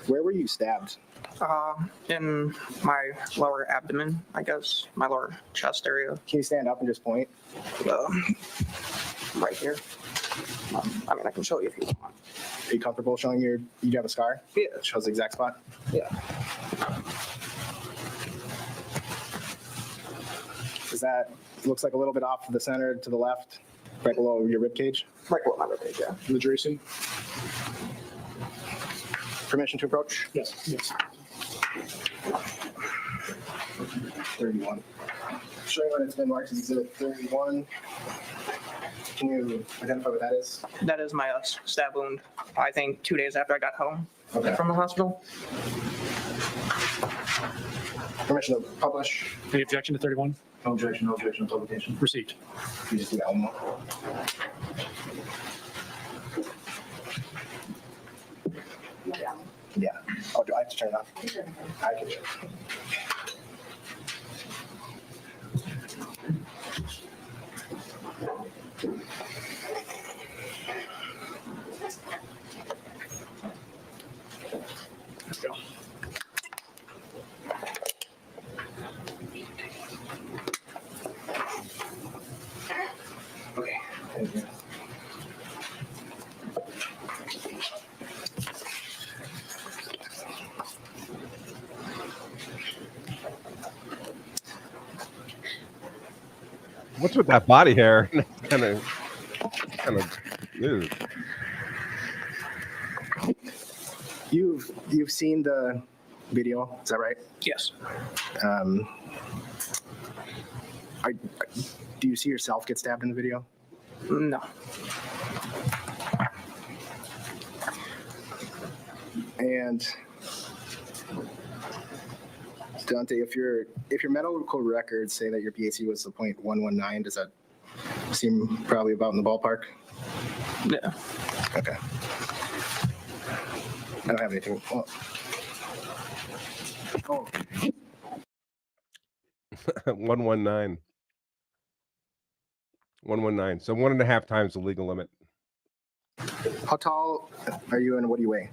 Where were you stabbed? In my lower abdomen, I guess, my lower chest area. Can you stand up and just point? Right here. I mean, I can show you if you want. Are you comfortable showing you have a scar? Yeah. It shows the exact spot? Yeah. Looks like a little bit off to the center, to the left, right below your rib cage? Right below my ribcage, yeah. In the jury scene? Permission to approach? Yes, yes. 31. Showing when it's been marked as exhibit 31. Can you identify what that is? That is my stab wound. I think 2 days after I got home. Okay. from the hospital. Permission to publish. Any objection to 31? No objection, no objection to publication. Received. You just do that one more. Yeah. Oh, do I have to turn it off? I can do it. Let's go. Okay. Thank you. What's with that body hair? kind of. Ew. You've seen the video, is that right? Yes. Do you see yourself get stabbed in the video? No. And Dante, if your medical records say that your BAC was the 0.119, does that seem probably about in the ballpark? Yeah. Okay. I don't have anything. Oh. 119. 119. So 1.5 times the legal limit. How tall are you and what do you weigh?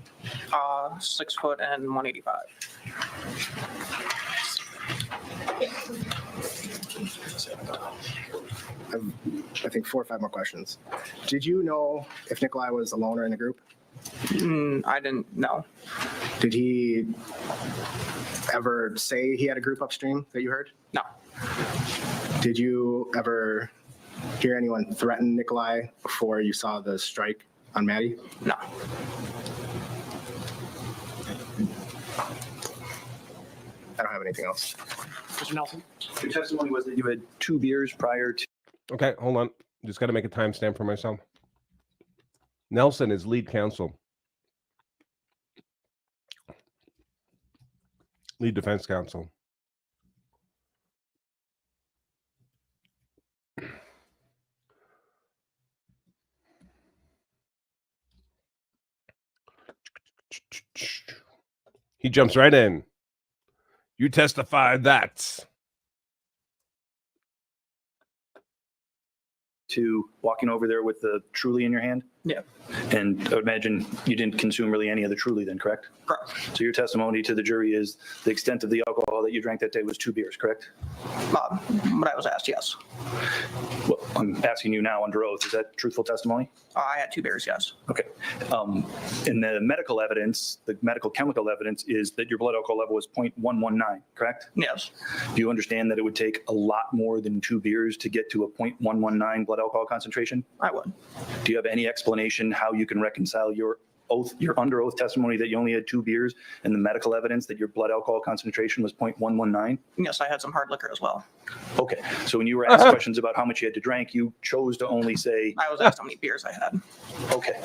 6 foot and 185. I think 4 or 5 more questions. Did you know if Nicolae was alone or in a group? I didn't know. Did he ever say he had a group upstream that you heard? No. Did you ever hear anyone threaten Nicolae before you saw the strike on Maddie? No. I don't have anything else. Mr. Nelson? Your testimony was that you had 2 beers prior to. Okay, hold on. Just got to make a timestamp for myself. Nelson is lead counsel. Lead defense counsel. He jumps right in. You testified that. To walking over there with the Truly in your hand? Yeah. And I would imagine you didn't consume really any of the Truly then, correct? Correct. So your testimony to the jury is the extent of the alcohol that you drank that day was 2 beers, correct? But I was asked, yes. Well, I'm asking you now under oath. Is that truthful testimony? I had 2 beers, yes. Okay. In the medical evidence, the medical chemical evidence is that your blood alcohol level was 0.119, correct? Yes. Do you understand that it would take a lot more than 2 beers to get to a 0.119 blood alcohol concentration? I would. Do you have any explanation how you can reconcile your under oath testimony that you only had 2 beers and the medical evidence that your blood alcohol concentration was 0.119? Yes, I had some hard liquor as well. Okay. So when you were asked questions about how much you had to drink, you chose to only say. I was asked how many beers I had. Okay.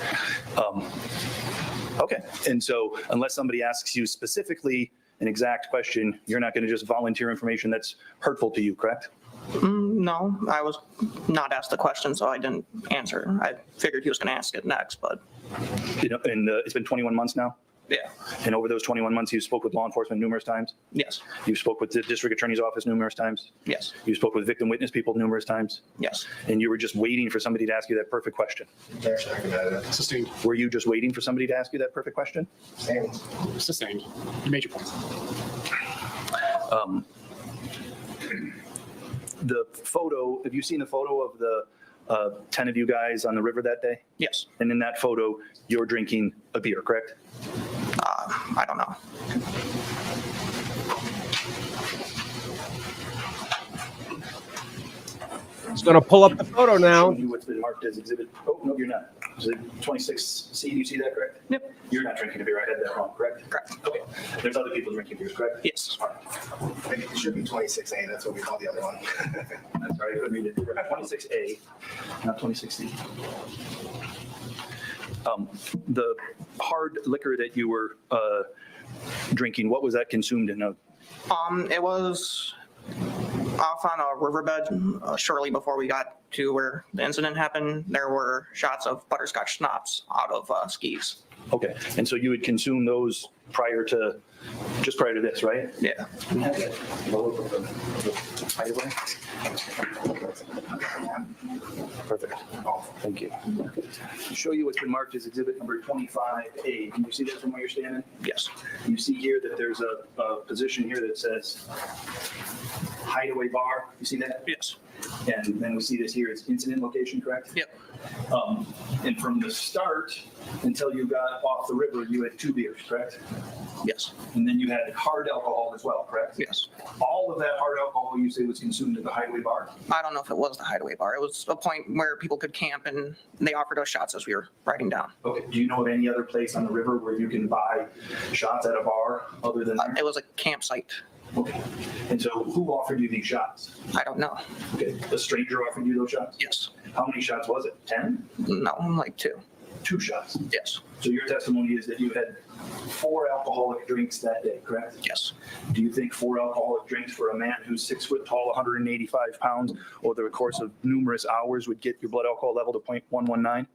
Okay. And so unless somebody asks you specifically an exact question, you're not going to just volunteer information that's hurtful to you, correct? No, I was not asked the question, so I didn't answer. I figured he was going to ask it next, but. And it's been 21 months now? Yeah. And over those 21 months, you spoke with law enforcement numerous times? Yes. You spoke with the district attorney's office numerous times? Yes. You spoke with victim witness people numerous times? Yes. And you were just waiting for somebody to ask you that perfect question? Sustained. Were you just waiting for somebody to ask you that perfect question? Sustained. You made your point. The photo, have you seen the photo of the 10 of you guys on the river that day? Yes. And in that photo, you're drinking a beer, correct? I don't know. He's going to pull up the photo now. You what's been marked as exhibit. Oh, no, you're not. Is it 26C? Do you see that, correct? Yep. You're not drinking a beer. I had that wrong, correct? Correct. Okay. There's other people drinking beers, correct? Yes. It should be 26A. That's what we call the other one. I'm sorry, I couldn't read it. 26A, not 26C. The hard liquor that you were drinking, what was that consumed in? It was off on a riverbed shortly before we got to where the incident happened. There were shots of butterscotch schnapps out of skis. Okay, and so you would consume those just prior to this, right? Yeah. Perfect. Thank you. To show you what's been marked as exhibit number 25A, can you see that from where you're standing? Yes. You see here that there's a position here that says hideaway bar. You see that? Yes. And then we see this here, it's incident location, correct? Yep. And from the start until you got off the river, you had 2 beers, correct? Yes. And then you had hard alcohol as well, correct? Yes. All of that hard alcohol you say was consumed at the hideaway bar? I don't know if it was the hideaway bar. It was a point where people could camp, and they offered us shots as we were riding down. Okay. Do you know of any other place on the river where you can buy shots at a bar other than there? It was a campsite. Okay. And so who offered you these shots? I don't know. Okay. A stranger offered you those shots? Yes. How many shots was it? 10? No, like 2. 2 shots? Yes. So your testimony is that you had 4 alcoholic drinks that day, correct? Yes. Do you think 4 alcoholic drinks for a man who's 6 foot tall, 185 pounds, over the course of numerous hours would get your blood alcohol level to 0.119?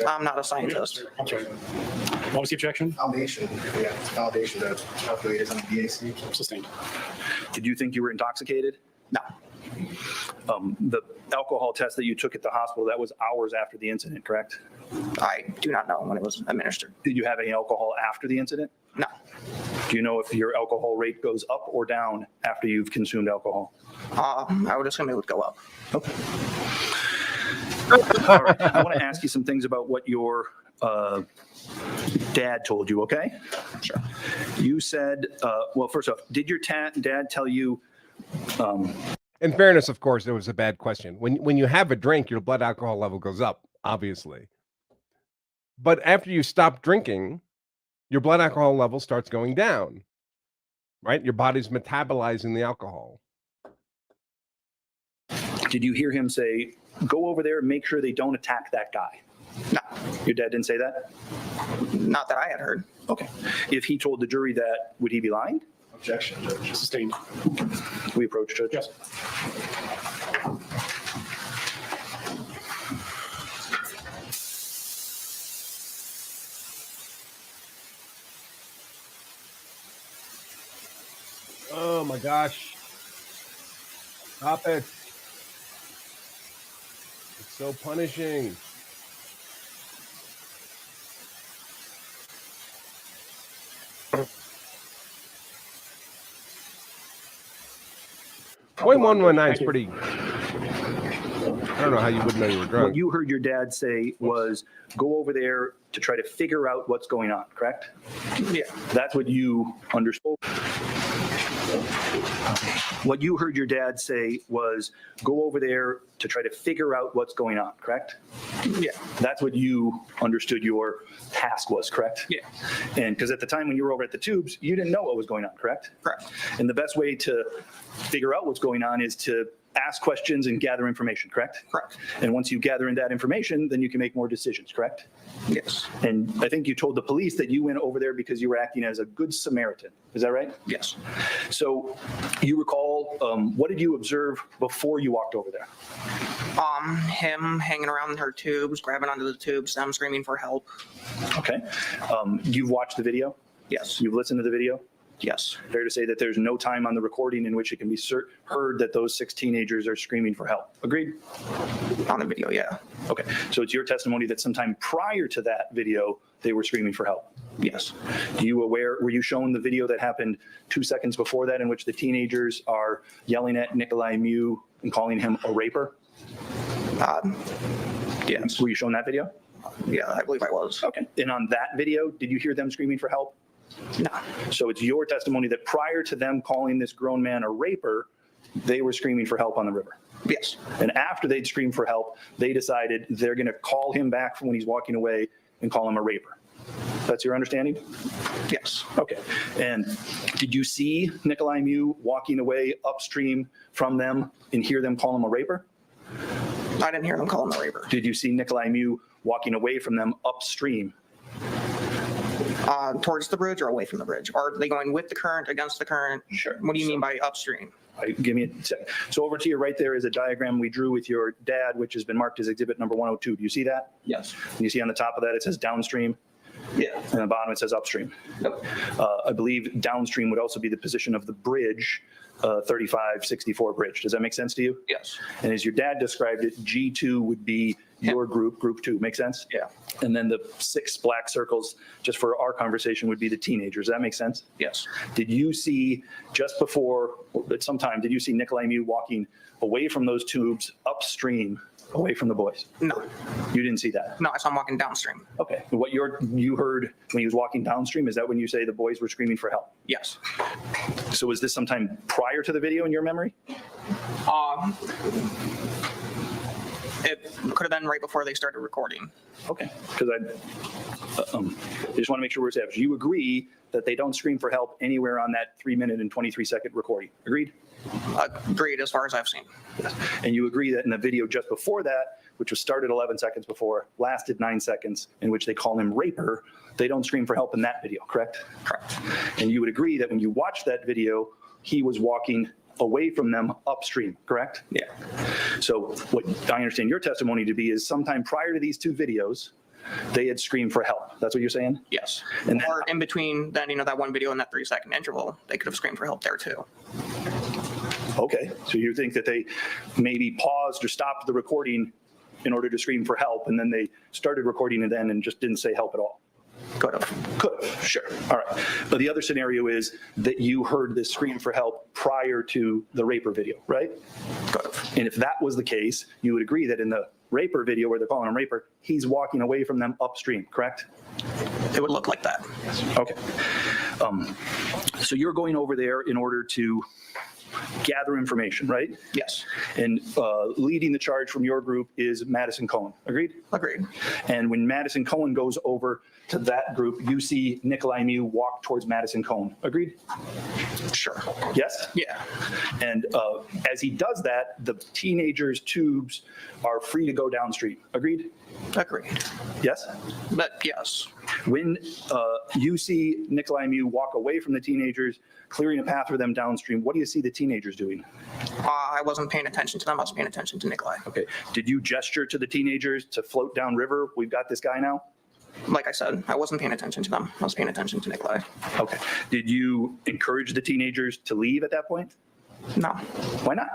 I'm not a scientist. I'm sorry. What was the objection? Validation, yeah, validation to calculate it on the BAC. Sustained. Did you think you were intoxicated? No. The alcohol test that you took at the hospital, that was hours after the incident, correct? I do not know when it was administered. Did you have any alcohol after the incident? No. Do you know if your alcohol rate goes up or down after you've consumed alcohol? I would assume it would go up. Okay. All right. I want to ask you some things about what your dad told you, okay? Sure. You said, well, first off, did your dad tell you? In fairness, of course, it was a bad question. When you have a drink, your blood alcohol level goes up, obviously. But after you stop drinking, your blood alcohol level starts going down, right? Your body's metabolizing the alcohol. Did you hear him say, go over there and make sure they don't attack that guy? No. Your dad didn't say that? Not that I had heard. Okay. If he told the jury that, would he be lying? Objection, Judge. Sustained. We approach, Judge. Yes. Oh my gosh. Stop it. It's so punishing. Point 119 is pretty. I don't know how you wouldn't know you were drunk. What you heard your dad say was go over there to try to figure out what's going on, correct? Yeah. That's what you understood. What you heard your dad say was go over there to try to figure out what's going on, correct? Yeah. That's what you understood your task was, correct? Yeah. And because at the time when you were over at the tubes, you didn't know what was going on, correct? Correct. And the best way to figure out what's going on is to ask questions and gather information, correct? Correct. And once you gather in that information, then you can make more decisions, correct? Yes. And I think you told the police that you went over there because you were acting as a good Samaritan. Is that right? Yes. So you recall, what did you observe before you walked over there? Him hanging around her tubes, grabbing onto the tubes, them screaming for help. Okay. You've watched the video? Yes. You've listened to the video? Yes. Fair to say that there's no time on the recording in which it can be heard that those 6 teenagers are screaming for help. Agreed? On the video, yeah. Okay. So it's your testimony that sometime prior to that video, they were screaming for help. Yes. Were you shown the video that happened 2 seconds before that in which the teenagers are yelling at Nicolae Miu and calling him a raper? Yes. Were you shown that video? Yeah, I believe I was. Okay. And on that video, did you hear them screaming for help? No. So it's your testimony that prior to them calling this grown man a raper, they were screaming for help on the river. Yes. And after they'd screamed for help, they decided they're going to call him back from when he's walking away and call him a raper. That's your understanding? Yes. Okay. And did you see Nicolae Miu walking away upstream from them and hear them call him a raper? I didn't hear them call him a raper. Did you see Nicolae Miu walking away from them upstream? Towards the bridge or away from the bridge? Or are they going with the current, against the current? Sure. What do you mean by upstream? Give me a second. So over to your right there is a diagram we drew with your dad, which has been marked as exhibit number 102. Do you see that? Yes. And you see on the top of that, it says downstream. Yeah. And the bottom, it says upstream. Yep. I believe downstream would also be the position of the bridge, 3564 bridge. Does that make sense to you? Yes. And as your dad described it, G2 would be your group, group 2. Make sense? Yeah. And then the 6 black circles, just for our conversation, would be the teenagers. Does that make sense? Yes. Did you see just before, at some time, did you see Nicolae Miu walking away from those tubes upstream, away from the boys? No. You didn't see that? No, I saw him walking downstream. Okay. What you heard when he was walking downstream, is that when you say the boys were screaming for help? Yes. So was this sometime prior to the video in your memory? It could have been right before they started recording. Okay. Because I just want to make sure we're established. You agree that they don't scream for help anywhere on that 3-minute and 23-second recording? Agreed? Agreed, as far as I've seen. Yes. And you agree that in the video just before that, which was started 11 seconds before, lasted 9 seconds, in which they call him raper, they don't scream for help in that video, correct? Correct. And you would agree that when you watch that video, he was walking away from them upstream, correct? Yeah. So what I understand your testimony to be is sometime prior to these 2 videos, they had screamed for help. That's what you're saying? Yes. And or in between then, that one video and that 3-second interval, they could have screamed for help there too. Okay. So you think that they maybe paused or stopped the recording in order to scream for help, and then they started recording it then and just didn't say help at all? Could have. Could have, sure. All right. But the other scenario is that you heard this scream for help prior to the raper video, right? Could have. And if that was the case, you would agree that in the raper video where they're calling him raper, he's walking away from them upstream, correct? It would look like that. Okay. So you're going over there in order to gather information, right? Yes. And leading the charge from your group is Madison Cohen. Agreed? Agreed. And when Madison Cohen goes over to that group, you see Nicolae Miu walk towards Madison Cohen. Agreed? Sure. Yes? Yeah. And as he does that, the teenagers' tubes are free to go downstream. Agreed? Agreed. Yes? But yes. When you see Nicolae Miu walk away from the teenagers, clearing a path for them downstream, what do you see the teenagers doing? I wasn't paying attention to them. I was paying attention to Nicolae. Okay. Did you gesture to the teenagers to float downriver? We've got this guy now? Like I said, I wasn't paying attention to them. I was paying attention to Nicolae. Okay. Did you encourage the teenagers to leave at that point? No. Why not?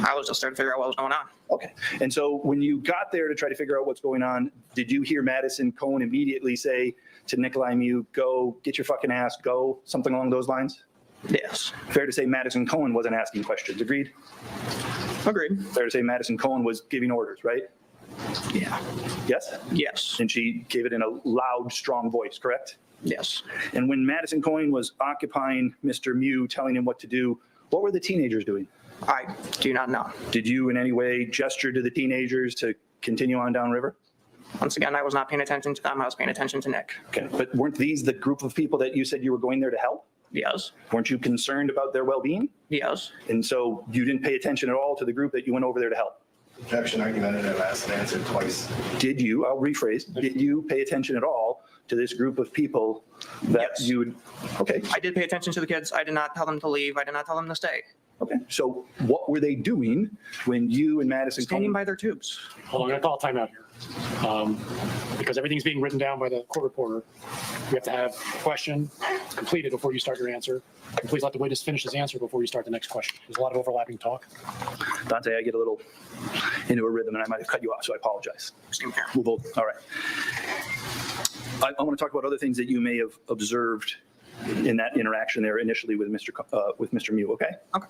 I was just there to figure out what was going on. Okay. And so when you got there to try to figure out what's going on, did you hear Madison Cohen immediately say to Nicolae Miu, go get your fucking ass, go, something along those lines? Yes. Fair to say Madison Cohen wasn't asking questions. Agreed? Agreed. Fair to say Madison Cohen was giving orders, right? Yeah. Yes? Yes. And she gave it in a loud, strong voice, correct? Yes. And when Madison Cohen was occupying Mr. Miu, telling him what to do, what were the teenagers doing? I do not know. Did you in any way gesture to the teenagers to continue on downriver? Once again, I was not paying attention to them. I was paying attention to Nick. Okay, but weren't these the group of people that you said you were going there to help? Yes. Weren't you concerned about their well-being? Yes. And so you didn't pay attention at all to the group that you went over there to help? Objection, argumentative, asked and answered twice. Did you, I'll rephrase, did you pay attention at all to this group of people that Yes. you would, okay. I did pay attention to the kids. I did not tell them to leave. I did not tell them to stay. Okay, so what were they doing when you and Madison Standing Cohen? by their tubes. Hold on, I'm gonna call a timeout here. Because everything's being written down by the court reporter. You have to have a question completed before you start your answer. And please let the witness finish his answer before you start the next question. There's a lot of overlapping talk. Dante, I get a little into a rhythm and I might have cut you off, so I apologize. Same here. We'll vote, all right. I want to talk about other things that you may have observed in that interaction there initially with Mr. Miu, okay? Okay.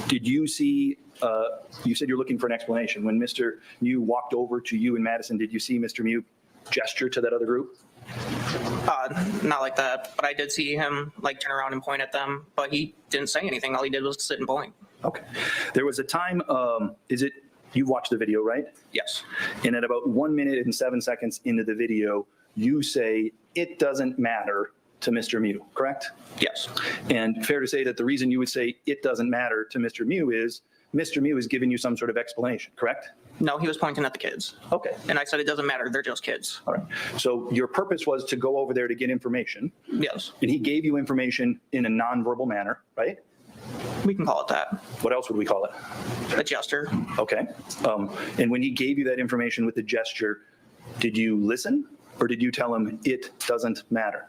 Did you see, you said you're looking for an explanation. When Mr. Miu walked over to you and Madison, did you see Mr. Miu gesture to that other group? Not like that, but I did see him turn around and point at them, but he didn't say anything. All he did was sit and point. Okay. There was a time, you watched the video, right? Yes. And at about 1 minute and 7 seconds into the video, you say, it doesn't matter to Mr. Miu, correct? Yes. And fair to say that the reason you would say it doesn't matter to Mr. Miu is Mr. Miu has given you some sort of explanation, correct? No, he was pointing at the kids. Okay, And I said, it doesn't matter. They're just kids. all right. So your purpose was to go over there to get information, Yes, and he gave you information in a nonverbal manner, right? we can call it that. What else would we call it? A gesture. Okay. And when he gave you that information with the gesture, did you listen or did you tell him it doesn't matter?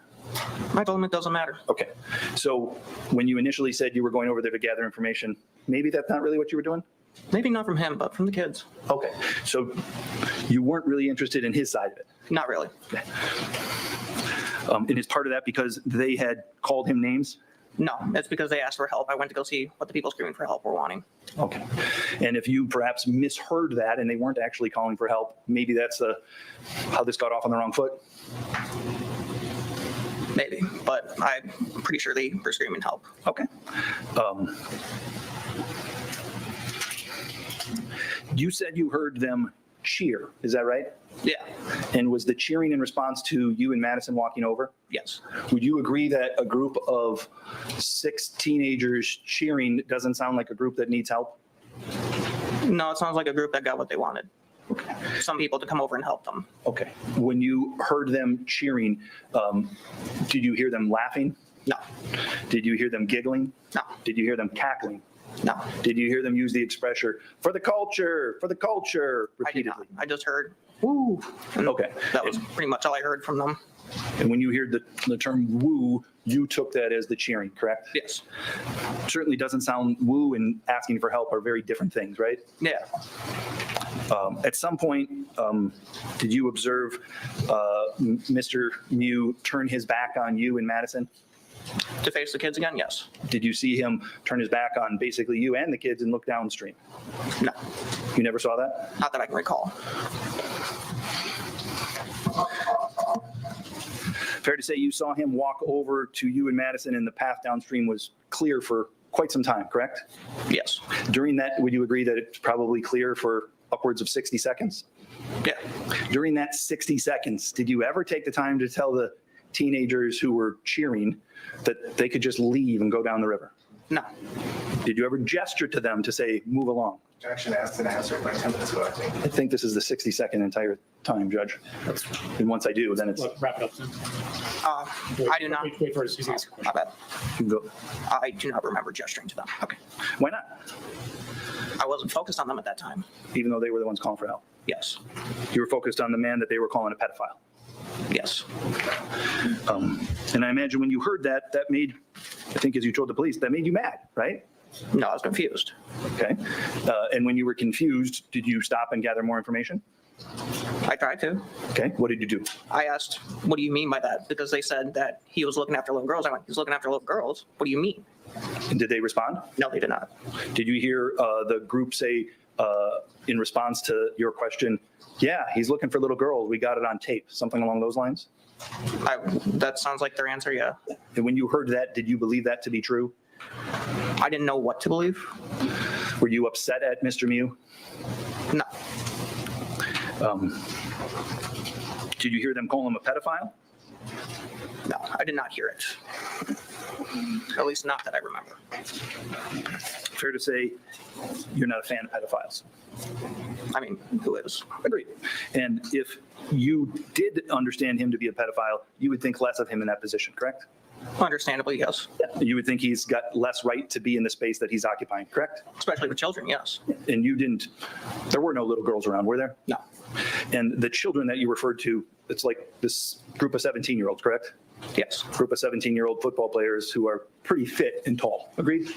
I told him it doesn't matter. Okay. So when you initially said you were going over there to gather information, maybe that's not really what you were doing? Maybe not from him, but from the kids. Okay. So you weren't really interested in his side of it. Not really. And is part of that because they had called him names? No, it's because they asked for help. I went to go see what the people screaming for help were wanting. Okay. And if you perhaps misheard that and they weren't actually calling for help, maybe that's how this got off on the wrong foot? Maybe, but I'm pretty sure they were screaming help. Okay. You said you heard them cheer, is that right? Yeah, And was the cheering in response to you and Madison walking over? yes. Would you agree that a group of 6 teenagers cheering doesn't sound like a group that needs help? No, it sounds like a group that got what they wanted. Some people to come over and help them. Okay. When you heard them cheering, did you hear them laughing? No, Did you hear them giggling? no, Did you hear them cackling? no. Did you hear them use the expression, for the culture, I did repeatedly? not. I just heard, woo. And Okay. that was pretty much all I heard from them. And when you heard the term woo, you took that as the cheering, correct? Yes. Certainly doesn't sound woo and asking for help are very different things, right? Yeah. At some point, did you observe Mr. Miu turn his back on you and Madison? To face the kids again? Yes. Did you see him turn his back on basically you and the kids and look downstream? No, You never saw that? not that I can recall. Fair to say you saw him walk over to you and Madison and the path downstream was clear for quite some time, correct? Yes. During that, would you agree that it's probably clear for upwards of 60 seconds? Yeah. During that 60 seconds, did you ever take the time to tell the teenagers who were cheering that they could just leave and go down the river? No. Did you ever gesture to them to say, move along? Objection asked and answered like 10 minutes ago, I think. I think this is the 60-second entire time, Judge. And once I do, then it's, Look, wrap it up soon. I do not. Wait for his answer My question. bad. you can go. I do not remember gesturing to them. Okay. Why not? I wasn't focused on them at that time. Even though they were the ones calling for help. Yes. You were focused on the man that they were calling a pedophile. Yes. And I imagine when you heard that, that made, I think as you told the police, that made you mad, right? No, I was confused. Okay. And when you were confused, did you stop and gather more information? I tried to. Okay. What did you do? I asked, what do you mean by that? Because they said that he was looking after little girls. I went, he's looking after little girls? What do you mean? And did they respond? No, they did not. Did you hear the group say in response to your question, yeah, he's looking for little girls. We got it on tape, something along those lines? That sounds like their answer, yeah. And when you heard that, did you believe that to be true? I didn't know what to believe. Were you upset at Mr. Miu? No, Did you hear them call him a pedophile? no, I did not hear it. At least not that I remember. Fair to say you're not a fan of pedophiles. I mean, who is? Agreed. And if you did understand him to be a pedophile, you would think less of him in that position, correct? Understandably, yes. You would think he's got less right to be in the space that he's occupying, correct? Especially with children, yes. And you didn't, there were no little girls around, were there? No. And the children that you referred to, it's like this group of 17-year-olds, correct? Yes. Group of 17-year-old football players who are pretty fit and tall. Agreed?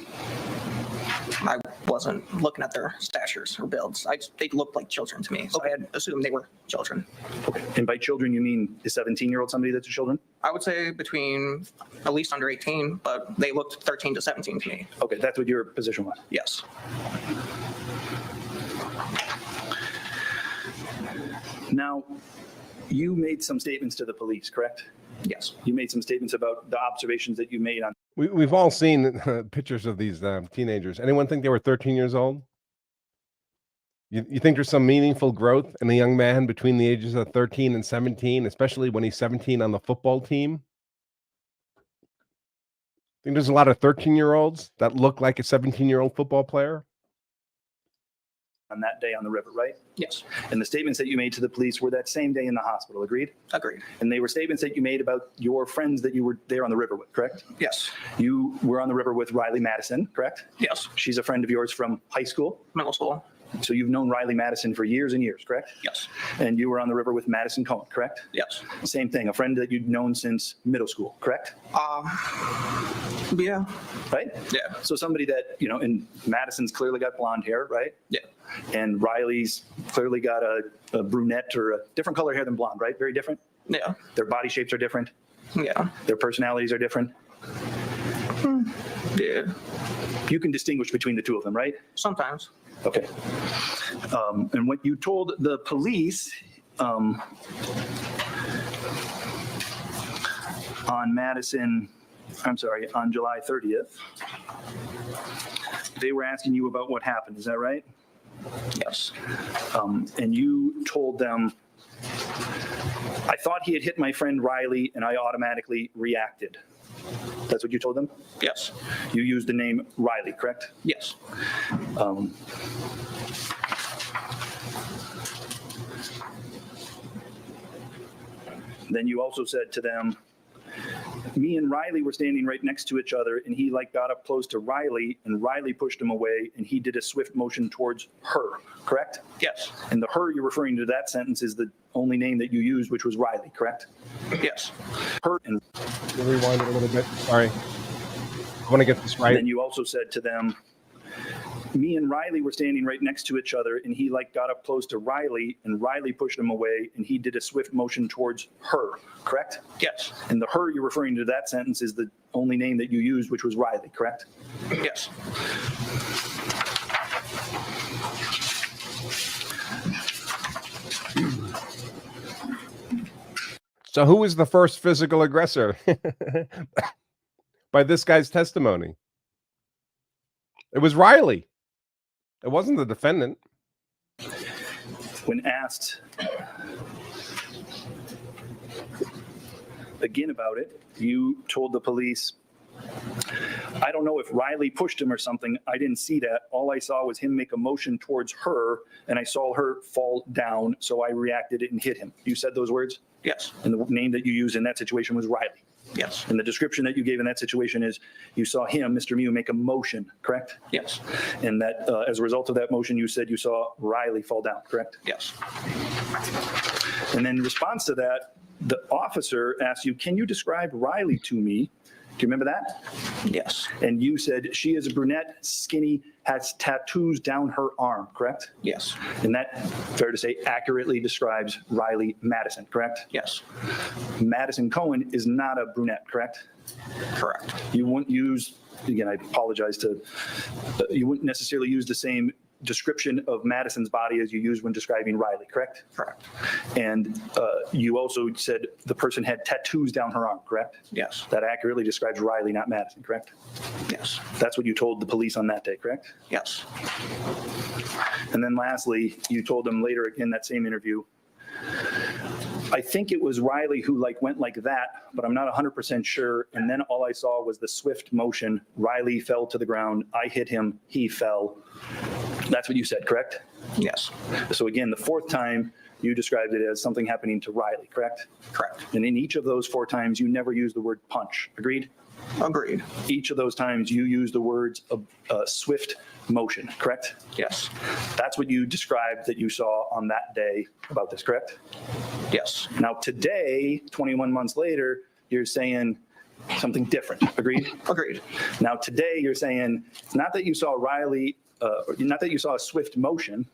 I wasn't looking at their statures or builds. They looked like children to me, so I had assumed they were children. Okay. And by children, you mean is 17-year-old somebody that's a children? I would say between at least under 18, but they looked 13 to 17 to me. Okay, that's what your position was. Yes. Now, you made some statements to the police, correct? Yes. You made some statements about the observations that you made on. We've all seen pictures of these teenagers. Anyone think they were 13 years old? You think there's some meaningful growth in a young man between the ages of 13 and 17, especially when he's 17 on the football team? Think there's a lot of 13-year-olds that look like a 17-year-old football player? on that day on the river, right? Yes. And the statements that you made to the police were that same day in the hospital, agreed? Agreed. And they were statements that you made about your friends that you were there on the river with, correct? Yes. You were on the river with Riley Madison, correct? Yes. She's a friend of yours from high school. Middle school. So you've known Riley Madison for years and years, correct? Yes. And you were on the river with Madison Cohen, correct? Yes. Same thing, a friend that you'd known since middle school, correct? Yeah. Right? Yeah. So somebody that, you know, and Madison's clearly got blonde hair, right? Yeah. And Riley's clearly got a brunette or a different color hair than blonde, right? Very different? Yeah. Their body shapes are different? Yeah. Their personalities are different? Yeah. You can distinguish between the two of them, right? Sometimes. Okay. And what you told the police on on July 30th, they were asking you about what happened, is that right? Yes. And you told them, I thought he had hit my friend Riley and I automatically reacted. That's what you told them? Yes. You used the name Riley, correct? Yes. Then you also said to them, me and Riley were standing right next to each other and he like got up close to Riley and Riley pushed him away and he did a swift motion towards her, correct? Yes. And the her you're referring to that sentence is the only name that you used, which was Riley, correct? Yes. Her and Rewind it a little bit. Sorry. I want to get this right. then you also said to them, me and Riley were standing right next to each other and he like got up close to Riley and Riley pushed him away and he did a swift motion towards her, correct? Yes. And the her you're referring to that sentence is the only name that you used, which was Riley, correct? Yes. So who was the first physical aggressor? By this guy's testimony. It was Riley. It wasn't the defendant. When asked again about it, you told the police, I don't know if Riley pushed him or something. I didn't see that. All I saw was him make a motion towards her and I saw her fall down. So I reacted and hit him. You said those words? Yes. And the name that you used in that situation was Riley. Yes. And the description that you gave in that situation is you saw him, Mr. Miu, make a motion, correct? Yes. And that as a result of that motion, you said you saw Riley fall down, correct? Yes. And then in response to that, the officer asked you, can you describe Riley to me? Do you remember that? Yes. And you said she is a brunette, skinny, has tattoos down her arm, correct? Yes. And that, fair to say, accurately describes Riley Madison, correct? Yes. Madison Cohen is not a brunette, correct? Correct. You wouldn't use, again, I apologize to, you wouldn't necessarily use the same description of Madison's body as you used when describing Riley, correct? Correct. And you also said the person had tattoos down her arm, correct? Yes. That accurately describes Riley, not Madison, correct? Yes. That's what you told the police on that day, correct? Yes. And then lastly, you told them later in that same interview, I think it was Riley who went like that, but I'm not 100% sure. And then all I saw was the swift motion. Riley fell to the ground. I hit him. He fell. That's what you said, correct? Yes. So again, the fourth time you described it as something happening to Riley, correct? Correct. And in each of those 4 times, you never used the word punch. Agreed? Agreed. Each of those times you used the words swift motion, correct? Yes. That's what you described that you saw on that day about this, correct? Yes. Now today, 21 months later, you're saying something different. Agreed? Agreed. Now today you're saying not that you saw Riley, not that you saw a swift motion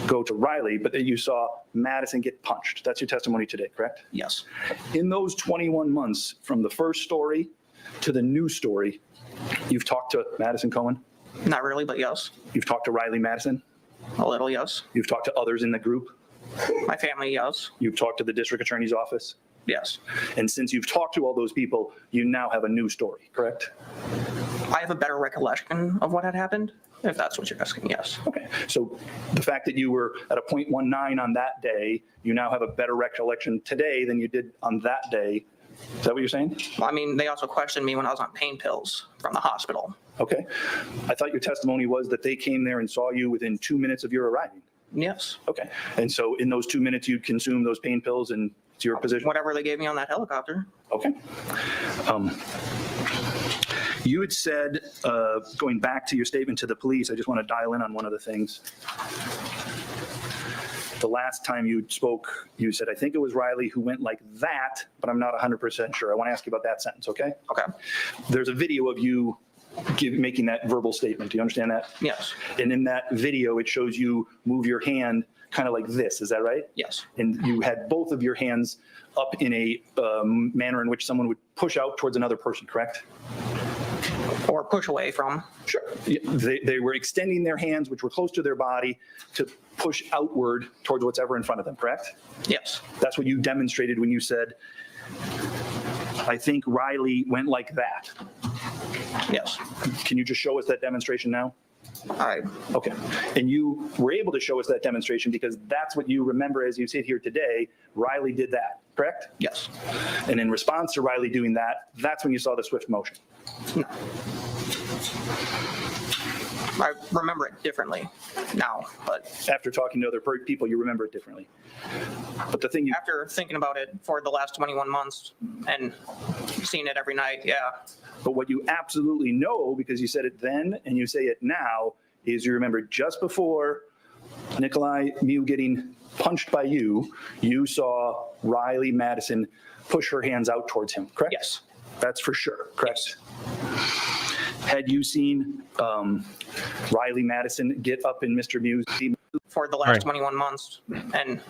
go to Riley, but that you saw Madison get punched. That's your testimony today, correct? Yes. In those 21 months from the first story to the new story, you've talked to Madison Cohen? Not really, but yes. You've talked to Riley Madison? A little, yes. You've talked to others in the group? My family, yes. You've talked to the district attorney's office? Yes. And since you've talked to all those people, you now have a new story, correct? I have a better recollection of what had happened, if that's what you're asking, yes. Okay, so the fact that you were at a 0.19 on that day, you now have a better recollection today than you did on that day. Is that what you're saying? Well, I mean, they also questioned me when I was on pain pills from the hospital. Okay. I thought your testimony was that they came there and saw you within 2 minutes of your arriving. Yes. Okay. And so in those 2 minutes, you consumed those pain pills and it's your position? Whatever they gave me on that helicopter. Okay. You had said, going back to your statement to the police, I just want to dial in on one of the things. The last time you spoke, you said, I think it was Riley who went like that, but I'm not 100% sure. I want to ask you about that sentence, okay? Okay. There's a video of you making that verbal statement. Do you understand that? Yes. And in that video, it shows you move your hand kind of like this. Is that right? Yes. And you had both of your hands up in a manner in which someone would push out towards another person, correct? Or push away from. Sure. They were extending their hands, which were close to their body, to push outward towards whatever in front of them, correct? Yes. That's what you demonstrated when you said, I think Riley went like that. Yes. Can you just show us that demonstration now? All right. Okay. And you were able to show us that demonstration because that's what you remember as you sit here today. Riley did that, correct? Yes. And in response to Riley doing that, that's when you saw the swift motion. No. I remember it differently now, but After talking to other people, you remember it differently. But the thing you, after thinking about it for the last 21 months and seeing it every night, yeah. but what you absolutely know, because you said it then and you say it now, is you remember just before Nicolae Miu getting punched by you, you saw Riley Madison push her hands out towards him, correct? Yes. That's for sure, correct? Had you seen Riley Madison get up in Mr. Miu's seat? For the last 21 months and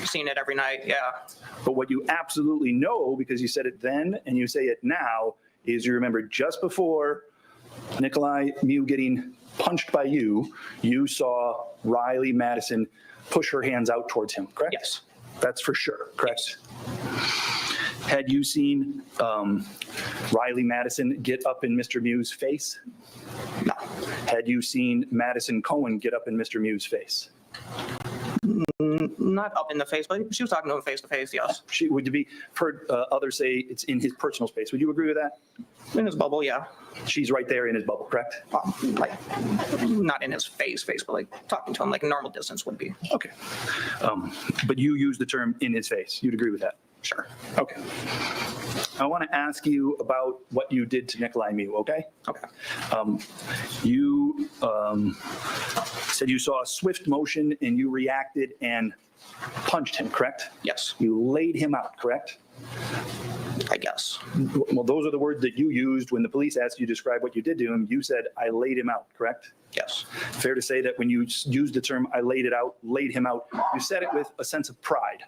seeing it every night, yeah. But what you absolutely know, because you said it then and you say it now, is you remember just before Nicolae Miu getting punched by you, you saw Riley Madison push her hands out towards him, correct? Yes. That's for sure, correct? Had you seen Riley Madison get up in Mr. Miu's face? No. Had you seen Madison Cohen get up in Mr. Miu's face? Not up in the face, but she was talking to him face to face, yes. She would be heard others say it's in his personal space. Would you agree with that? In his bubble, yeah. She's right there in his bubble, correct? Like, not in his face, but like talking to him like normal distance would be. Okay. But you use the term in his face. You'd agree with that? Sure. Okay. I want to ask you about what you did to Nicolae Miu, okay? Okay. You said you saw a swift motion and you reacted and punched him, correct? Yes, You laid him out, correct? I guess. Well, those are the words that you used when the police asked you to describe what you did to him. You said, I laid him out, correct? Yes. Fair to say that when you used the term, I laid him out, you said it with a sense of pride.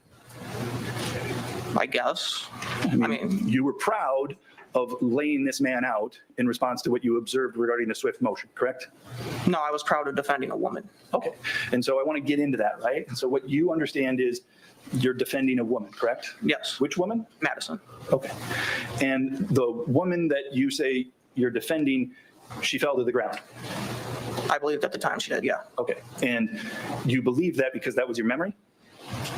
I guess. I mean, You were proud of laying this man out in response to what you observed regarding the swift motion, correct? no, I was proud of defending a woman. Okay. And so I want to get into that, right? And so what you understand is you're defending a woman, correct? Yes. Which woman? Madison. Okay. And the woman that you say you're defending, she fell to the ground. I believed at the time she did, yeah. Okay. And you believe that because that was your memory?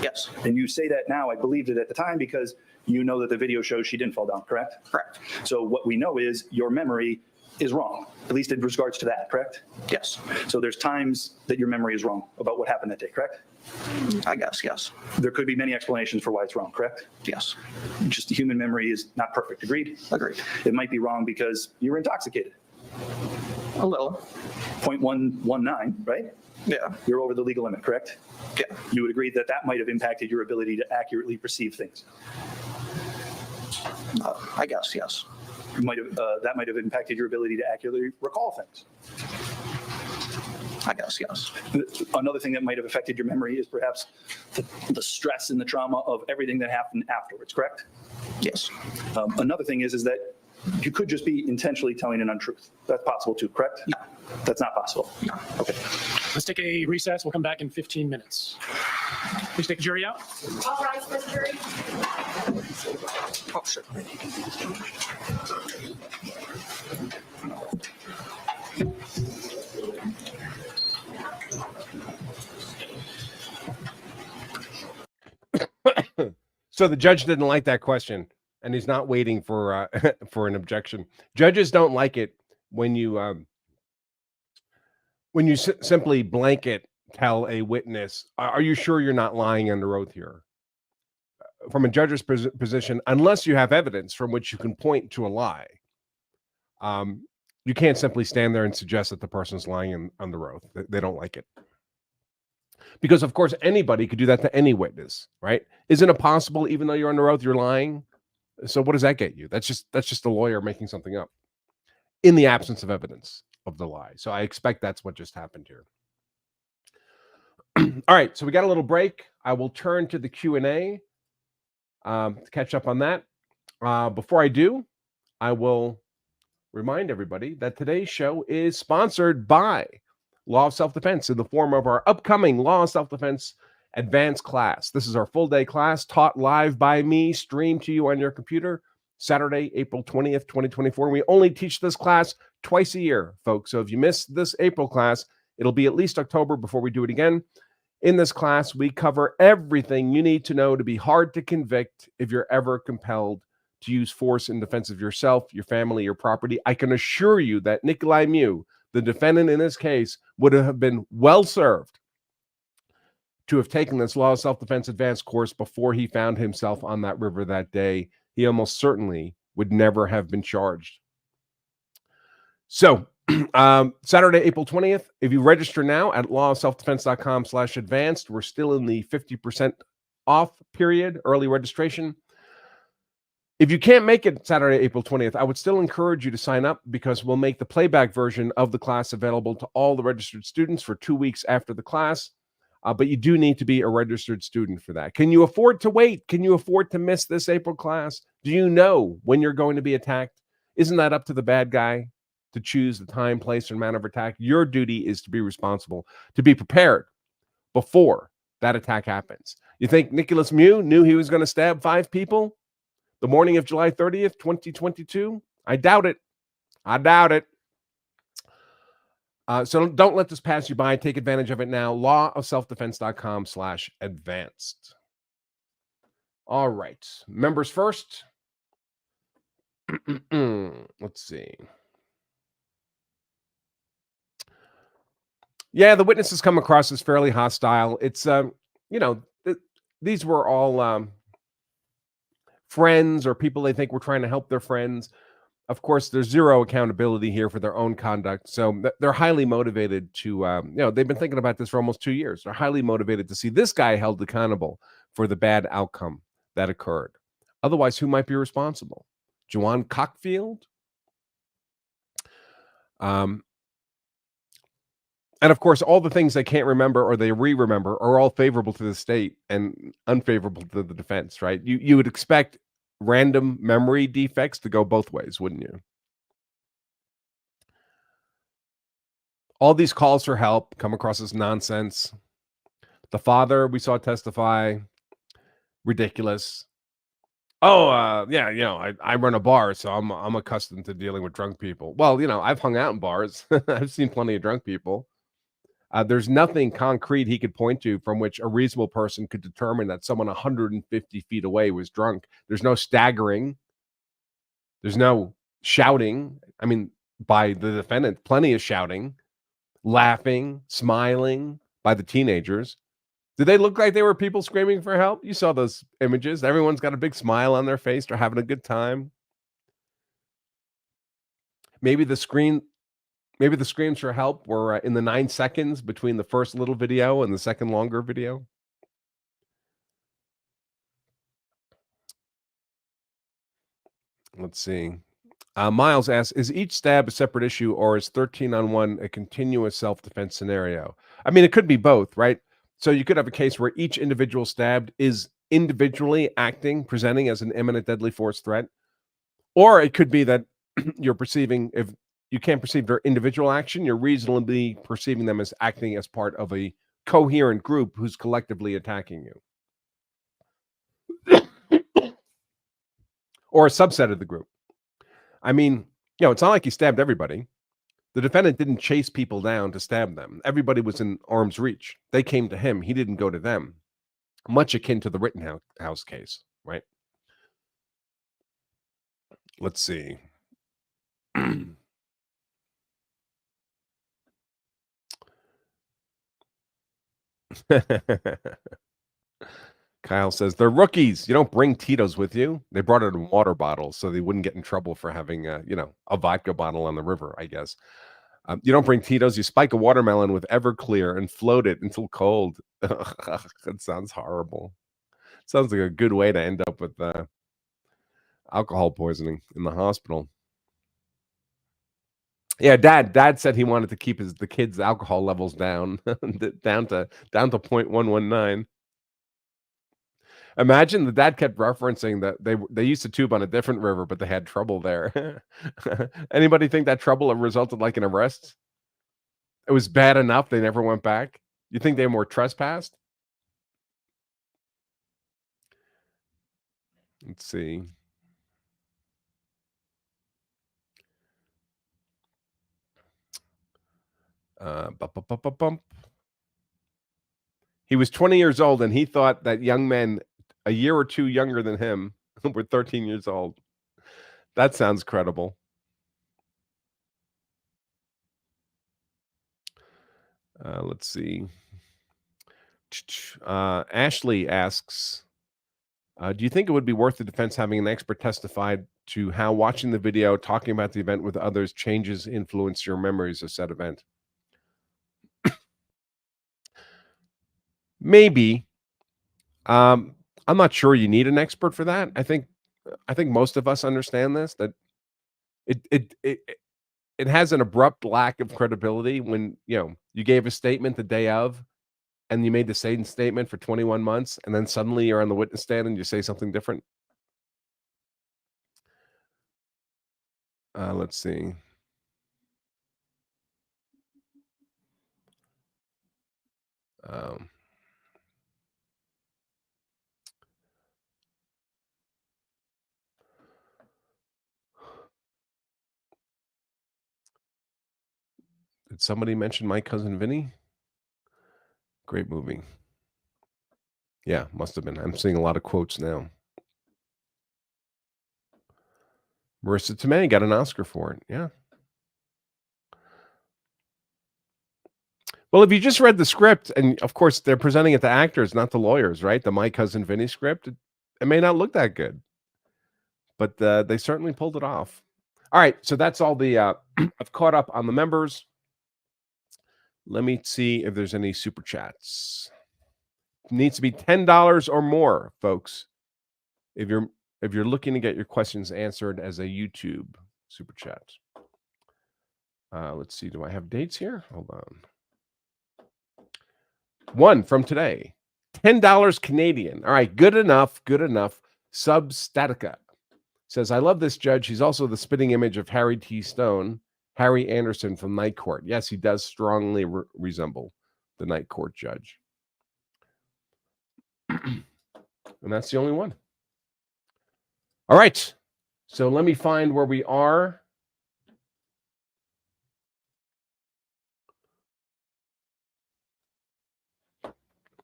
Yes. And you say that now, I believed it at the time because you know that the video shows she didn't fall down, correct? Correct. So what we know is your memory is wrong, at least in regards to that, correct? Yes. So there's times that your memory is wrong about what happened that day, correct? I guess, yes. There could be many explanations for why it's wrong, correct? Yes. Just the human memory is not perfect, agreed? Agreed. It might be wrong because you were intoxicated. A little. 0.119, right? Yeah. You're over the legal limit, correct? Yeah. You would agree that that might have impacted your ability to accurately perceive things. I guess, yes. That might have impacted your ability to accurately recall things. I guess, yes. Another thing that might have affected your memory is perhaps the stress and the trauma of everything that happened afterwards, correct? Yes. Another thing is that you could just be intentionally telling an untruth. That's possible too, correct? No. That's not possible? No. Okay. Let's take a recess. We'll come back in 15 minutes. Please take the jury out. All rise for the jury. Oh, sure. So the judge didn't like that question. and he's not waiting for for an objection. Judges don't like it when you simply blanket tell a witness, "Are you sure you're not lying under oath here?" From a judge's position, unless you have evidence from which you can point to a lie, you can't simply stand there and suggest that the person's lying under oath. They don't like it. Because, of course, anybody could do that to any witness, right? Isn't it possible, even though you're under oath, you're lying? So what does that get you? That's just a lawyer making something up in the absence of evidence of the lie. So I expect that's what just happened here. All right, so we got a little break. I will turn to the Q&A to catch up on that. Before I do, I will remind everybody that today's show is sponsored by Law of Self-Defense in the form of our upcoming Law of Self-Defense advanced class. This is our full-day class taught live by me, streamed to you on your computer, Saturday, April 20th, 2024. We only teach this class twice a year, folks. So if you miss this April class, it'll be at least October before we do it again. In this class, we cover everything you need to know to be hard to convict if you're ever compelled to use force in defense of yourself, your family, your property. I can assure you that Nicolae Miu, the defendant in this case, would have been well served to have taken this Law of Self-Defense advanced course before he found himself on that river that day. He almost certainly would never have been charged. So, Saturday, April 20th, if you register now at lawofselfdefense.com/advanced, we're still in the 50% off period, early registration. If you can't make it Saturday, April 20th, I would still encourage you to sign up because we'll make the playback version of the class available to all the registered students for 2 weeks after the class. But you do need to be a registered student for that. Can you afford to wait? Can you afford to miss this April class? Do you know when you're going to be attacked? Isn't that up to the bad guy to choose the time, place, and manner of attack? Your duty is to be responsible, to be prepared before that attack happens. You think Nicolae Miu knew he was going to stab 5 people the morning of July 30th, 2022? I doubt it. I doubt it. So don't let this pass you by. Take advantage of it now. lawofselfdefense.com/advanced. All right. Members first. Let's see. Yeah, the witnesses come across as fairly hostile. It's, these were all friends or people they think were trying to help their friends. Of course, there's zero accountability here for their own conduct. So they're highly motivated to, they've been thinking about this for almost 2 years. They're highly motivated to see this guy held accountable for the bad outcome that occurred. Otherwise, who might be responsible? Juwan Cockfield? And of course, all the things they can't remember or they re-remember are all favorable to the state and unfavorable to the defense, right? You would expect random memory defects to go both ways, wouldn't you? All these calls for help come across as nonsense. The father we saw testify, ridiculous. Oh, I run a bar, so I'm accustomed to dealing with drunk people. Well, I've hung out in bars. I've seen plenty of drunk people. There's nothing concrete he could point to from which a reasonable person could determine that someone 150 feet away was drunk. There's no staggering. There's no shouting. I mean, by the defendant, plenty of shouting, laughing, smiling by the teenagers. Did they look like they were people screaming for help? You saw those images. Everyone's got a big smile on their face. They're having a good time. Maybe the screams for help were in the 9 seconds between the first little video and the second longer video. Let's see. Miles asks, is each stab a separate issue or is 13-on-1 a continuous self-defense scenario? I mean, it could be both, right? So you could have a case where each individual stabbed is individually acting, presenting as an imminent deadly force threat. Or it could be that you're perceiving, if you can't perceive their individual action, you're reasonably perceiving them as acting as part of a coherent group who's collectively attacking you. Or a subset of the group. I mean, it's not like he stabbed everybody. The defendant didn't chase people down to stab them. Everybody was in arm's reach. They came to him. He didn't go to them. Much akin to the Rittenhouse case, right? Let's see. Kyle says they're rookies. You don't bring Tito's with you. They brought it in water bottles so they wouldn't get in trouble for having a vodka bottle on the river, I guess. You don't bring Tito's. You spike a watermelon with Everclear and float it until cold. That sounds horrible. Sounds like a good way to end up with alcohol poisoning in the hospital. Yeah, Dad said he wanted to keep the kids' alcohol levels down, down to 0.119. Imagine the dad kept referencing that they used to tube on a different river, but they had trouble there. Anybody think that trouble resulted like an arrest? It was bad enough they never went back. You think they were trespassed? Let's see. He was 20 years old, and he thought that young men a year or two younger than him were 13 years old. That sounds credible. Let's see. Ashley asks, do you think it would be worth the defense having an expert testify to how watching the video, talking about the event with others influence your memories of said event? Maybe. I'm not sure you need an expert for that. I think most of us understand this, that it has an abrupt lack of credibility when you gave a statement the day of, and you made the same statement for 21 months, and then suddenly you're on the witness stand and you say something different. Let's see. Did somebody mention My Cousin Vinny? Great movie. Yeah, must have been. I'm seeing a lot of quotes now. Marissa Tomei got an Oscar for it. Yeah. Well, if you just read the script, and of course they're presenting it to actors, not the lawyers, right? The My Cousin Vinny script, it may not look that good, but they certainly pulled it off. All right, so that's all the I've caught up on the members. Let me see if there's any super chats. It needs to be $10 or more, folks. If you're looking to get your questions answered as a YouTube super chat. Let's see. Do I have dates here? Hold on. One from today. $10 Canadian. All right, good enough. Good enough. Substatica says, I love this judge. He's also the spitting image of Harry T. Stone, Harry Anderson from Night Court. Yes, he does strongly resemble the Night Court judge. And that's the only one. All right. So let me find where we are.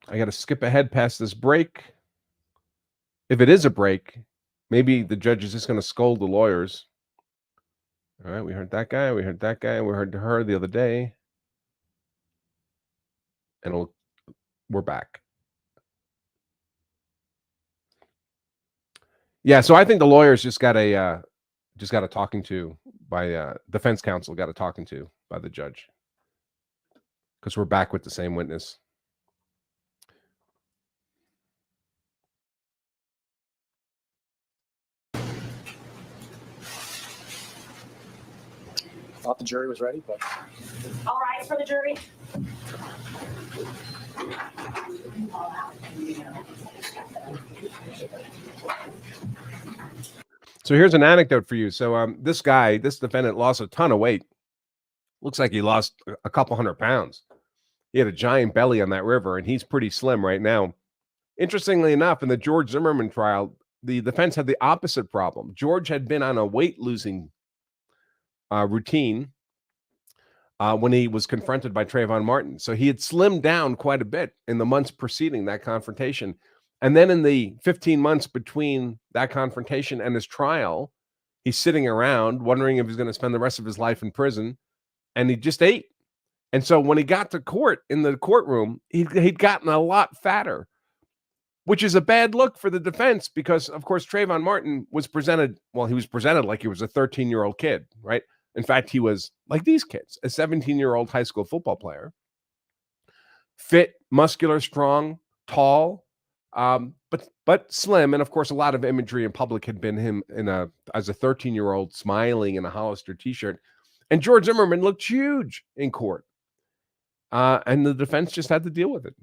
I got to skip ahead past this break. If it is a break, maybe the judge is just going to scold the lawyers. All right, we heard that guy. We heard that guy. We heard her the other day. And we're back. Yeah, so I think the lawyers just got a talking to by defense counsel, got a talking to by the judge, because we're back with the same witness. Thought the jury was ready, but. All rise for the jury. So here's an anecdote for you. So this defendant lost a ton of weight. Looks like he lost a couple 100 pounds. He had a giant belly on that river, and he's pretty slim right now. Interestingly enough, in the George Zimmerman trial, the defense had the opposite problem. George had been on a weight-losing routine when he was confronted by Trayvon Martin. So he had slimmed down quite a bit in the months preceding that confrontation. And then in the 15 months between that confrontation and his trial, He's sitting around wondering if he's going to spend the rest of his life in prison, and he just ate. And so when he got to court in the courtroom, he'd gotten a lot fatter, which is a bad look for the defense because, of course, Trayvon Martin was presented, well, he was presented like he was a 13-year-old kid, right? In fact, he was like these kids, a 17-year-old high school football player, fit, muscular, strong, tall, but slim. And of course, a lot of imagery in public had been him as a 13-year-old smiling in a Hollister t-shirt. And George Zimmerman looked huge in court. And the defense just had to deal with it.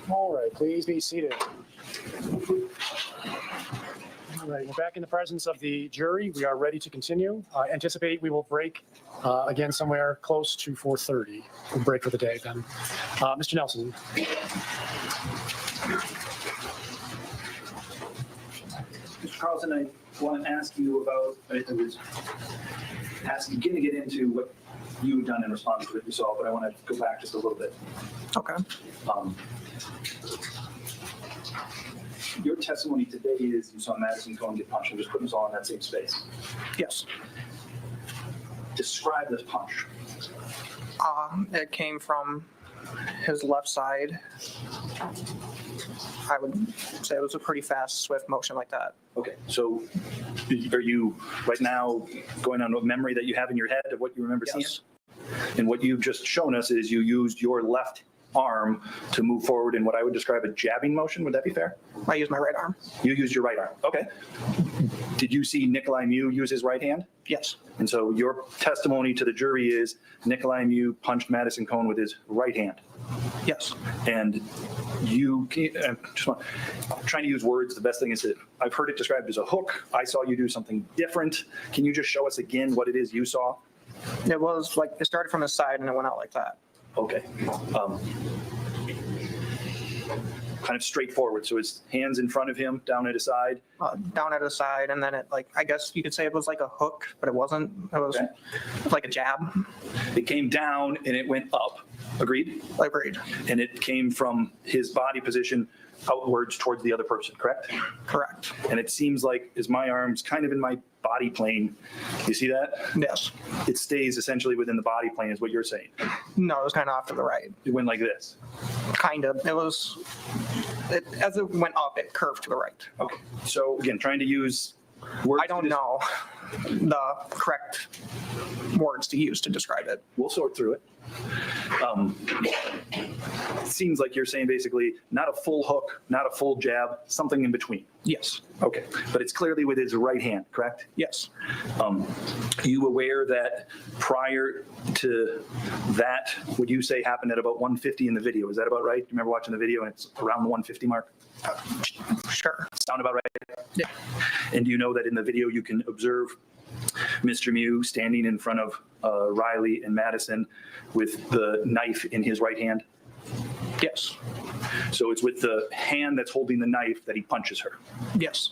All right, please be seated. All right, we're back in the presence of the jury. We are ready to continue. Anticipate we will break again somewhere close to 4:30. We'll break for the day then. Mr. Nelson. Mr. Carlson, I want to ask you about, I was going to get into what you've done in response to what you saw, but I want to go back just a little bit. Okay. Your testimony today is you saw Madison Cohn get punched and just putting us all in that same space. Yes. Describe this punch. It came from his left side. I would say it was a pretty fast, swift motion like that. Okay, so are you right now going on a memory that you have in your head of what you remember seeing? And what you've just shown us is you used your left arm to move forward in what I would describe a jabbing motion. Would that be fair? I used my right arm. You used your right arm. Okay. Did you see Nicolae Miu use his right hand? Yes. And so your testimony to the jury is Nicolae Miu punched Madison Cohn with his right hand. Yes. And I'm trying to use words. The best thing is that I've heard it described as a hook. I saw you do something different. Can you just show us again what it is you saw? It was like, it started from his side and it went out like that. Okay. Kind of straightforward. So his hands in front of him, down at his side. Down at his side, and then it, like, I guess you could say it was like a hook, but it wasn't. It was like a jab. It came down and it went up. Agreed? Agreed. And it came from his body position outwards towards the other person, correct? Correct. And it seems like, as my arm's kind of in my body plane, you see that? Yes. It stays essentially within the body plane is what you're saying. No, it was kind of off to the right. It went like this. Kind of. It was, as it went up, it curved to the right. Okay. So again, trying to use words. I don't know the correct words to use to describe it. We'll sort through it. It seems like you're saying basically not a full hook, not a full jab, something in between. Yes. Okay. But it's clearly with his right hand, correct? Yes. Are you aware that prior to that, would you say happened at about 150 in the video? Is that about right? You remember watching the video and it's around the 150 mark? Sure. Sound about right? Yeah. And do you know that in the video you can observe Mr. Miu standing in front of Riley and Madison with the knife in his right hand? Yes. So it's with the hand that's holding the knife that he punches her. Yes.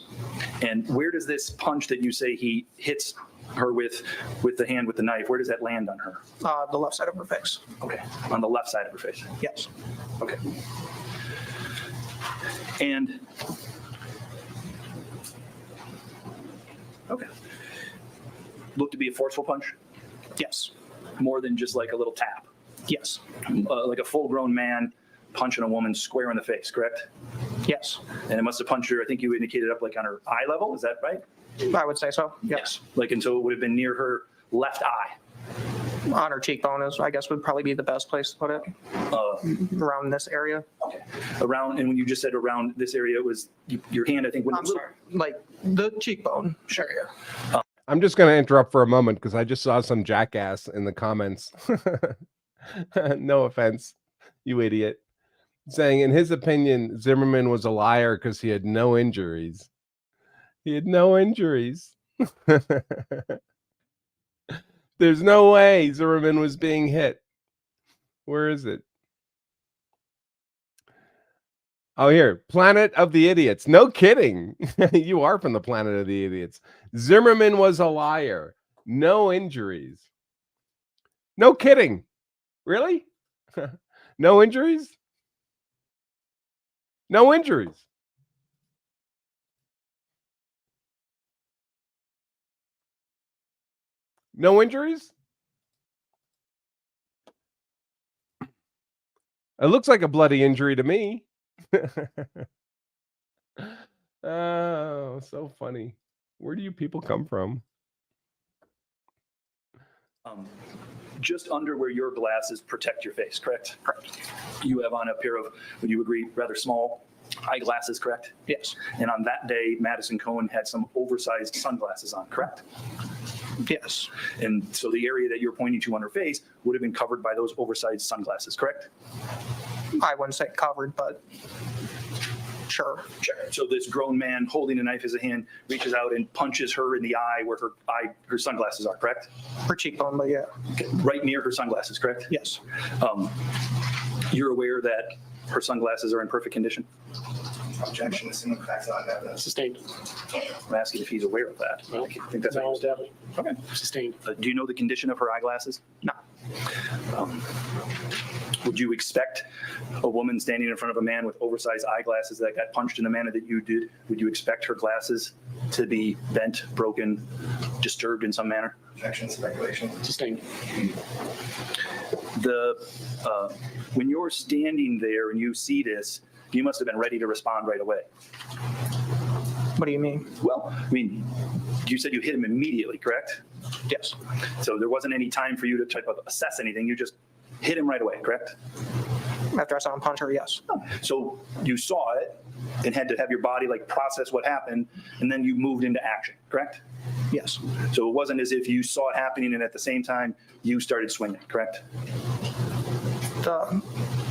And where does this punch that you say he hits her with the hand with the knife, where does that land on her? The left side of her face. Okay. On the left side of her face? Yes. Okay. And okay. Looked to be a forceful punch? Yes. More than just like a little tap? Yes. Like a full-grown man punching a woman square in the face, correct? Yes. And it must have punched her, I think you indicated up like on her eye level, is that right? I would say so. Yes. Like, and so it would have been near her left eye. On her cheekbone is, I guess, would probably be the best place to put it. Around this area. Okay. Around, and when you just said around this area, it was your hand, I think, went I'm sorry. Like the cheekbone. Sure. Yeah. I'm just going to interrupt for a moment because I just saw some jackass in the comments. No offense, you idiot. Saying, in his opinion, Zimmerman was a liar because he had no injuries. He had no injuries. There's no way Zimmerman was being hit. Where is it? Oh, here, Planet of the Idiots. No kidding. You are from the Planet of the Idiots. Zimmerman was a liar. No injuries. No kidding. Really? No injuries? No injuries. No injuries? It looks like a bloody injury to me. Oh, so funny. Where do you people come from? Just under where your glasses protect your face, correct? Correct. You have on a pair of, would you agree, rather small eyeglasses, correct? Yes. And on that day, Madison Cohen had some oversized sunglasses on, correct? Yes. And so the area that you're pointing to on her face would have been covered by those oversized sunglasses, correct? I wouldn't say covered, but sure. Sure. So this grown man holding a knife as a hand reaches out and punches her in the eye where her sunglasses are, correct? Her cheekbone, but yeah. Okay. Right near her sunglasses, correct? Yes. You're aware that her sunglasses are in perfect condition? Objection, assuming facts on evidence. Sustained. I'm asking if he's aware of that. Well, I think that's no, definitely. okay. Sustained. Do you know the condition of her eyeglasses? No. Would you expect a woman standing in front of a man with oversized eyeglasses that got punched in the manner that you did, would you expect her glasses to be bent, broken, disturbed in some manner? Objection, speculation. Sustained. When you're standing there and you see this, you must have been ready to respond right away. What do you mean? Well, I mean, you said you hit him immediately, correct? Yes. So there wasn't any time for you to type of assess anything. You just hit him right away, correct? After I saw him punch her, yes. So you saw it and had to have your body like process what happened, and then you moved into action, correct? Yes. So it wasn't as if you saw it happening and at the same time you started swinging, correct?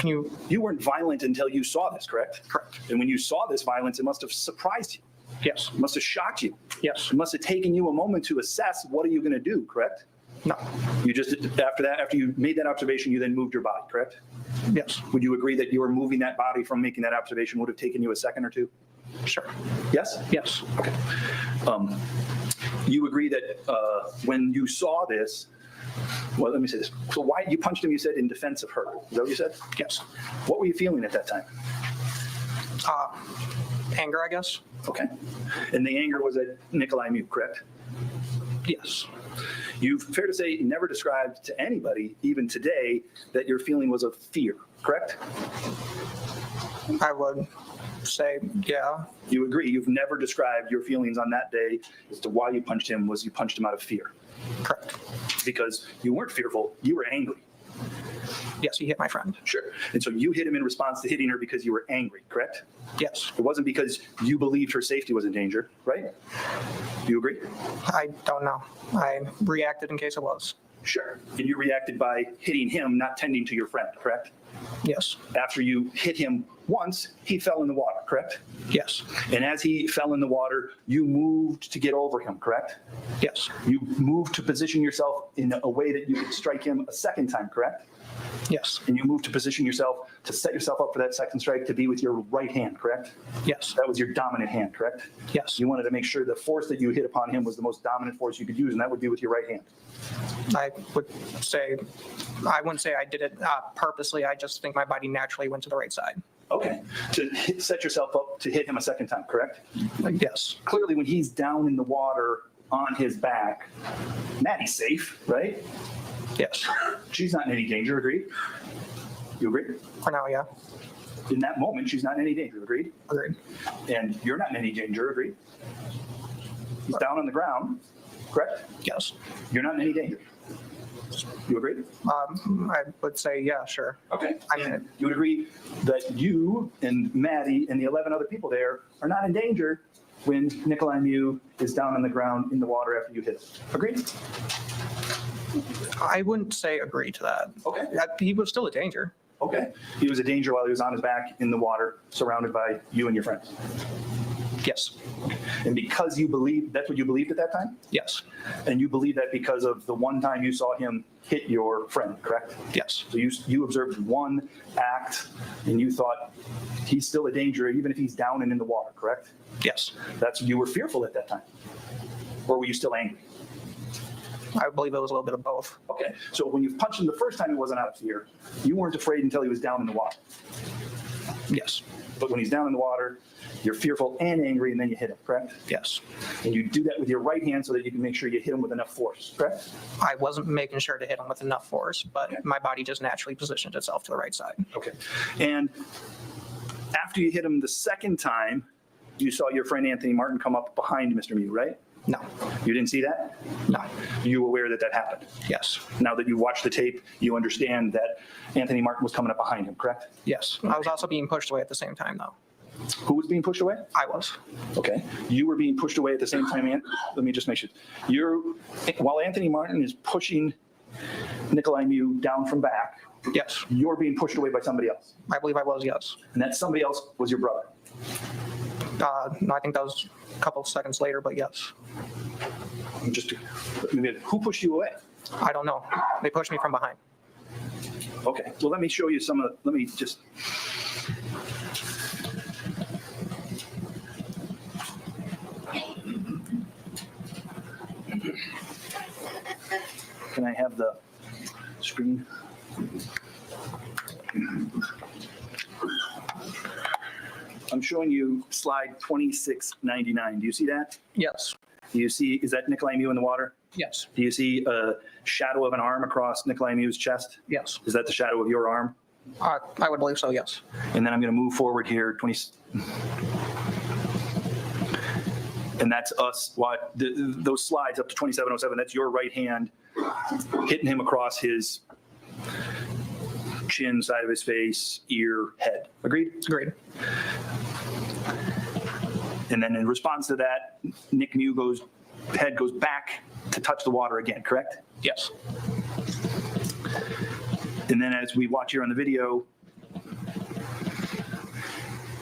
You weren't violent until you saw this, correct? Correct. And when you saw this violence, it must have surprised you. Yes. It must have shocked you. Yes. It must have taken you a moment to assess what are you going to do, correct? No. You just, after you made that observation, you then moved your body, correct? Yes. Would you agree that you were moving that body from making that observation would have taken you a second or two? Sure. Yes? Yes. Okay. You agree that when you saw this, well, let me say this. So why you punched him, you said, in defense of her. Is that what you said? Yes. What were you feeling at that time? Anger, I guess. Okay. And the anger was at Nicolae Miu, correct? Yes. You've, fair to say, never described to anybody, even today, that your feeling was of fear, correct? I would say, yeah. You agree. You've never described your feelings on that day as to why you punched him was you punched him out of fear. Correct. Because you weren't fearful, you were angry. Yes, he hit my friend. Sure. And so you hit him in response to hitting her because you were angry, correct? Yes. It wasn't because you believed her safety was in danger, right? Do you agree? I don't know. I reacted in case it was. Sure. And you reacted by hitting him, not tending to your friend, correct? Yes. After you hit him once, he fell in the water, correct? Yes. And as he fell in the water, you moved to get over him, correct? Yes. You moved to position yourself in a way that you could strike him a second time, correct? Yes. And you moved to position yourself to set yourself up for that second strike to be with your right hand, correct? Yes. That was your dominant hand, correct? Yes. You wanted to make sure the force that you hit upon him was the most dominant force you could use, and that would be with your right hand. I wouldn't say I did it purposely. I just think my body naturally went to the right side. Okay. To set yourself up to hit him a second time, correct? Yes. Clearly, when he's down in the water on his back, Maddie's safe, right? Yes. She's not in any danger, agreed? You agree? For now, yeah. In that moment, she's not in any danger, agreed? Agreed. And you're not in any danger, agreed? He's down on the ground, correct? Yes. You're not in any danger. You agree? I would say, yeah, sure. Okay. You would agree that you and Maddie and the 11 other people there are not in danger when Nicolae Miu is down on the ground in the water after you hit him. Agreed? I wouldn't say agree to that. Okay. He was still a danger. Okay. He was a danger while he was on his back in the water, surrounded by you and your friends. Yes. And because you believe, that's what you believed at that time? Yes. And you believe that because of the one time you saw him hit your friend, correct? Yes. So you observed one act and you thought he's still a danger even if he's down and in the water, correct? Yes. You were fearful at that time? Or were you still angry? I believe it was a little bit of both. Okay, so when you punched him the first time, it wasn't out of fear. You weren't afraid until he was down in the water. Yes. But when he's down in the water, you're fearful and angry, and then you hit him, correct? Yes. And you do that with your right hand so that you can make sure you hit him with enough force, correct? I wasn't making sure to hit him with enough force, but my body just naturally positioned itself to the right side. Okay. And after you hit him the second time, you saw your friend Anthony Martin come up behind Mr. Miu, right? No. You didn't see that? No. You were aware that that happened? Yes. Now that you watched the tape, you understand that Anthony Martin was coming up behind him, correct? Yes. I was also being pushed away at the same time, though. Who was being pushed away? I was. Okay. You were being pushed away at the same time. Let me just make sure. While Anthony Martin is pushing Nicolae Miu down from back, Yes. you're being pushed away by somebody else. I believe I was, yes. And that somebody else was your brother. No, I think that was a couple seconds later, but yes. Who pushed you away? I don't know. They pushed me from behind. Okay. Well, let me show you let me just. Can I have the screen? I'm showing you slide 2699. Do you see that? Yes. Do you see, is that Nicolae Miu in the water? Yes. Do you see a shadow of an arm across Nicolae Miu's chest? Yes. Is that the shadow of your arm? I would believe so, yes. And then I'm going to move forward here, and that's us, those slides up to 2707, that's your right hand hitting him across his chin, side of his face, ear, head. Agreed? Agreed. And then in response to that, Nick Miu head goes back to touch the water again, correct? Yes. And then as we watch here on the video,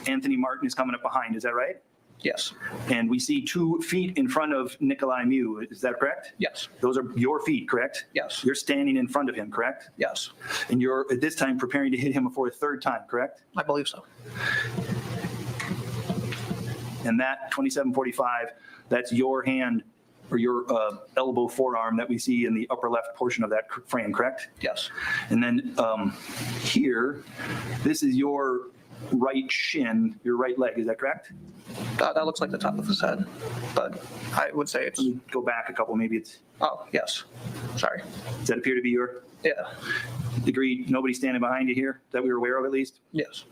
Anthony Martin is coming up behind, is that right? Yes. And we see 2 feet in front of Nicolae Miu, is that correct? Yes. Those are your feet, correct? Yes. You're standing in front of him, correct? Yes. And you're at this time preparing to hit him for a third time, correct? I believe so. And that 2745, that's your hand or your elbow forearm that we see in the upper left portion of that frame, correct? Yes. And then here, this is your right shin, your right leg, is that correct? That looks like the top of his head, but I would say it's... Go back a couple, maybe it's... Oh, yes. Sorry. Does that appear to be your... Yeah. Agreed, nobody standing behind you here that we were aware of at least? Yes.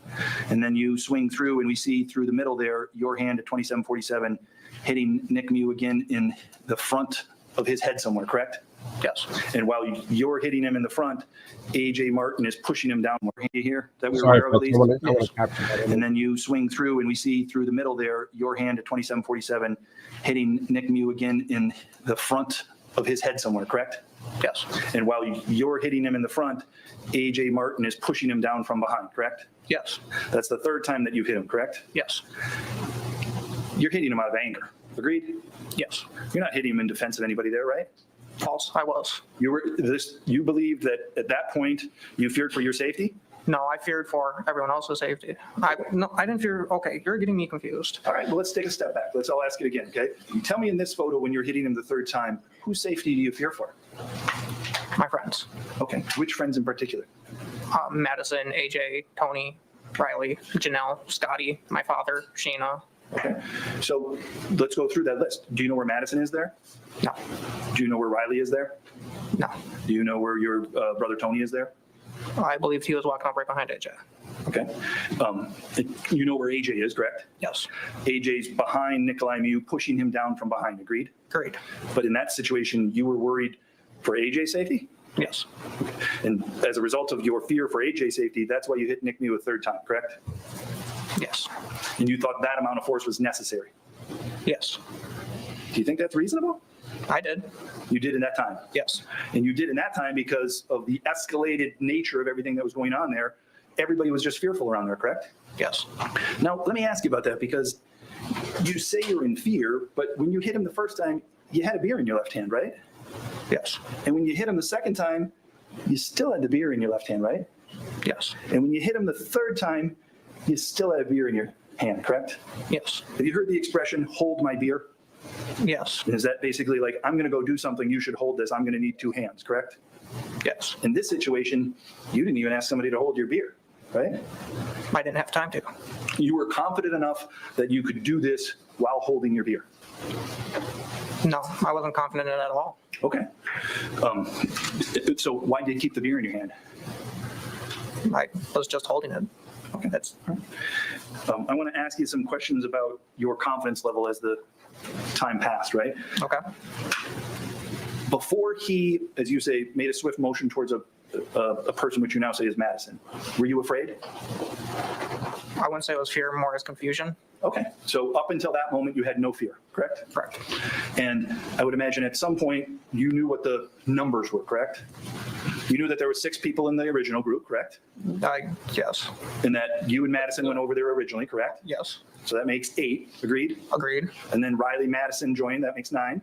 And then you swing through and we see through the middle there, your hand at 2747 hitting Nick Miu again in the front of his head somewhere, correct? Yes. And while you're hitting him in the front, AJ Martin is pushing him down. You hear that we were Sorry, aware of at least? I want to capture that. And then you swing through and we see through the middle there, your hand at 2747 hitting Nick Miu again in the front of his head somewhere, correct? Yes. And while you're hitting him in the front, AJ Martin is pushing him down from behind, correct? Yes. That's the third time that you've hit him, correct? Yes. You're hitting him out of anger, agreed? Yes. You're not hitting him in defense of anybody there, right? False. I was. You believed that at that point you feared for your safety? No, I feared for everyone else's safety. I didn't fear. Okay, you're getting me confused. All right, well, let's take a step back. I'll ask it again, okay? Tell me in this photo when you're hitting him the third time, whose safety do you fear for? My friends. Okay, which friends in particular? Madison, AJ, Tony, Riley, Janelle, Scotty, my father, Sheena. Okay, so let's go through that list. Do you know where Madison is there? No. Do you know where Riley is there? No. Do you know where your brother Tony is there? I believed he was walking up right behind AJ. Okay. You know where AJ is, correct? Yes. AJ's behind Nicolae Miu, pushing him down from behind, agreed? Agreed. But in that situation, you were worried for AJ's safety? Yes. And as a result of your fear for AJ's safety, that's why you hit Nick Miu a third time, correct? Yes. And you thought that amount of force was necessary? Yes. Do you think that's reasonable? I did. You did in that time? Yes. And you did in that time because of the escalated nature of everything that was going on there. Everybody was just fearful around there, correct? Yes. Now, let me ask you about that because you say you're in fear, but when you hit him the first time, you had a beer in your left hand, right? Yes. And when you hit him the second time, you still had the beer in your left hand, right? Yes. And when you hit him the third time, you still had a beer in your hand, correct? Yes. Have you heard the expression, hold my beer? Yes. Is that basically like, I'm going to go do something, you should hold this, I'm going to need two hands, correct? Yes. In this situation, you didn't even ask somebody to hold your beer, right? I didn't have time to. You were confident enough that you could do this while holding your beer. No, I wasn't confident in it at all. Okay. So why did you keep the beer in your hand? I was just holding it. Okay, that's I want to ask you some questions about your confidence level as the time passed, right? Okay. Before he, as you say, made a swift motion towards a person which you now say is Madison, were you afraid? I wouldn't say it was fear, more as confusion. Okay, so up until that moment, you had no fear, correct? Correct. And I would imagine at some point, you knew what the numbers were, correct? You knew that there were 6 people in the original group, correct? Yes. And that you and Madison went over there originally, correct? Yes. So that makes 8, agreed? Agreed. And then Riley Madison joined, that makes 9.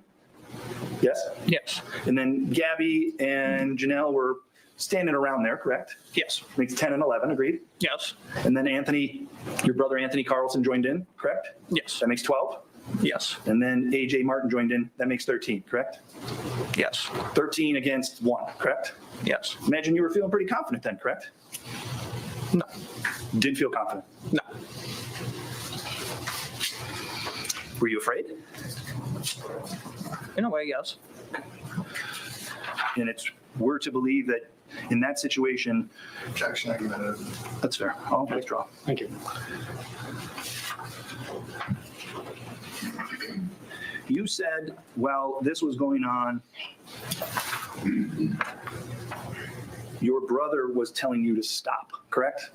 Yes? Yes. And then Gabby and Janelle were standing around there, correct? Yes. Makes 10 and 11, agreed? Yes. And then Anthony, your brother Anthony Carlson joined in, correct? Yes. That makes 12. Yes. And then AJ Martin joined in, that makes 13, correct? Yes. 13 against 1, correct? Yes. Imagine you were feeling pretty confident then, correct? No. Didn't feel confident. No. Were you afraid? In a way, yes. And we're to believe that in that situation, Objection argumentative. that's fair. I'll withdraw. Thank you. You said, while this was going on, your brother was telling you to stop, correct?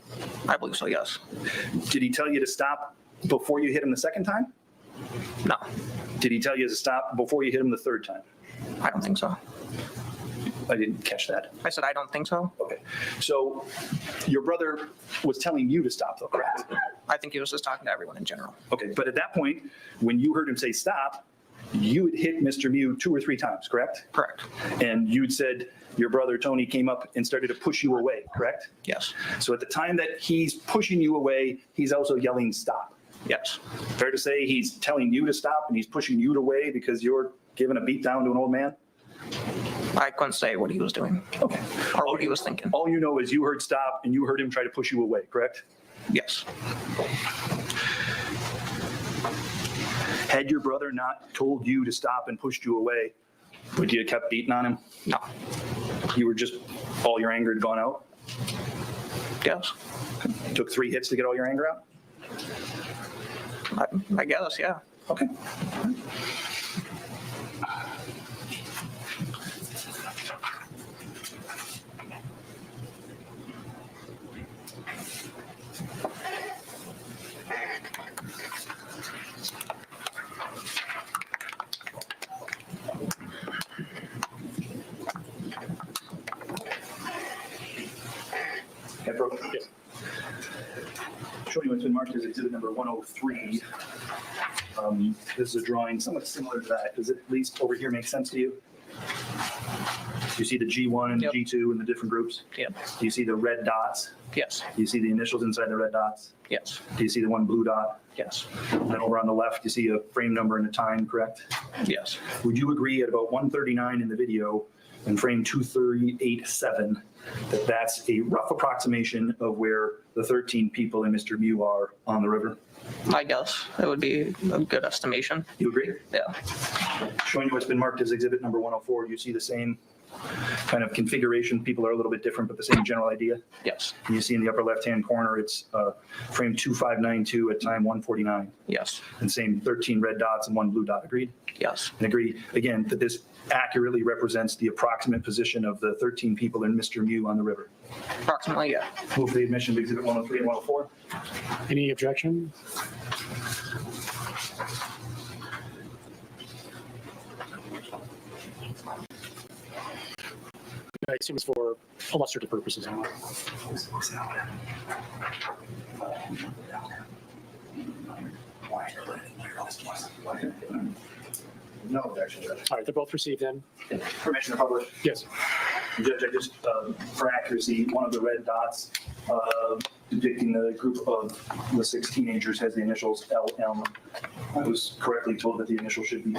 I believe so, yes. Did he tell you to stop before you hit him the second time? No, Did he tell you to stop before you hit him the third time? I don't think so. I didn't catch that. I said I don't think so. Okay. So your brother was telling you to stop though, correct? I think he was just talking to everyone in general. Okay, but at that point, when you heard him say stop, you had hit Mr. Miu 2 or 3 times, correct? Correct. And you'd said your brother Tony came up and started to push you away, correct? Yes. So at the time that he's pushing you away, he's also yelling stop. Yes. Fair to say he's telling you to stop and he's pushing you away because you're giving a beat down to an old man? I couldn't say what he was doing. Okay. Or what he was thinking. All you know is you heard stop and you heard him try to push you away, correct? Yes. Had your brother not told you to stop and pushed you away, would you have kept beating on him? No. You were just, all your anger had gone out? Yes. Took 3 hits to get all your anger out? I guess, yeah. Okay. Okay, bro. Yeah. Showing you what's been marked as exhibit number 103. This is a drawing somewhat similar to that. Does it at least over here make sense to you? You see the G1 and the Yep. G2 and the different groups? Yep. Do you see the red dots? Yes. Do you see the initials inside the red dots? Yes. Do you see the one blue dot? Yes. And then over on the left, you see a frame number and a time, correct? Yes. Would you agree at about 1:39 in the video and frame 238.7 that that's a rough approximation of where the 13 people and Mr. Miu are on the river? I guess it would be a good estimation. You agree? Yeah. Showing you what's been marked as exhibit number 104, you see the same kind of configuration. People are a little bit different, but the same general idea. Yes. And you see in the upper left-hand corner, it's frame 2592 at time 149. Yes. And same 13 red dots and 1 blue dot. Agreed? Yes. And agree, again, that this accurately represents the approximate position of the 13 people and Mr. Miu on the river. Approximately, yeah. Move for the admission of exhibit 103 and 104. Any objection? I assume it's for illustrative purposes only. No objection, Judge. All right, they're both received then. Permission to publish. Yes. Judge, I just, for accuracy, one of the red dots depicting the group of the 6 teenagers has the initials LM. I was correctly told that the initial should be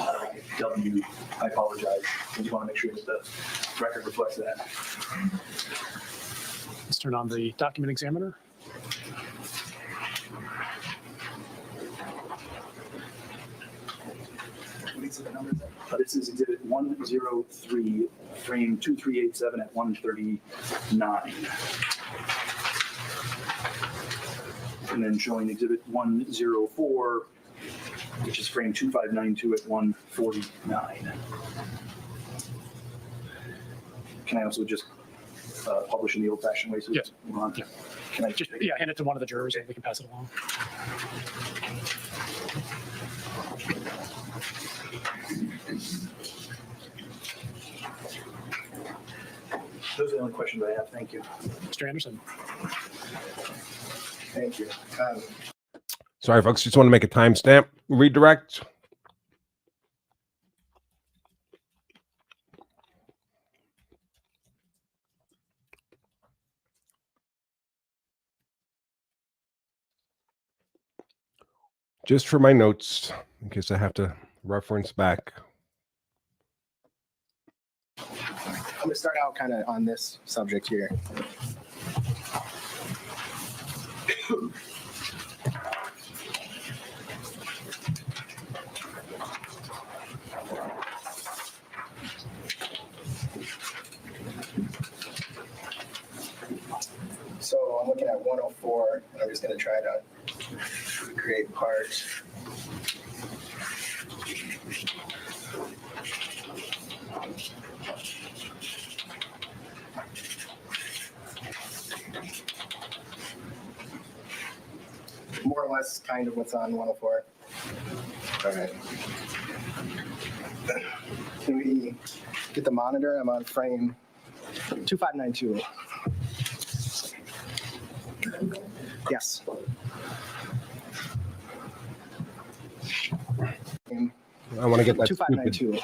W. I apologize. I just want to make sure that the record reflects that. Let's turn on the document examiner. This is exhibit 103, frame 2387 at 139. And then showing exhibit 104, which is frame 2592 at 149. Can I also just publish in the old fashioned way? So Yes. move on? Yeah. Can I Just, yeah, hand it to one of the jurors and we can pass it along. Those are the only questions I have. Thank you. Mr. Anderson. Thank you. Sorry, folks. Just want to make a timestamp. Redirect. Just for my notes, in case I have to reference back. I'm going to start out kind of on this subject here. So I'm looking at 104, and I'm just going to try to create parts. More or less kind of what's on 104. All right. Can we get the monitor? I'm on frame 2592. Yes. I want to get that stupid. 2592.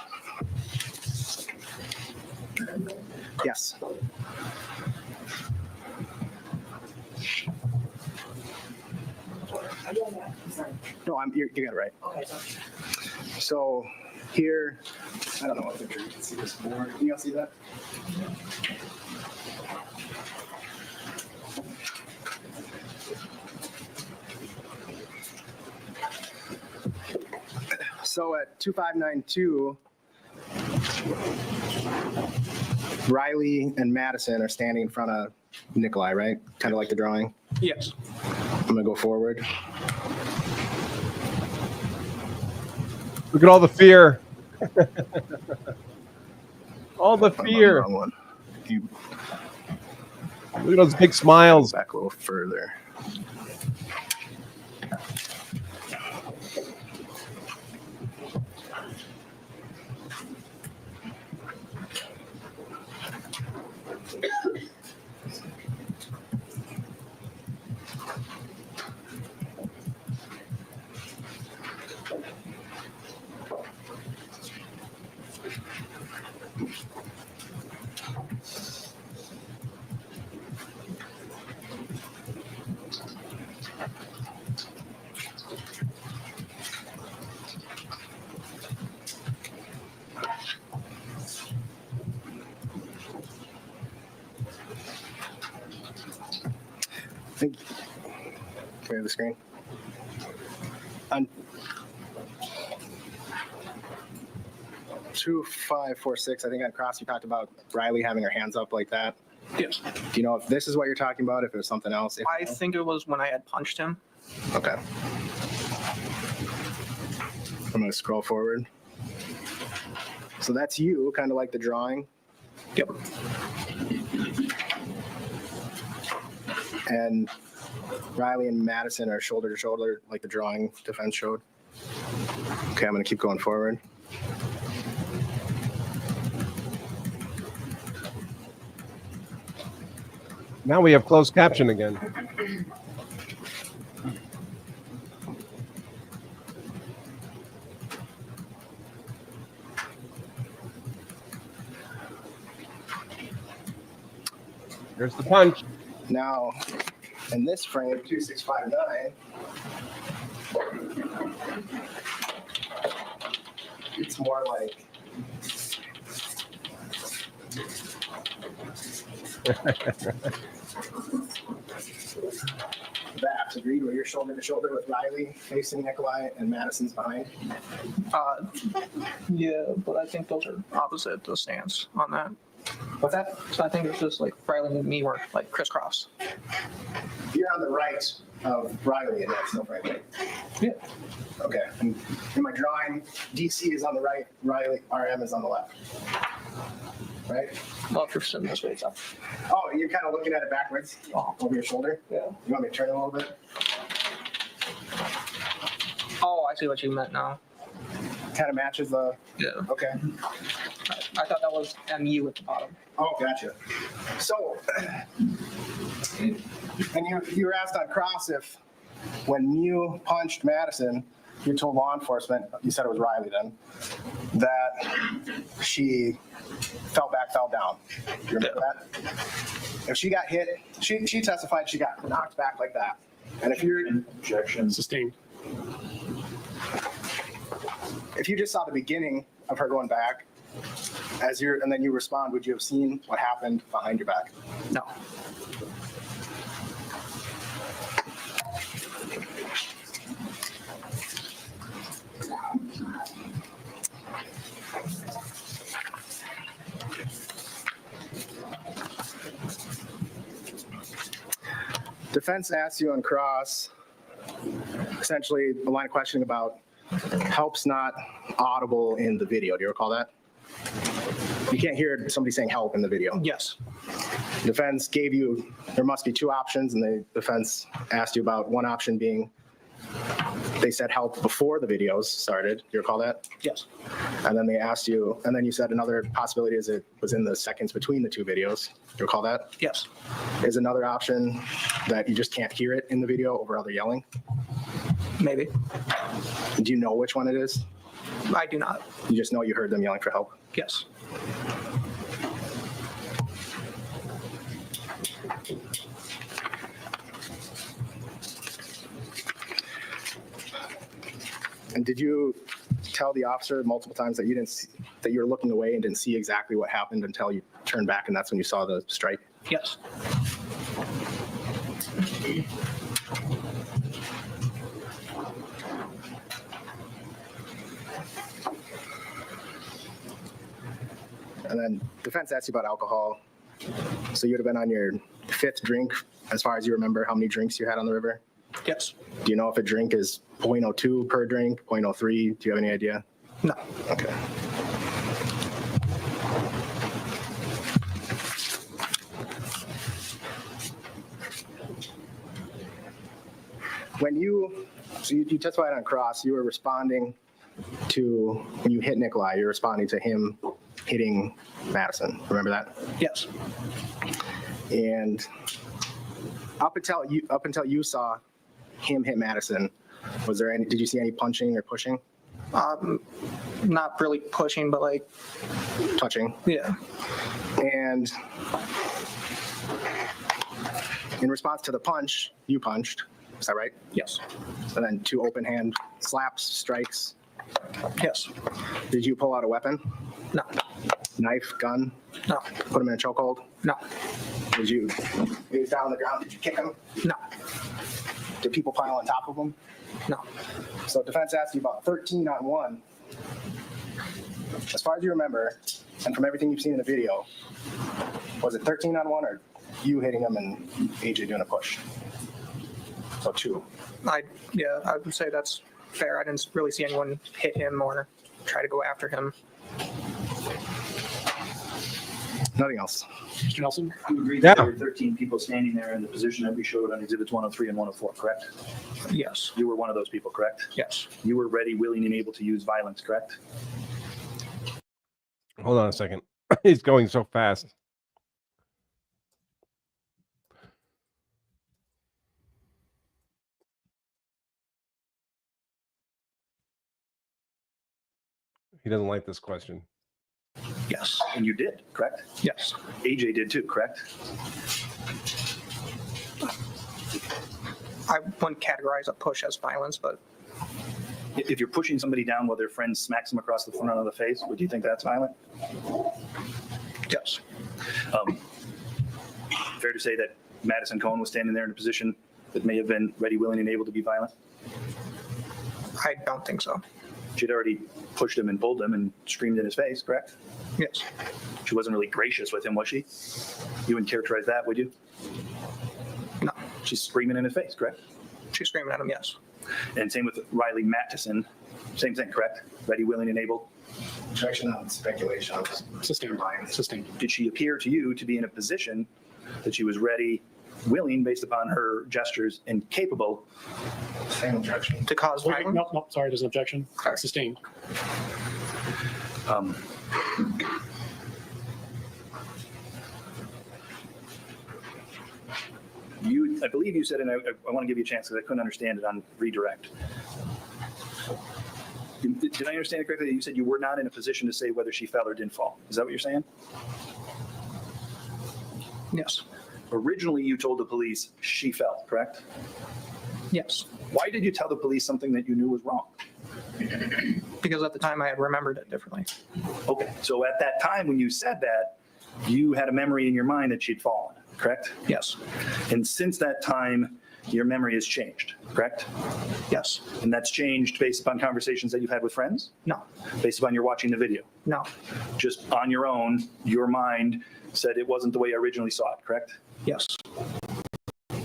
Yes. No, you got it right. Okay. So here, I don't know what picture you can see this board. Can you all see that? So at 2592, Riley and Madison are standing in front of Nicolae, right? Kind of like the drawing. Yes. I'm gonna go forward. Look at all the fear. All the fear. Wrong one. You Look at those big smiles. back a little further. Can we have the screen? On 2546, I think on cross you talked about Riley having her hands up like that. Yes. Do you know if this is what you're talking about? If it was something else? If I think it was when I had punched him. Okay. I'm going to scroll forward. So that's you, kind of like the drawing. Yep. And Riley and Madison are shoulder to shoulder, like the drawing defense showed. Okay, I'm going to keep going forward. Now we have closed caption again. There's the punch. Now, in this frame, 2659, it's more like that. Agreed, where you're shoulder to shoulder with Riley facing Nicolae and Madison's behind. Yeah, but I think those are opposite the stance on that. What's that? So I think it's just like Riley and me were like crisscross. You're on the right of Riley in that still frame, right? Yeah. Okay. And in my drawing, DC is on the right, Riley, RM is on the left. Right? Well, if you're sitting this way, it's up. Oh, you're kind of looking at it backwards over your shoulder? Yeah. You want me to turn it a little bit? Oh, I see what you meant now. Kind of matches the. Yeah. Okay. I thought that was MU at the bottom. Oh, gotcha. So, and you were asked on cross if when Miu punched Madison, you told law enforcement, you said it was Riley then, that she fell down. Do you remember that? If she got hit, she testified she got knocked back like that. And if you're Objection. Sustained. if you just saw the beginning of her going back, and then you respond, would you have seen what happened behind your back? No. Defense asked you on cross, essentially a line of questioning about help's not audible in the video. Do you recall that? You can't hear somebody saying help in the video. Yes. Defense gave you, there must be two options, and the defense asked you about one option being, they said help before the videos started. Do you recall that? Yes. And then they asked you, and then you said another possibility is it was in the seconds between the two videos. Do you recall that? Yes. Is another option that you just can't hear it in the video over other yelling? Maybe. Do you know which one it is? I do not. You just know you heard them yelling for help? Yes. And did you tell the officer multiple times that you didn't see, that you were looking away and didn't see exactly what happened until you turned back and that's when you saw the strike? Yes. And then defense asked you about alcohol. So you would have been on your fifth drink, as far as you remember, how many drinks you had on the river? Yes. Do you know if a drink is 0.02 per drink, 0.03? Do you have any idea? No. Okay. So you testified on cross, you were responding to, when you hit Nicolae, you're responding to him hitting Madison. Remember that? Yes. And up until you saw him hit Madison, did you see any punching or pushing? Not really pushing, but like touching? Yeah. And in response to the punch, you punched. Is that right? Yes. And then two open hand slaps, strikes. Yes. Did you pull out a weapon? No. Knife, gun? No. Put him in a chokehold? No. Did you, he was down on the ground, did you kick him? No. Did people pile on top of him? No. So defense asked you about 13 on 1. As far as you remember, and from everything you've seen in the video, was it 13 on 1 or you hitting him and AJ doing a push? So 2. I would say that's fair. I didn't really see anyone hit him or try to go after him. Nothing else. Mr. Nelson? You agreed Yeah. that there were 13 people standing there in the position that we showed on exhibits 103 and 104, correct? Yes. You were one of those people, correct? Yes. You were ready, willing, and able to use violence, correct? Hold on a second. He's going so fast. He doesn't like this question. Yes. And you did, correct? Yes. AJ did too, correct? I wouldn't categorize a push as violence, but If you're pushing somebody down while their friend smacks them across the front of the face, would you think that's violent? yes. Fair to say that Madison Cohen was standing there in a position that may have been ready, willing, and able to be violent? I don't think so. She'd already pushed him and pulled him and screamed in his face, correct? Yes. She wasn't really gracious with him, was she? You wouldn't characterize that, would you? No. She's screaming in his face, correct? She's screaming at him, yes. And same with Riley Mattison, same thing, correct? Ready, willing, and able. Objection on speculation. Sustained. Sustained. Did she appear to you to be in a position that she was ready, willing, based upon her gestures, and capable? Same objection. To cause Wait, violence? no, sorry, there's an objection. Sorry. Sustained. I believe you said, and I want to give you a chance because I couldn't understand it on redirect. Did I understand it correctly? You said you were not in a position to say whether she fell or didn't fall. Is that what you're saying? Yes. Originally, you told the police she fell, correct? Yes. Why did you tell the police something that you knew was wrong? Because at the time I had remembered it differently. Okay, so at that time when you said that, you had a memory in your mind that she'd fallen, correct? Yes. And since that time, your memory has changed, correct? Yes. And that's changed based upon conversations that you've had with friends? No. Based upon your watching the video? No. Just on your own, your mind said it wasn't the way I originally saw it, correct? Yes.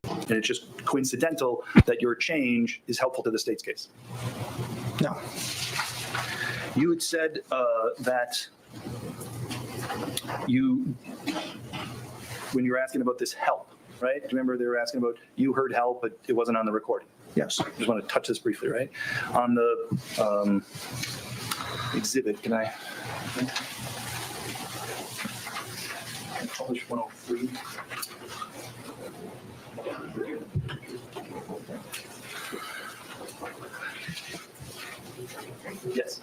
And it's just coincidental that your change is helpful to the state's case. No. You had said that when you were asking about this help, right? Do you remember they were asking about, you heard help, but it wasn't on the recording? Yes. Just want to touch this briefly, right? On the exhibit, can I? Publish 103. Yes.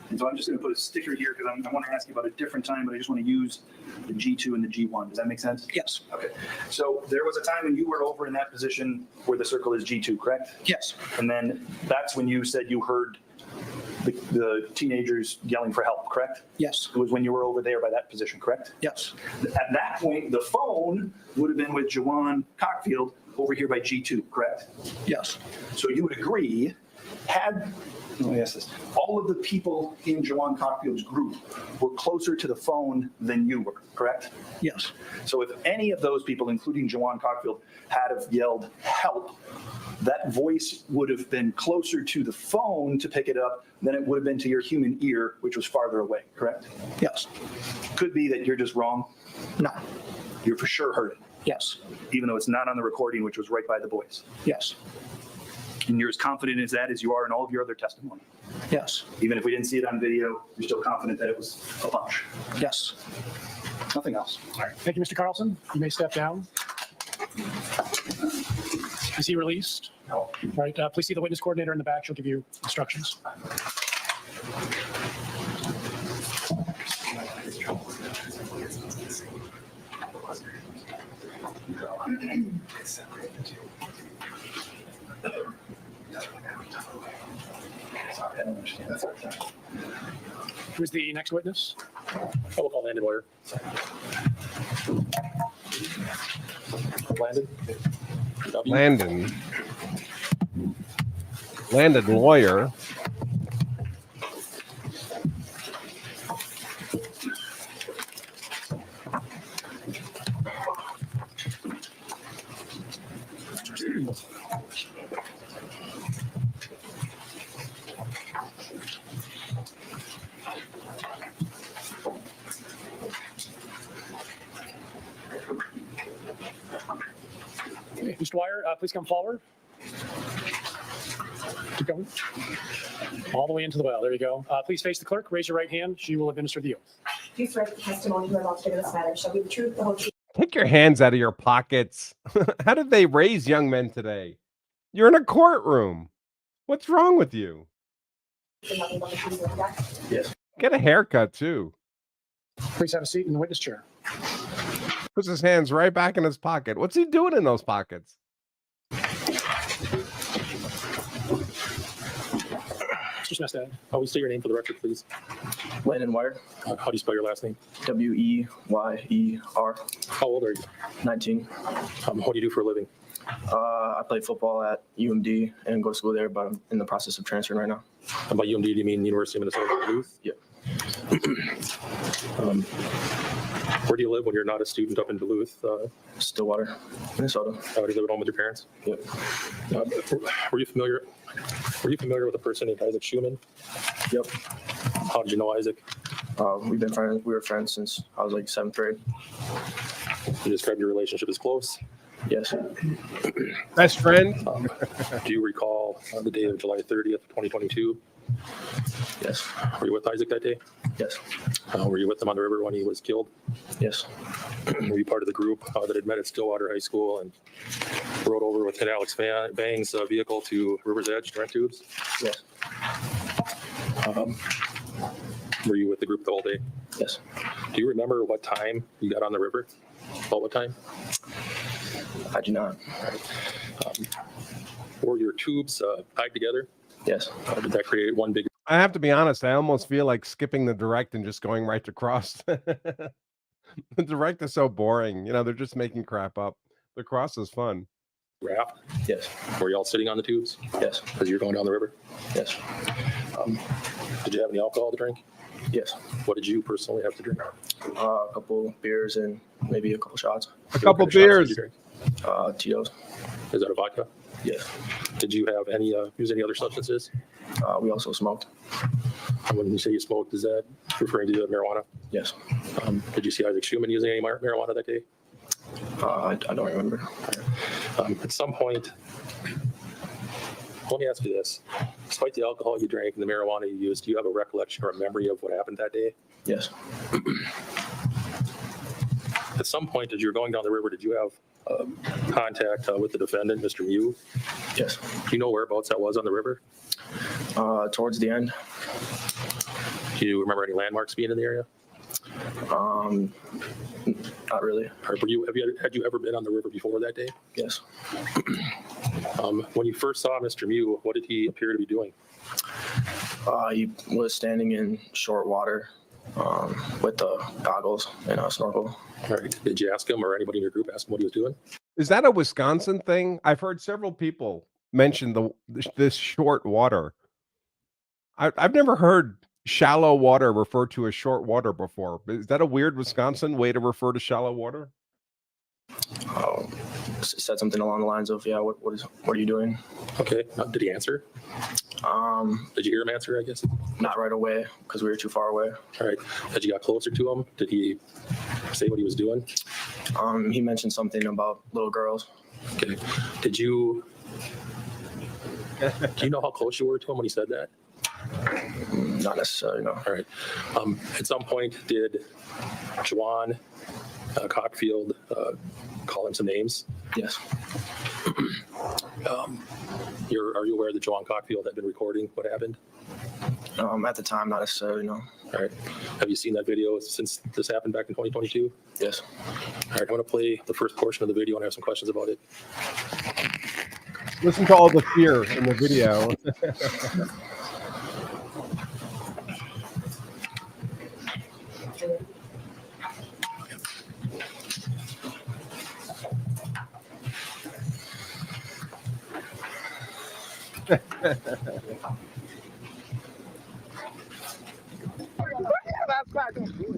And so I'm just going to put a sticker here because I want to ask you about a different time, but I just want to use the G2 and the G1. Does that make sense? Yes. Okay. So there was a time when you were over in that position where the circle is G2, correct? Yes. And then that's when you said you heard the teenagers yelling for help, correct? Yes. It was when you were over there by that position, correct? Yes. At that point, the phone would have been with Jawan Cockfield over here by G2, correct? Yes. So you would agree, let me ask this, all of the people in Jawan Cockfield's group were closer to the phone than you were, correct? Yes. So if any of those people, including Jawan Cockfield, had have yelled help, that voice would have been closer to the phone to pick it up than it would have been to your human ear, which was farther away, correct? Yes. Could be that you're just wrong. No. You for sure heard it, Yes. even though it's not on the recording, which was right by the voice. Yes. And you're as confident as that as you are in all of your other testimony. Yes. Even if we didn't see it on video, you're still confident that it was a bunch. Yes. Nothing else. All right. Thank you, Mr. Carlson. You may step down. Is he released? No. All right. Please see the witness coordinator in the back. She'll give you instructions. Who's the next witness? We'll call Landon Weyer. Landon? Landon Weyer. Okay, Mr. Weyer, please come forward. Keep going. All the way into the well. There you go. Please face the clerk. Raise your right hand. She will administer the oath. Do you swear that the testimony you are about to give in this matter shall be the truth, the whole truth? Take your hands out of your pockets. How did they raise young men today? You're in a courtroom. What's wrong with you? nothing but the truth and nothing. Yes. Get a haircut too. Please have a seat in the witness chair. Puts his hands right back in his pocket. What's he doing in those pockets? Mr. Smestad. How we say your name for the record, please? Landon Weyer, How do you spell your last name? Weyer, How old are you? 19. What do you do for a living? I play football at UMD and go to school there, but I'm in the process of transferring right now. By UMD, do you mean University of Minnesota Duluth? Yep. Where do you live when you're not a student up in Duluth? Stillwater, Minnesota. Do you live at home with your parents? Yep. Were you familiar with a person named Isaac Shuman? Yep. How did you know Isaac? We were friends since I was like 7th grade. You described your relationship as close. Yes. Best friend? Do you recall the day of July 30th, 2022? Yes. Were you with Isaac that day? Yes. Were you with him on the river when he was killed? Yes. Were you part of the group that had met at Stillwater High School and rode over with Alex Vang's vehicle to River's Edge to rent tubes? Yes. Were you with the group the whole day? Yes. Do you remember what time you got on the river? About what time? I do not. Were your tubes tied together? Yes. Did that create one big? I have to be honest. I almost feel like skipping the direct and just going right to cross. The direct is so boring. You know, they're just making crap up. The cross is fun. Raft? Yes. Were you all sitting on the tubes? Yes. Because you're going down the river? Yes. Did you have any alcohol to drink? Yes. What did you personally have to drink? A couple beers and maybe a couple shots. A couple What kind of shots beers. did you drink? Tito's. Is that a vodka? Yes. Did you have any use any other substances? We also smoked. When you say you smoked, is that referring to marijuana? Yes. Did you see Isaac Shuman using any marijuana that day? I don't remember. At some point, let me ask you this. Despite the alcohol you drank and the marijuana you used, do you have a recollection or a memory of what happened that day? Yes. At some point, as you were going down the river, did you have contact with the defendant, Mr. Miu? Yes. Do you know whereabouts that was on the river? Towards the end. Do you remember any landmarks being in the area? Not really. Or had you ever been on the river before that day? Yes. When you first saw Mr. Miu, what did he appear to be doing? He was standing in short water with the goggles and a snorkel. All right. Did you ask him or anybody in your group ask him what he was doing? Is that a Wisconsin thing? I've heard several people mention this short water. I've never heard shallow water referred to as short water before. Is that a weird Wisconsin way to refer to shallow water? Said something along the lines of, yeah, what are you doing? Okay. Did he answer? Did you hear him answer, I guess? Not right away because we were too far away. All right. As you got closer to him, did he say what he was doing? He mentioned something about little girls. Okay. Do you know how close you were to him when he said that? Not necessarily, no. All right. At some point, did Juwan Cockfield call him some names? Yes. Are you aware that Juwan Cockfield had been recording what happened? At the time, not necessarily, no. All right. Have you seen that video since this happened back in 2022? Yes. All right. I'm going to play the first portion of the video and have some questions about it. Listen to all the fear in the video.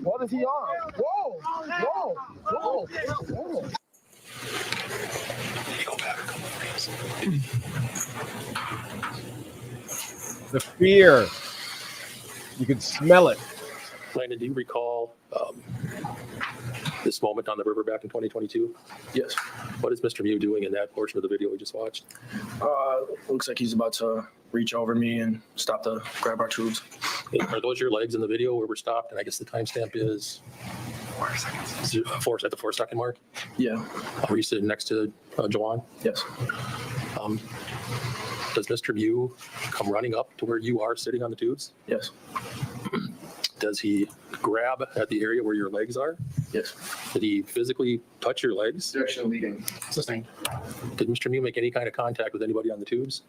What is he on? Whoa! Whoa! Whoa! Whoa! The fear. You can smell it. Landon, do you recall this moment on the river back in 2022? Yes. What is Mr. Miu doing in that portion of the video we just watched? Looks like he's about to reach over me and grab our tubes. Are those your legs in the video where we're stopped? And I guess the timestamp is 4 seconds. At the 4 second mark? Yeah. Were you sitting next to Juwan? Yes. Does Mr. Miu come running up to where you are sitting on the tubes? Yes. Does he grab at the area where your legs are? Yes. Did he physically touch your legs? Direction leading. Sustained. Did Mr. Miu make any kind of contact with anybody on the tubes?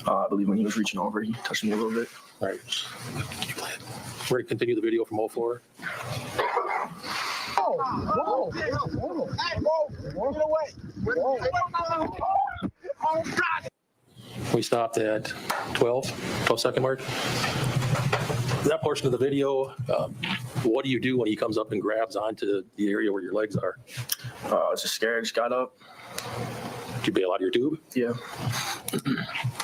I believe when he was reaching over, he touched me a little bit. All right. We're going to continue the video from 04. We stopped at 12 second mark. That portion of the video, what do you do when he comes up and grabs onto the area where your legs are? I was just scared, just got up. Did you bail out of your tube? Yeah.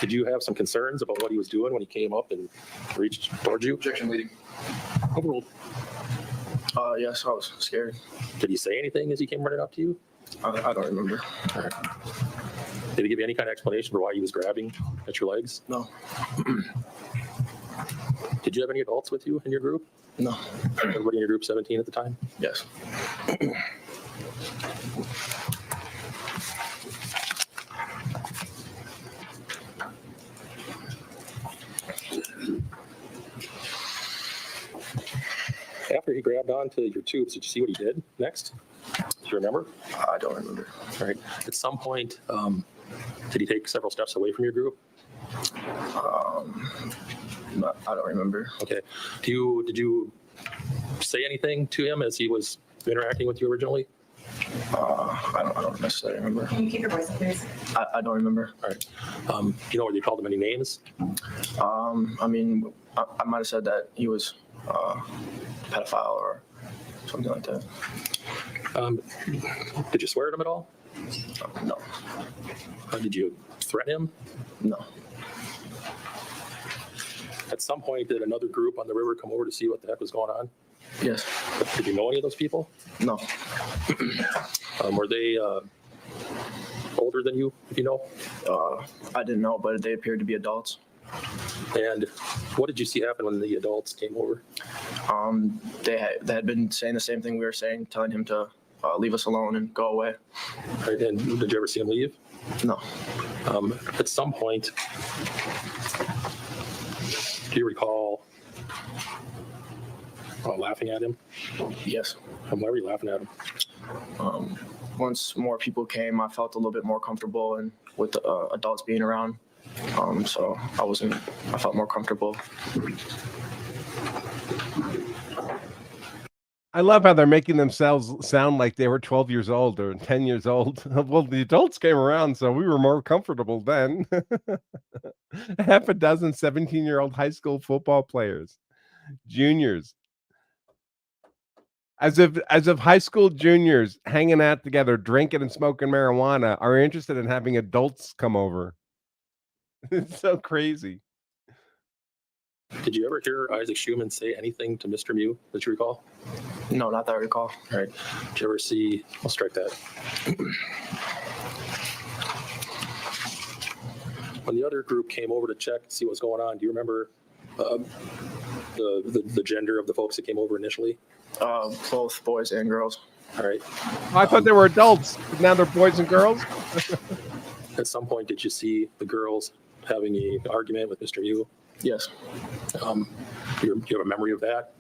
Did you have some concerns about what he was doing when he came up and reached towards you? Objection leading. Overruled. Yes, I was scared. Did he say anything as he came running up to you? I don't remember. All right. Did he give you any kind of explanation for why he was grabbing at your legs? No. Did you have any adults with you in your group? No. Everybody in your group 17 at the time? Yes. After he grabbed onto your tubes, did you see what he did next? Do you remember? I don't remember. All right. At some point, did he take several steps away from your group? No, I don't remember. Okay. Did you say anything to him as he was interacting with you originally? I don't necessarily remember. Can you keep your voice up, please? I don't remember. All right. Do you know whether you called him any names? I mean, I might have said that he was pedophile or something like that. Did you swear at him at all? No. Did you threaten him? No. At some point, did another group on the river come over to see what the heck was going on? Yes. Did you know any of those people? No. Were they older than you, if you know? I didn't know, but they appeared to be adults. And what did you see happen when the adults came over? They had been saying the same thing we were saying, telling him to leave us alone and go away. Right, and did you ever see him leave? No. At some point, do you recall laughing at him? Yes. Why were you laughing at him? Once more people came, I felt a little bit more comfortable and with the adults being around. So I felt more comfortable. I love how they're making themselves sound like they were 12 years old or 10 years old. Well, the adults came around, so we were more comfortable then. Half a dozen 17-year-old high school football players, juniors. As if high school juniors hanging out together, drinking and smoking marijuana are interested in having adults come over. It's so crazy. Did you ever hear Isaac Shuman say anything to Mr. Miu that you recall? No, not that I recall. All right. Did you ever see, I'll strike that. When the other group came over to check, see what's going on, do you remember the gender of the folks that came over initially? Both boys and girls. All right. I thought they were adults, but now they're boys and girls. At some point, did you see the girls having an argument with Mr. Miu? Yes. Do you have a memory of that?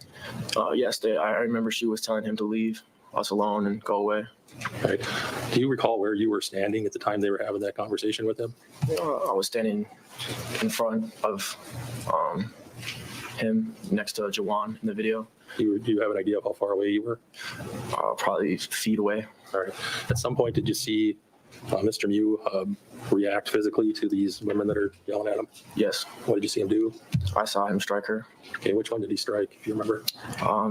Yes, I remember she was telling him to leave us alone and go away. All right. Do you recall where you were standing at the time they were having that conversation with him? I was standing in front of him next to Jawan in the video. Do you have an idea of how far away you were? Probably feet away. All right. At some point, did you see Mr. Miu react physically to these women that are yelling at him? Yes. What did you see him do? I saw him strike her. Okay, which one did he strike, if you remember?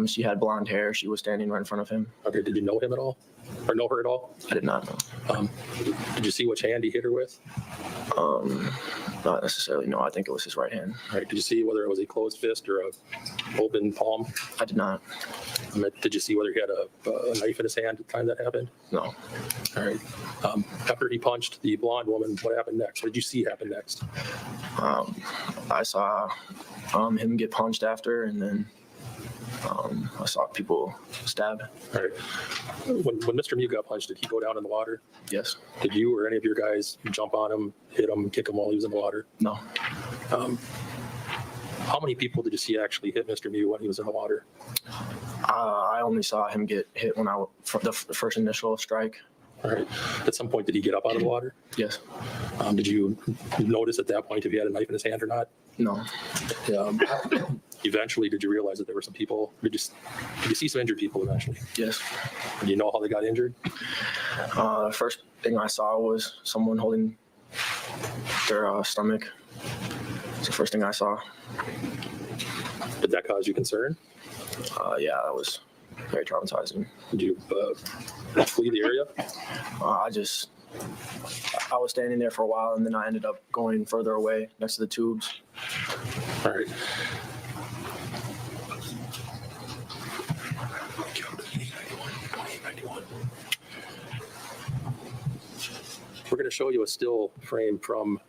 She had blonde hair. She was standing right in front of him. Okay, did you know him at all? Or know her at all? I did not know. Did you see which hand he hit her with? Not necessarily, no. I think it was his right hand. All right, did you see whether it was a closed fist or a open palm? I did not. Did you see whether he had a knife in his hand at the time that happened? No. All right. After he punched the blonde woman, what happened next? What did you see happen next? I saw him get punched after, and then I saw people stabbed. All right. When Mr. Miu got punched, did he go down in the water? Yes. Did you or any of your guys jump on him, hit him, kick him while he was in the water? No. How many people did you see actually hit Mr. Miu when he was in the water? I only saw him get hit when the first initial strike. All right. At some point, did he get up out of the water? Yes. Did you notice at that point if he had a knife in his hand or not? No. Eventually, did you realize that there were some people? Did you see some injured people eventually? Yes. Do you know how they got injured? The first thing I saw was someone holding their stomach. It's the first thing I saw. Did that cause you concern? Yeah, that was very traumatizing. Did you flee the area? I was standing there for a while, and then I ended up going further away next to the tubes. All right. We're going to show you a still frame from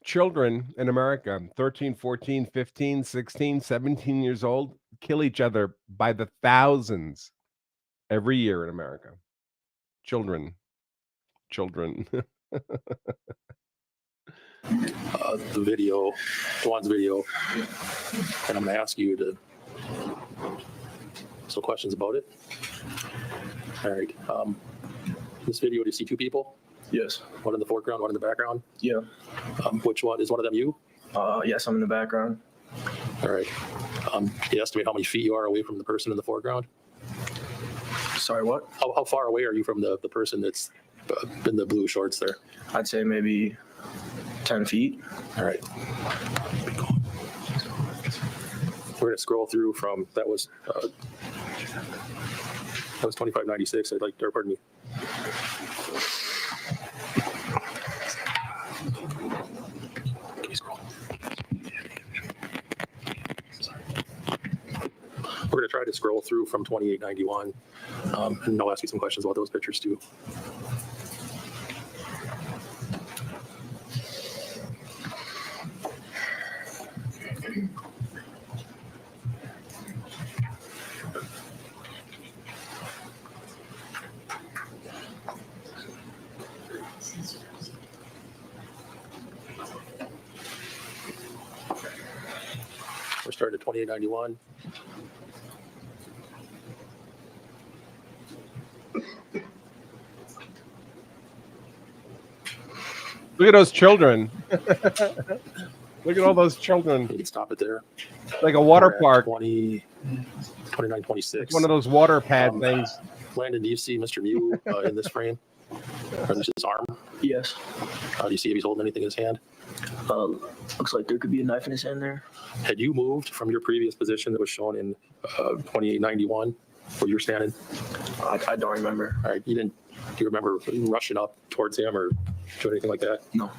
Children in America, 13, 14, 15, 16, 17 years old, kill each other by the thousands every year in America. Children. the video, Juan's video, and I'm going to ask you some questions about it. All right. This video, do you see two people? Yes. One in the foreground, one in the background? Yeah. Which one? Is one of them you? Yes, I'm in the background. All right. You estimate how many feet you are away from the person in the foreground? Sorry, what? How far away are you from the person that's in the blue shorts there? I'd say maybe 10 feet. All right. We're going to scroll through from, that was 2596. Pardon me. We're going to try to scroll through from 2891, and I'll ask you some questions about those pictures too. We're starting at 2891. Look at those children. Look at all those children. You can stop it there. Like a water park. 2926. One of those water pad things. Landon, do you see Mr. Miu in this frame? Or this is his arm? Yes. Do you see if he's holding anything in his hand? Looks like there could be a knife in his hand there. Had you moved from your previous position that was shown in 2891 where you were standing? I don't remember. All right. Do you remember rushing up towards him or doing anything like that? No.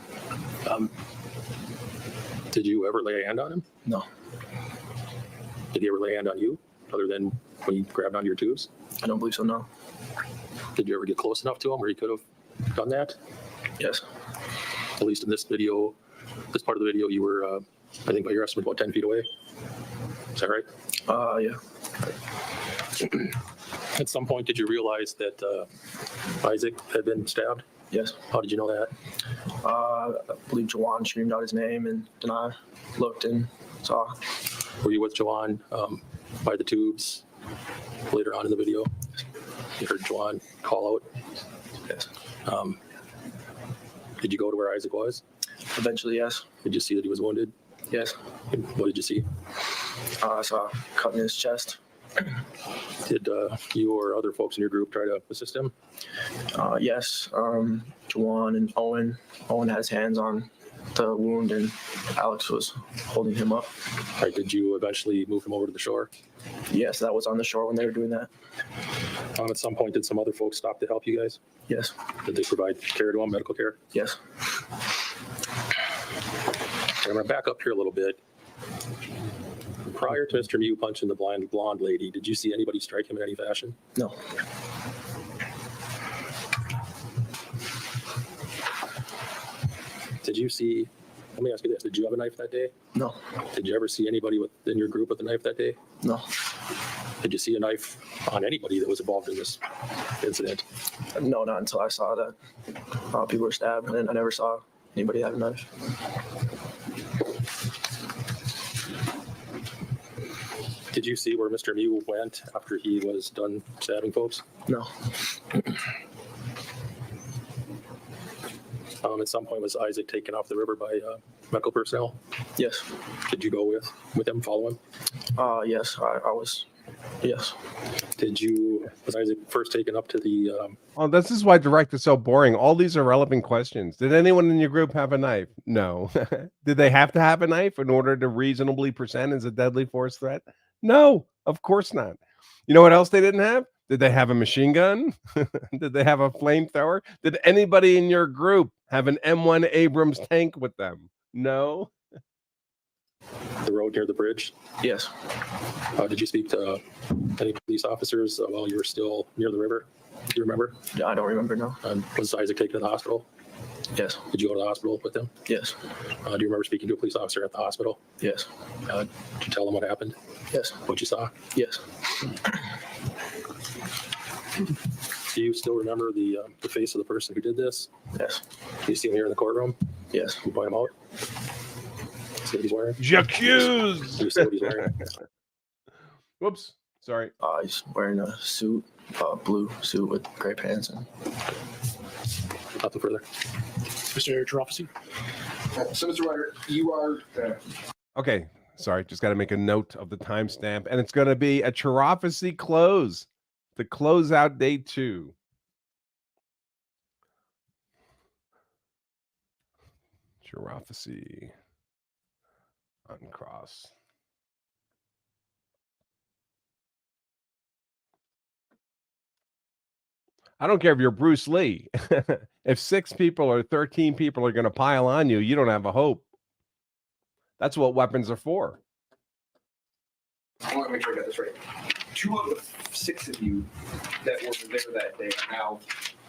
Did you ever lay a hand on him? No. Did he ever lay a hand on you other than when you grabbed onto your tubes? I don't believe so, no. Did you ever get close enough to him where he could have done that? Yes. At least in this video, this part of the video, you were, I think by your estimate, about 10 feet away. Is that right? Yeah. At some point, did you realize that Isaac had been stabbed? Yes. How did you know that? I believe Juwan screamed out his name, and then I looked and saw. Were you with Juwan by the tubes later on in the video? You heard Juwan call out? Yes. Did you go to where Isaac was? Eventually, yes. Did you see that he was wounded? Yes. What did you see? I saw a cut in his chest. Did you or other folks in your group try to assist him? Yes. Juwan and Owen. Owen had his hands on the wound, and Alex was holding him up. All right, did you eventually move him over to the shore? Yes, that was on the shore when they were doing that. At some point, did some other folks stop to help you guys? Yes. Did they provide care to him, medical care? Yes. I'm going to back up here a little bit. Prior to Mr. Miu punching the blonde lady, did you see anybody strike him in any fashion? No. Did you see, let me ask you this, did you have a knife that day? No. Did you ever see anybody in your group with a knife that day? No. Did you see a knife on anybody that was involved in this incident? No, not until I saw that people were stabbed, and I never saw anybody have a knife. Did you see where Mr. Miu went after he was done stabbing folks? No. At some point, was Isaac taken off the river by medical personnel? Yes. Did you go with him, follow him? Yes, I was. Yes. Was Isaac first taken up to the, Oh, this is why direct is so boring. All these are relevant questions. Did anyone in your group have a knife? No. Did they have to have a knife in order to reasonably present as a deadly force threat? No, of course not. You know what else they didn't have? Did they have a machine gun? Did they have a flamethrower? Did anybody in your group have an M1 Abrams tank with them? No. the road near the bridge? Yes. Did you speak to any police officers while you were still near the river? Do you remember? I don't remember, no. Was Isaac taken to the hospital? Yes. Did you go to the hospital with him? Yes. Do you remember speaking to a police officer at the hospital? Yes. Did you tell them what happened? Yes. What you saw? Yes. Do you still remember the face of the person who did this? Yes. Do you see him here in the courtroom? Yes. You point him out? See what he's wearing? J'accuse! You see what he's wearing? Whoops. Sorry. He's wearing a suit, blue suit with gray pants. And Nothing further. Mr. Giroffi? So, Mr. Weyer, you are Okay. Sorry. Just got to make a note of the timestamp. And it's going to be a Chirophacy close to close out day 2. Chirophacy. Uncross. I don't care if you're Bruce Lee. If 6 people or 13 people are going to pile on you, you don't have a hope. That's what weapons are for. I want to make sure I got this right. 2 of the 6 of you that were there that day are now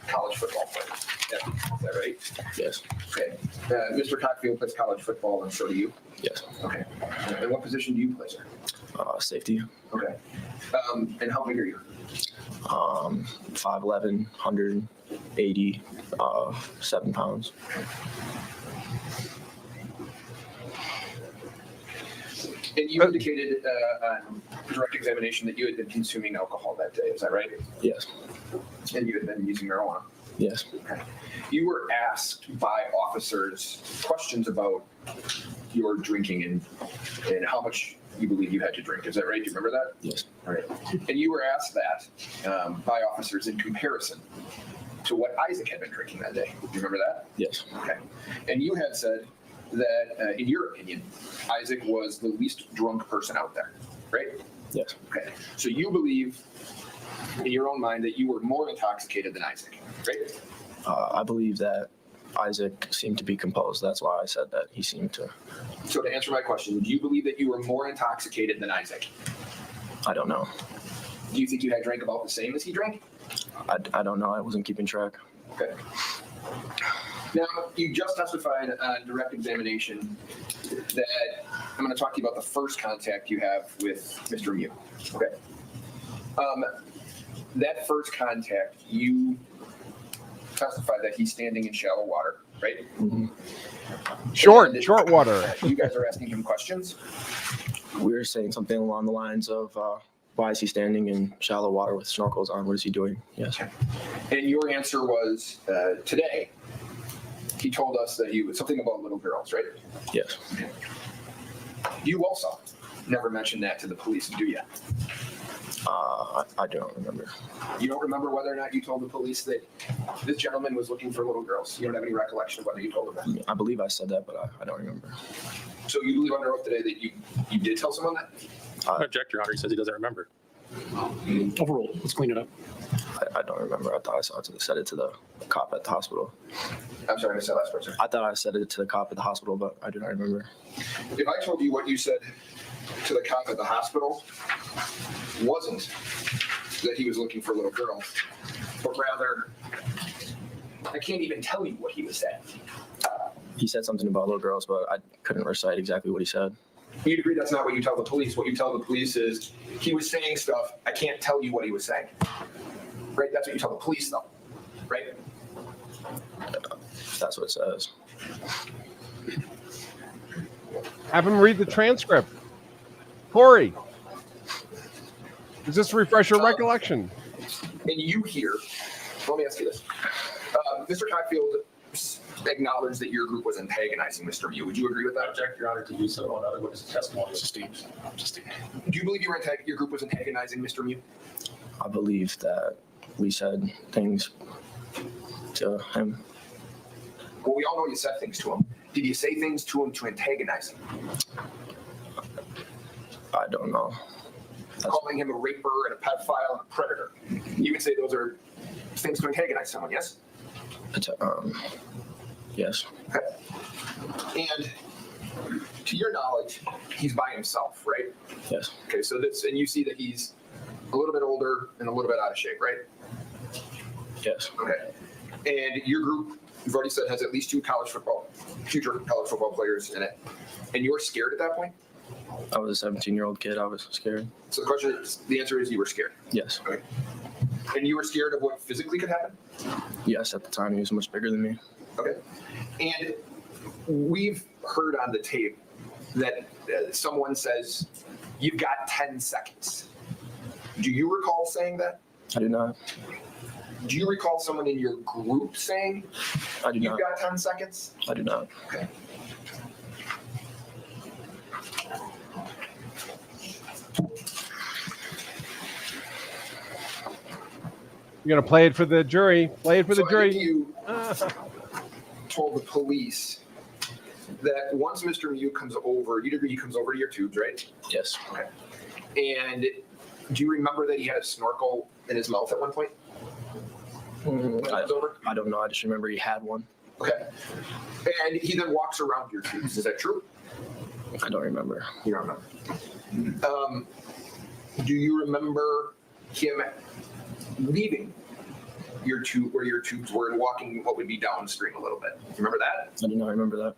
college football players. Is that right? yes. Okay. Mr. Cockfield plays college football, and so do you? Yes. Okay. And what position do you play, sir? Safety. Okay. And how big are you? 5'11", 180, 7 pounds. And you indicated on direct examination that you had been consuming alcohol that day. Is that right? Yes. And you had been using marijuana. Yes. Okay. You were asked by officers questions about your drinking and how much you believe you had to drink. Is that right? Do you remember that? Yes. All right. And you were asked that by officers in comparison to what Isaac had been drinking that day. Do you remember that? Yes. Okay. And you had said that, in your opinion, Isaac was the least drunk person out there, right? Yes. Okay. So you believe in your own mind that you were more intoxicated than Isaac, right? I believe that Isaac seemed to be composed. That's why I said that he seemed to. So to answer my question, do you believe that you were more intoxicated than Isaac? I don't know. Do you think you had drank about the same as he drank? I don't know. I wasn't keeping track. Okay. Now, you just testified on direct examination that I'm going to talk to you about the first contact you have with Mr. Miu. Okay. That first contact, you testified that he's standing in shallow water, right? Mm-hmm. Short water. You guys are asking him questions? We were saying something along the lines of, why is he standing in shallow water with snorkels on? What is he doing? Yes. And your answer was, today, he told us that he was something about little girls, right? Yes. You also never mentioned that to the police, do you? I don't remember. You don't remember whether or not you told the police that this gentleman was looking for little girls? You don't have any recollection of whether you told them that? I believe I said that, but I don't remember. So you believe under oath today that you did tell someone that? Object, Your Honor. He says he doesn't remember. Overruled. Let's clean it up. I don't remember. I thought I said it to the cop at the hospital. I'm sorry, I missed that last part, sir. I thought I said it to the cop at the hospital, but I do not remember. If I told you what you said to the cop at the hospital wasn't that he was looking for little girls, but rather, I can't even tell you what he was saying. He said something about little girls, but I couldn't recite exactly what he said. You'd agree that's not what you tell the police. What you tell the police is he was saying stuff. I can't tell you what he was saying. Right? That's what you tell the police, though. Right? That's what it says. Have him read the transcript. Corey, does this refresh your recollection? And you hear, let me ask you this. Mr. Cockfield acknowledged that your group was antagonizing Mr. Miu. Would you agree with that? Object, Your Honor, to use of another witness testimony. Do you believe your group was antagonizing Mr. Miu? I believe that we said things to him. Well, we all know you said things to him. Did you say things to him to antagonize him? I don't know. Calling him a raper and a pedophile and a predator. You would say those are things to antagonize someone, yes? Yes. Okay. And to your knowledge, he's by himself, right? Yes. Okay, so and you see that he's a little bit older and a little bit out of shape, right? Yes. Okay. And your group, you've already said, has at least future college football players in it. And you were scared at that point? I was a 17-year-old kid. I was scared. So the answer is you were scared. Yes. Okay. And you were scared of what physically could happen? Yes, at the time he was much bigger than me. Okay. And we've heard on the tape that someone says, you've got 10 seconds. Do you recall saying that? I do not. Do you recall someone in your group saying, I do you've not. got 10 seconds? I do not. Okay. You're gonna play it for the jury. Play it for the So I think jury. you told the police that once Mr. Miu comes over, you'd agree he comes over to your tubes, right? Yes. Okay. And do you remember that he had a snorkel in his mouth at one point? When he comes over? I don't know. I just remember he had one. Okay. And he then walks around your tubes. Is that true? I don't remember. You don't remember. Do you remember him leaving your tube, where your tubes were, and walking what would be downstream a little bit? You remember that? I do not remember that.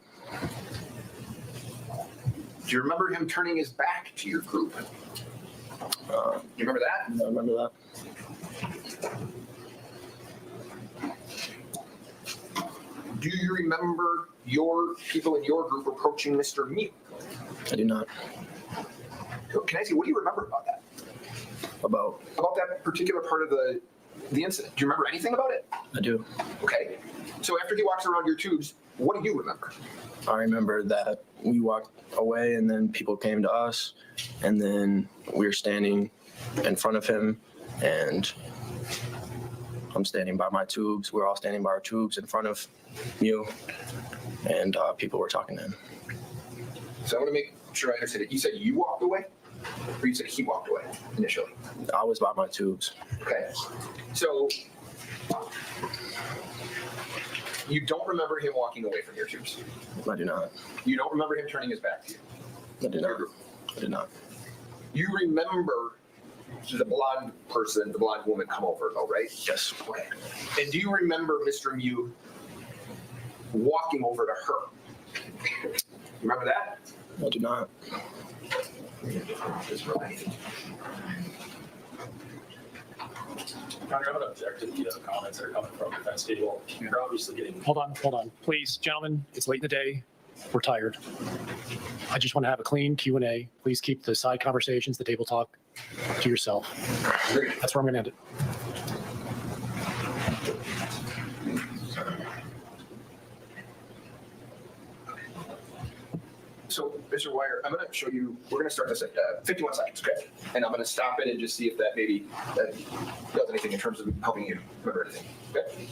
Do you remember him turning his back to your group? You remember that? I don't remember that. Do you remember your people in your group approaching Mr. Miu? I do not. Can I ask you, what do you remember about that? About? About that particular part of the incident? Do you remember anything about it? I do. Okay. So after he walks around your tubes, what do you remember? I remember that we walked away and then people came to us and then we were standing in front of him and I'm standing by my tubes. We're all standing by our tubes in front of Miu and people were talking to him. So I want to make sure I understand it. You said you walked away, or you said he walked away initially? I was by my tubes. Okay. So you don't remember him walking away from your tubes? I do not. You don't remember him turning his back to you? I do not. I did not. You remember the blonde person, the blonde woman come over though, right? Yes. Okay. And do you remember Mr. Miu walking over to her? Remember that? I do not. Connor, I'm going to object to the comments that are coming from the defense table. You're obviously getting. Hold on. Please, gentlemen, it's late in the day. We're tired. I just want to have a clean Q&A. Please keep the side conversations, the table talk to yourself. That's where I'm going to end it. So, Mr. Weyer, I'm going to show you, we're going to start this at 51 seconds, okay? And I'm going to stop it and just see if that maybe does anything in terms of helping you remember anything, okay?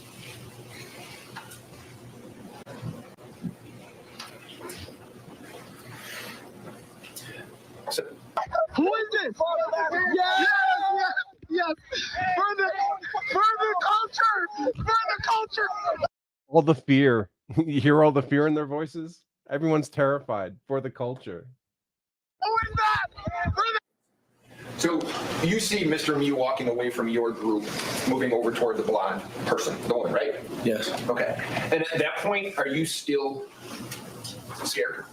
So, Who is this? Yes, yes. For the culture. All the fear. You hear all the fear in their voices? Everyone's terrified for the culture. Who is that? so you see Mr. Miu walking away from your group, moving over toward the blonde person, the woman, right? Yes. Okay. And at that point, are you still scared?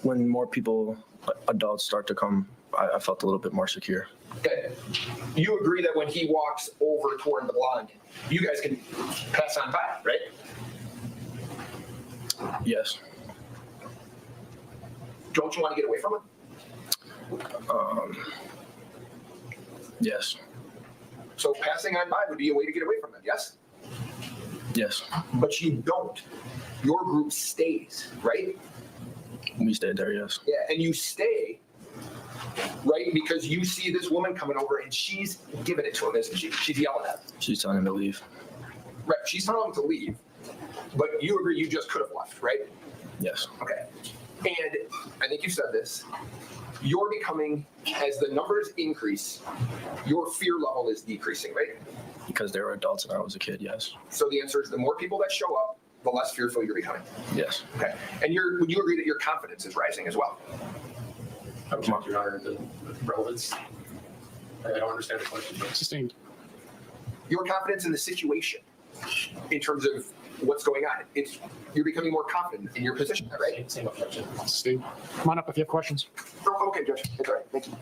when more people, adults, start to come, I felt a little bit more secure. Okay. You agree that when he walks over toward the blonde, you guys can pass on by, right? Yes. Don't you want to get away from him? Yes. So passing on by would be a way to get away from him, yes? Yes. But you don't. Your group stays, right? We stayed there. Yes. Yeah, and you stay, right? Because you see this woman coming over and she's giving it to him, isn't she? She's yelling at him. She's telling him to leave. Right, she's telling him to leave, but you agree you just could have left, right? Yes. Okay. And I think you said this. You're becoming, as the numbers increase, your fear level is decreasing, right? Because they were adults and I was a kid. Yes. So the answer is the more people that show up, the less fearful you're becoming. Yes. Okay. And would you agree that your confidence is rising as well? I would check, Your Honor, the relevance. I don't understand the question. Sustained. Your confidence in the situation, in terms of what's going on, you're becoming more confident in your position, right? Same objection. Sustained. Come on up if you have questions. Oh, okay, Judge. That's all right. Thank you.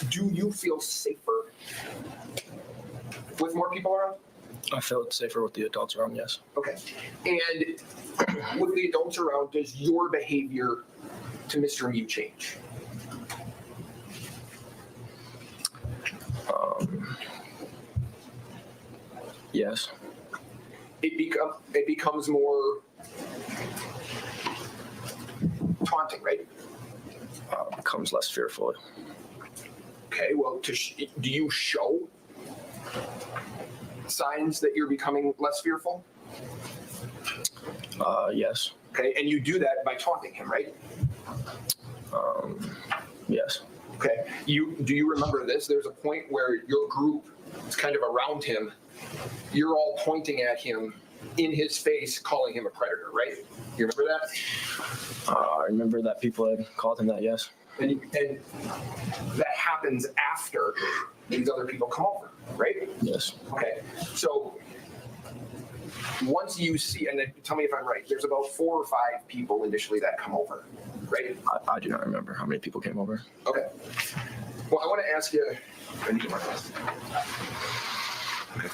Do you feel safer with more people around? I felt safer with the adults around. Yes. Okay. And with the adults around, does your behavior to Mr. Miu change? Yes. It becomes more taunting, right? Becomes less fearful. Okay. Well, do you show signs that you're becoming less fearful? Yes. Okay. And you do that by taunting him, right? Yes. Okay. Do you remember this? There's a point where your group is kind of around him. You're all pointing at him in his face, calling him a predator, right? You remember that? I remember that people had called him that. Yes. And that happens after these other people come over, right? Yes. Okay. So once you see, and then tell me if I'm right, there's about 4 or 5 people initially that come over, right? I do not remember how many people came over. Okay. Well, I want to ask you, I need to mark this. Okay.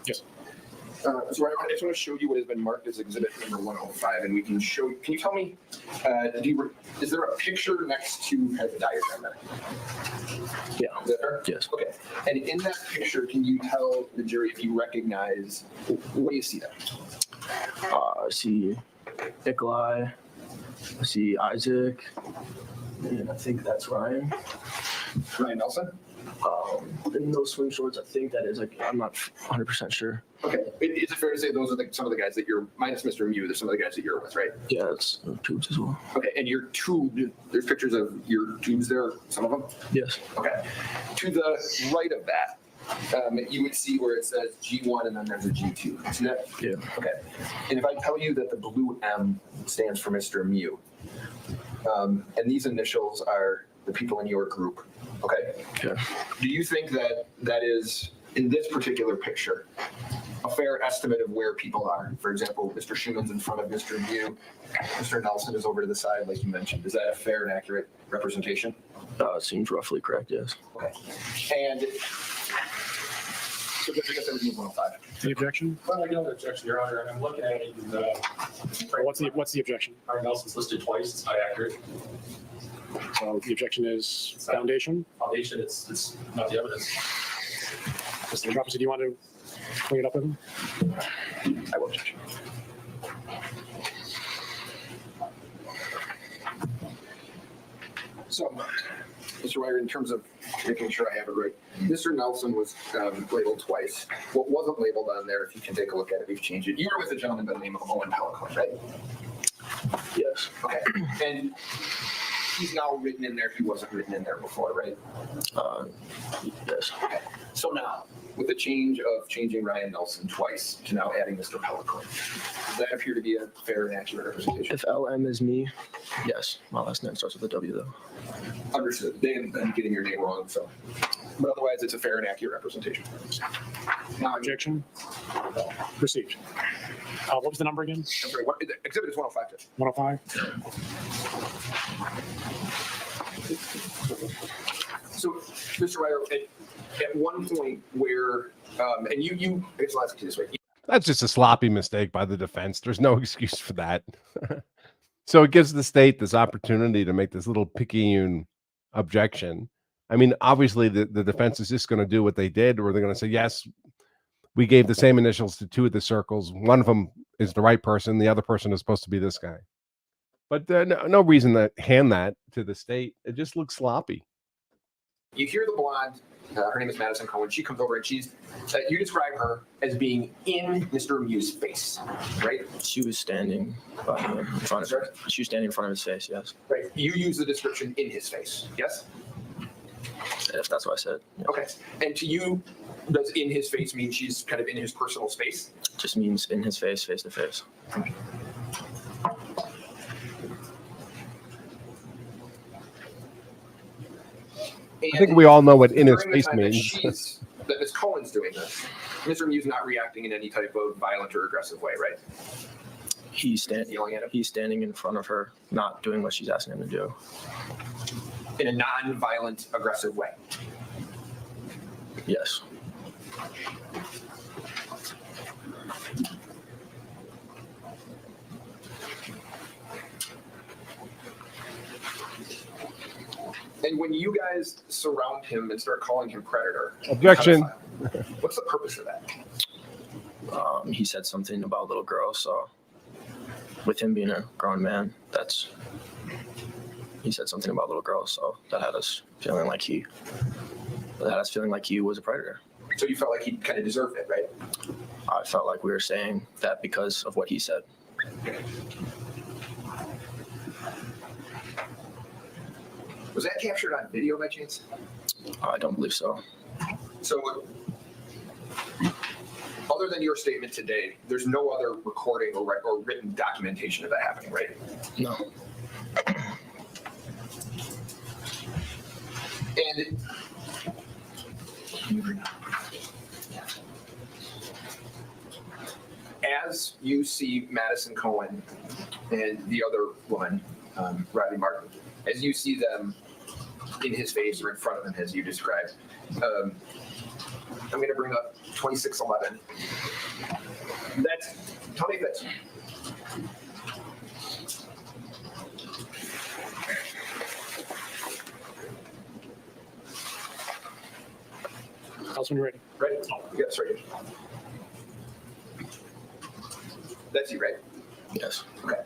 Yes. So I just want to show you what has been marked as exhibit number 105, and we can show. Can you tell me? Is there a picture next to kind of the diagram there? Yeah. Is that there? Yes. Okay. And in that picture, can you tell the jury if you recognize? What do you see there? I see Nicolae. I see Isaac. And I think that's Ryan. Ryan Nelson. In those swim shorts, I think that is I'm not 100% sure. Okay. Is it fair to say those are some of the guys that you're, minus Mr. Miu, there's some of the guys that you're with, right? Yeah, it's tubes as well. Okay. And your tube, there's pictures of your tubes there, some of them? Yes. Okay. To the right of that, you would see where it says G1 and then there's a G2. See that? Yeah. Okay. And if I tell you that the blue M stands for Mr. Miu, and these initials are the people in your group, okay? Okay. Do you think that that is, in this particular picture, a fair estimate of where people are? For example, Mr. Shuman's in front of Mr. Miu, Mr. Nelson is over to the side, like you mentioned. Is that a fair and accurate representation? It seems roughly correct, yes. Okay. And so I guess everything's 105. Any objection? Well, I got an objection, Your Honor, and I'm looking at it. What's the objection? Ryan Nelson's listed twice. It's not accurate. So the objection is foundation. Foundation, it's not the evidence. Mr. Robinson, do you want to bring it up with him? I will object. So, Mr. Weyer, in terms of making sure I have it right, Mr. Nelson was labeled twice. What wasn't labeled on there, if you can take a look at it, we've changed it. You were with a gentleman by the name of Owen Pelican, right? Yes. Okay. And he's now written in there. He wasn't written in there before, right? Yes. Okay. So now, with the change of changing Ryan Nelson twice to now adding Mr. Pellicoin. Does that appear to be a fair and accurate representation? If LM is me, yes. My last name starts with a W though. Understood. They haven't been getting your name wrong, so. But otherwise, it's a fair and accurate representation. No objection. Received. What was the number again? I'm sorry, what, exhibit is 105. Judge. 105? So, Mr. Weyer, at one point where, and you, I guess I'll ask you this way. That's just a sloppy mistake by the defense. There's no excuse for that. So it gives the state this opportunity to make this little picayune objection. I mean, obviously the defense is just going to do what they did, or they're going to say, yes, we gave the same initials to two of the circles. One of them is the right person. The other person is supposed to be this guy. But no reason to hand that to the state. It just looks sloppy. You hear the blonde, her name is Madison Cohen. She comes over and she's, you describe her as being in Mr. Miu's face, right? She was standing by him in front of Sorry? She was standing in front of his face, yes. Right. You use the description in his face, yes? If that's what I said. Yeah. Okay. And to you, does in his face mean she's kind of in his personal space? Just means in his face, face to face. I think we all know what in his During the face time that means. that Ms. Cohen's doing this, Mr. Miu's not reacting in any type of violent or aggressive way, right? He's Yelling at him He's standing in front of her, not doing what she's asking him to do. in a non-violent, aggressive way. Yes. And when you guys surround him and start calling him predator, Objection. what's the purpose of that? He said something about little girls, so with him being a grown man, he said something about little girls, so that had us feeling like he was a predator. So you felt like he kind of deserved it, right? I felt like we were saying that because of what he said. Was that captured on video by chance? I don't believe so. So, other than your statement today, there's no other recording or written documentation of that happening, right? No. And as you see Madison Cohen and the other woman, Riley Martin, as you see them in his face or in front of him, as you described, I'm going to bring up 2611. Tell me if that's. Councilman, you ready? Right? Yes, right. That's you, right? Yes. Okay.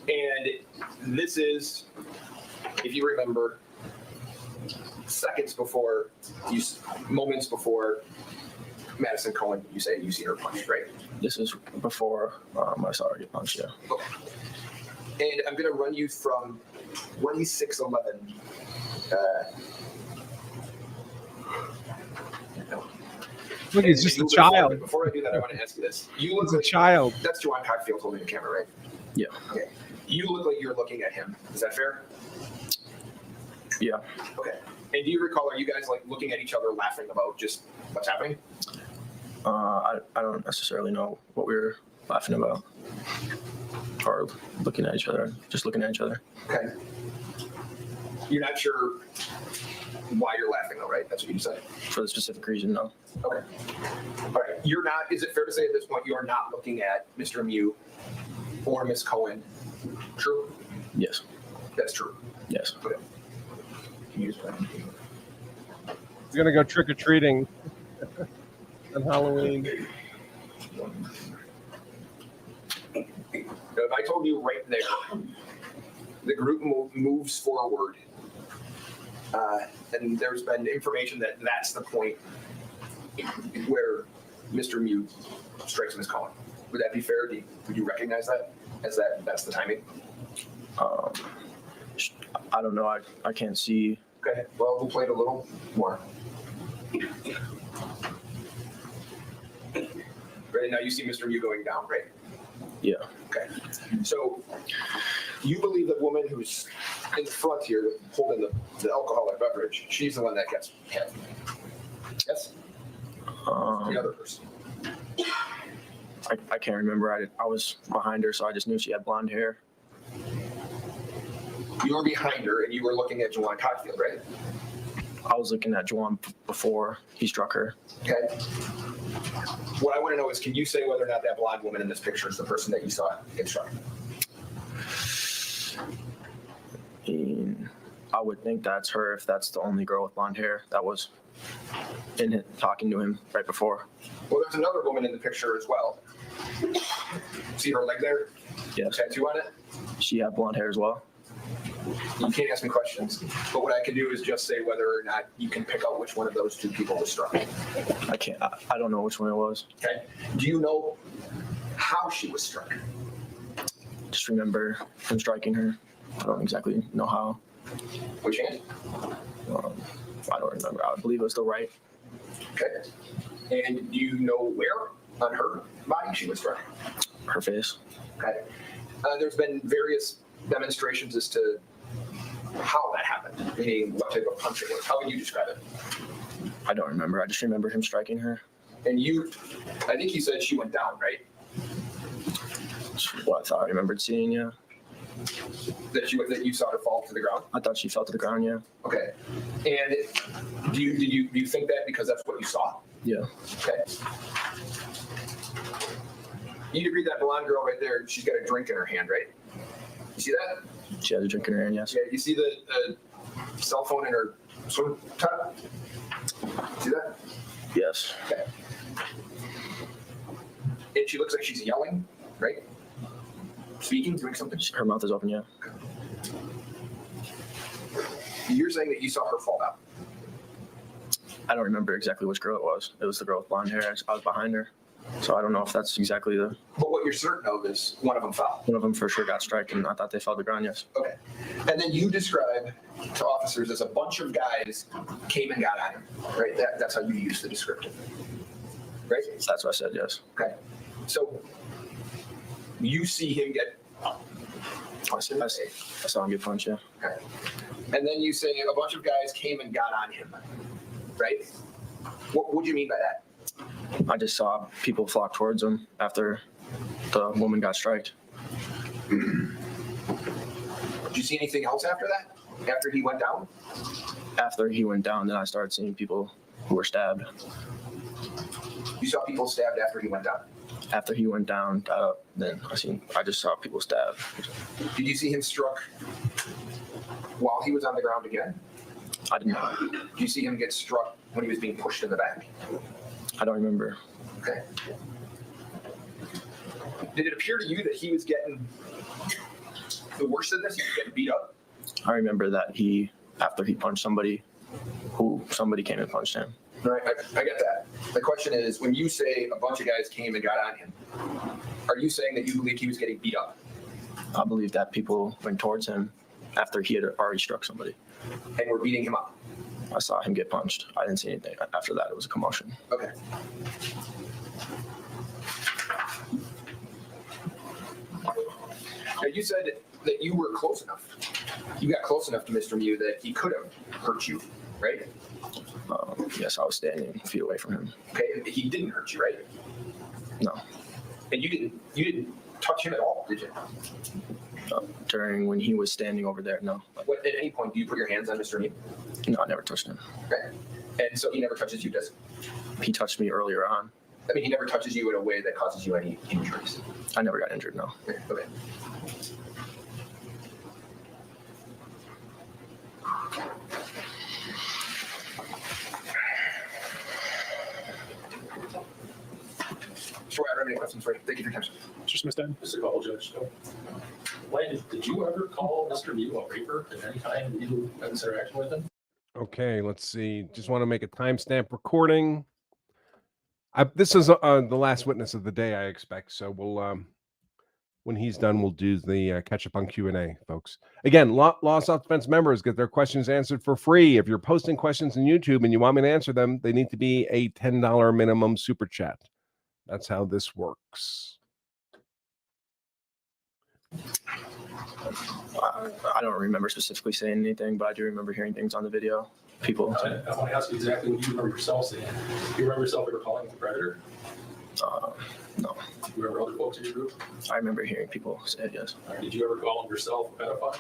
And this is, if you remember, moments before Madison Cohen, you say you see her punched, right? This is before I saw her get punched, yeah. Okay. And I'm going to run you from 2611. Look, he's just a child. Before I do that, I want to ask you this. You look He's a like child. That's Joanne Cockfield holding the camera, right? Yeah. Okay. You look like you're looking at him. Is that fair? Yeah. Okay. And do you recall, are you guys like looking at each other laughing about just what's happening? I don't necessarily know what we were laughing about or looking at each other, just looking at each other. Okay. You're not sure why you're laughing though, right? That's what you said. For the specific reason, no. Okay. All right. You're not, is it fair to say at this point you're not looking at Mr. Miu or Miss Cohen? True? Yes. That's true. Yes. Okay. Can you use that? We're going to go trick-or-treating on Halloween. If I told you right there, the group moves forward, and there's been information that that's the point where Mr. Miu strikes Ms. Cohen. Would that be fair? Would you recognize that as that's the timing? I don't know. I can't see. Okay. Well, we'll play it a little more. And now you see Mr. Miu going down, right? Yeah. Okay. So you believe the woman who's in the front here holding the alcoholic beverage, she's the one that gets hit? Yes? The other person? I can't remember. I was behind her, so I just knew she had blonde hair. You were behind her and you were looking at Juwan Cockfield, right? I was looking at Juwan before he struck her. Okay. What I want to know is, can you say whether or not that blonde woman in this picture is the person that you saw get struck? I would think that's her if that's the only girl with blonde hair that was in it talking to him right before. Well, there's another woman in the picture as well. See her leg there? Yes. Tattoo on it? She had blonde hair as well. You can't ask me questions, but what I can do is just say whether or not you can pick out which one of those two people was struck. I can't. I don't know which one it was. Okay. Do you know how she was struck? Just remember him striking her. I don't exactly know how. Which hand? I don't remember. I believe it was the right. Okay. And do you know where on her body she was struck? Her face. Okay. There's been various demonstrations as to how that happened, meaning what type of punch it was. How would you describe it? I don't remember. I just remember him striking her. And I think you said she went down, right? That's what I thought I remembered seeing, yeah. That you saw her fall to the ground? I thought she fell to the ground, yeah. Okay. And do you think that because that's what you saw? Yeah. Okay. You'd agree that blonde girl right there, she's got a drink in her hand, right? You see that? She has a drink in her hand, yes. Yeah, you see the cell phone in her swim top? See that? Yes. Okay. And she looks like she's yelling, right? Speaking, doing something? Her mouth is open, yeah. You're saying that you saw her fall down? I don't remember exactly which girl it was. It was the girl with blonde hair. I was behind her. So I don't know if that's exactly the... But what you're certain of is one of them fell. One of them for sure got struck, and I thought they fell to the ground, yes. Okay. And then you describe to officers as a bunch of guys came and got on him, right? That's how you use the descriptive, right? That's what I said, yes. Okay. So you see him get... I saw him get punched, yeah. Okay. And then you say a bunch of guys came and got on him, right? What do you mean by that? I just saw people flock towards him after the woman got striked. Did you see anything else after that? After he went down? After he went down, then I started seeing people who were stabbed. You saw people stabbed after he went down? After he went down, then I just saw people stabbed. Did you see him struck while he was on the ground again? I did not. Did you see him get struck when he was being pushed in the back? I don't remember. Okay. Did it appear to you that he was getting the worst of this? He was getting beat up? I remember that after he punched somebody came and punched him. All right, I get that. The question is, when you say a bunch of guys came and got on him, are you saying that you believe he was getting beat up? I believe that people went towards him after he had already struck somebody. And were beating him up? I saw him get punched. I didn't see anything. After that, it was a commotion. Okay. Now, you said that you were close enough. You got close enough to Mr. Miu that he could have hurt you, right? Yes, I was standing a feet away from him. Okay, and he didn't hurt you, right? No. And you didn't touch him at all, did you? During when he was standing over there, no. What, at any point, do you put your hands on Mr. Miu? No, I never touched him. Okay. And so he never touches you, does he? He touched me earlier on. I mean, he never touches you in a way that causes you any injuries. I never got injured, no. Okay. Sure, I don't have any questions for you. Thank you for your time. Just missed that. Just a couple, Judge. Landon, did you ever call Mr. Miu a raper at any time you had this interaction with him? Okay, let's see. Just want to make a timestamp recording. This is the last witness of the day, I expect. So we'll, when he's done, we'll do the catch up on Q&A, folks. Again, Law Self-Defense members get their questions answered for free. If you're posting questions on YouTube and you want me to answer them, they need to be a $10 minimum super chat. That's how this works. I don't remember specifically saying anything, but I do remember hearing things on the video. People. I want to ask you exactly what you remember yourself saying. Do you remember yourself ever calling him a predator? No. Do you remember other folks in your group? I remember hearing people say it, yes. Or did you ever call him yourself a pedophile?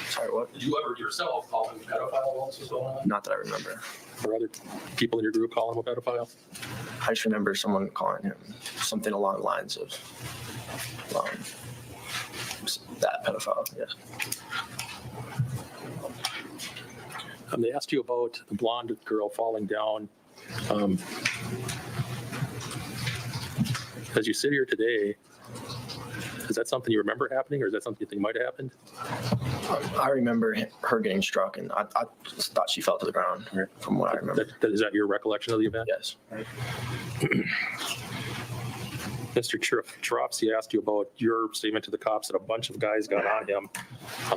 Sorry, what? Did you ever yourself call him a pedophile while this was going on? Not that I remember. Or other people in your group calling him a pedophile? I just remember someone calling him something along the lines of that pedophile, yes. They asked you about the blonde girl falling down. As you sit here today, is that something you remember happening, or is that something you think might have happened? I remember her getting struck, and I just thought she fell to the ground, from what I remember. Is that your recollection of the event? Yes. Mr. Tropsy asked you about your statement to the cops that a bunch of guys got on him.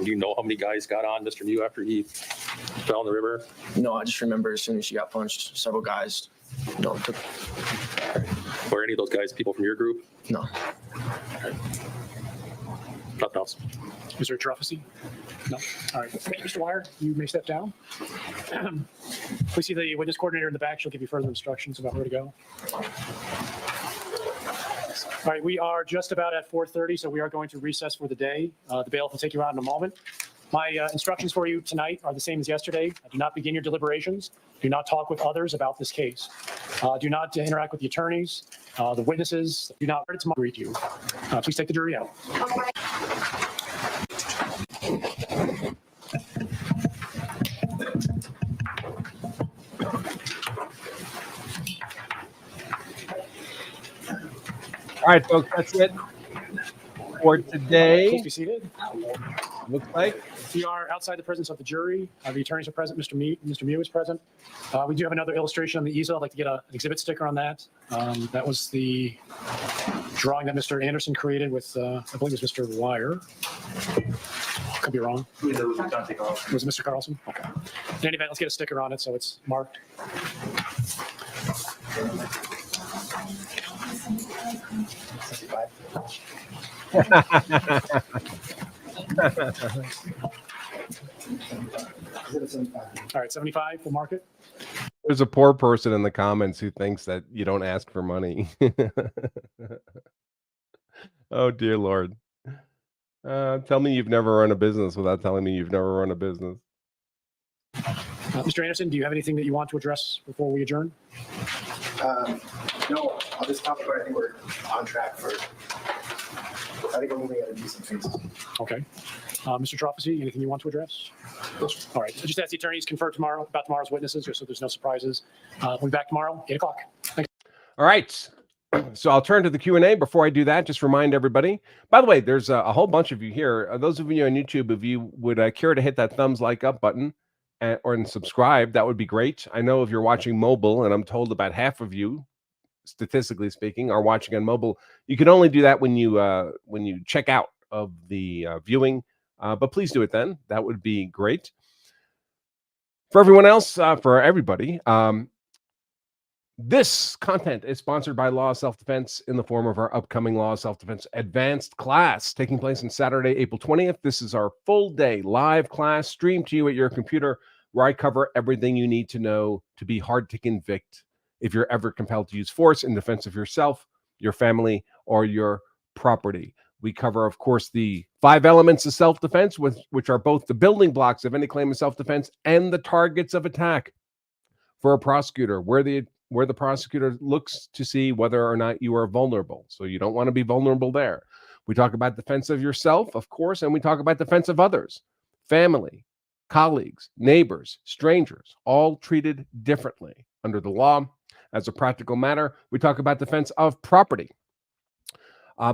Do you know how many guys got on Mr. Miu after he fell in the river? No, I just remember as soon as she got punched, several guys, took. Were any of those guys people from your group? No. Nothing else. Mr. Tropsy? No. All right. Mr. Weyer, you may step down. Please see the witness coordinator in the back. She'll give you further instructions about where to go. All right, we are just about at 4:30, so we are going to recess for the day. The bailiff will take you out in a moment. My instructions for you tonight are the same as yesterday. Do not begin your deliberations. Do not talk with others about this case. Do not interact with the attorneys, the witnesses. Do not greet you. Please take the jury out. All right, folks, that's it for today. Please be seated. Looks like we are outside the presence of the jury. The attorneys are present. Mr. Miu is present. We do have another illustration on the easel. I'd like to get an exhibit sticker on that. That was the drawing that Mr. Anderson created with, I believe it was Mr. Weyer. Could be wrong. It was Dante Carlson. Was it Mr. Carlson? Okay. In any event, let's get a sticker on it so it's marked. All right, 75, we'll mark it. there's a poor person in the comments who thinks that you don't ask for money. Oh, dear Lord. Tell me you've never run a business without telling me you've never run a business. Mr. Anderson, do you have anything that you want to address before we adjourn? No, on this topic, I think we're on track for. I think we're moving at a decent pace. Okay. Mr. Tropsy, anything you want to address? All right. So just ask the attorneys confirm tomorrow about tomorrow's witnesses, just so there's no surprises. We'll be back tomorrow, 8 o'clock. Thanks. All right. So I'll turn to the Q&A. Before I do that, just remind everybody. By the way, there's a whole bunch of you here. Those of you on YouTube, if you would care to hit that thumbs like up button and subscribe, that would be great. I know if you're watching mobile, and I'm told about half of you, statistically speaking, are watching on mobile. You can only do that when you check out of the viewing. But please do it then. That would be great. For everyone else, for everybody, this content is sponsored by Law of Self-Defense in the form of our upcoming Law of Self-Defense Advanced class taking place on Saturday, April 20th. This is our full day live class streamed to you at your computer, where I cover everything you need to know to be hard to convict if you're ever compelled to use force in defense of yourself, your family, or your property. We cover, of course, the 5 elements of self-defense, which are both the building blocks of any claim of self-defense and the targets of attack for a prosecutor, where the prosecutor looks to see whether or not you are vulnerable. So you don't want to be vulnerable there. We talk about defense of yourself, of course, and we talk about defense of others, family, colleagues, neighbors, strangers, all treated differently under the law. As a practical matter, we talk about defense of property,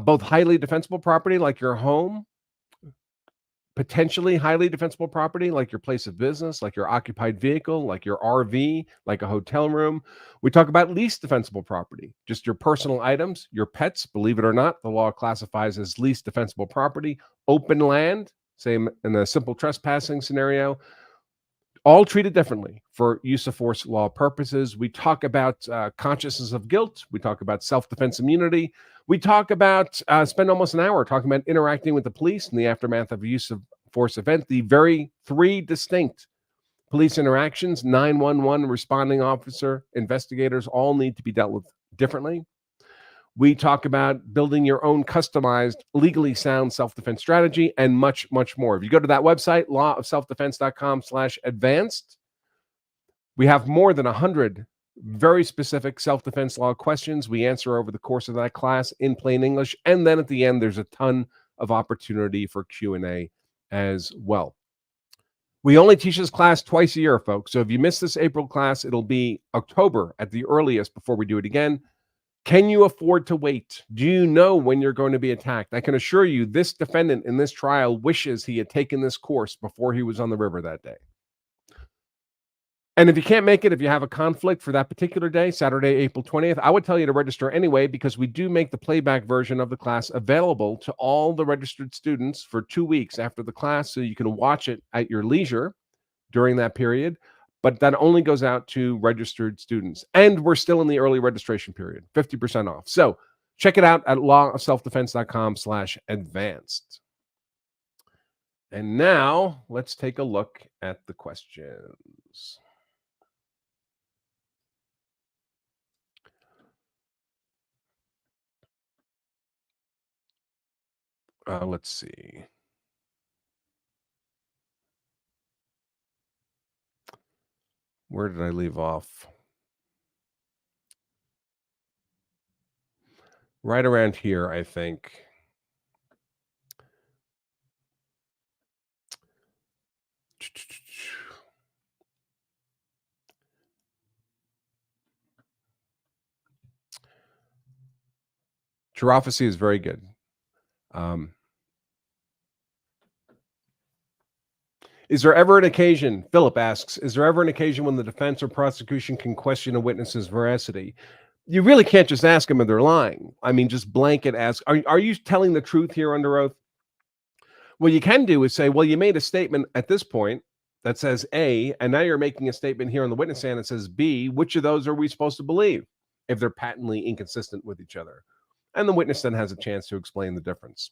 both highly defensible property like your home, potentially highly defensible property like your place of business, like your occupied vehicle, like your RV, like a hotel room. We talk about least defensible property, just your personal items, your pets. Believe it or not, the law classifies as least defensible property. Open land, same in a simple trespassing scenario. all treated differently for use of force law purposes. We talk about consciousness of guilt. We talk about self-defense immunity. We talk about, spend almost an hour talking about interacting with the police in the aftermath of a use of force event. The very 3 distinct police interactions, 911, responding officer, investigators, all need to be dealt with differently. We talk about building your own customized, legally sound self-defense strategy and much, much more. If you go to that website, lawofselfdefense.com/advanced, we have more than 100 very specific self-defense law questions we answer over the course of that class in plain English. And then at the end, there's a ton of opportunity for Q&A as well. We only teach this class twice a year, folks. So if you miss this April class, it'll be October at the earliest before we do it again. Can you afford to wait? Do you know when you're going to be attacked? I can assure you this defendant in this trial wishes he had taken this course before he was on the river that day. And if you can't make it, if you have a conflict for that particular day, Saturday, April 20th, I would tell you to register anyway, because we do make the playback version of the class available to all the registered students for 2 weeks after the class, so you can watch it at your leisure during that period. But that only goes out to registered students. And we're still in the early registration period, 50% off. So check it out at lawofselfdefense.com/advanced. And now let's take a look at the questions. Let's see. Where did I leave off? Right around here, I think. Gerophacy is very good. Is there ever an occasion, Philip asks, is there ever an occasion when the defense or prosecution can question a witness's veracity? You really can't just ask them if they're lying. I mean, just blanket ask, are you telling the truth here under oath? What you can do is say, well, you made a statement at this point that says A, and now you're making a statement here on the witness stand that says B. Which of those are we supposed to believe if they're patently inconsistent with each other? And the witness then has a chance to explain the difference.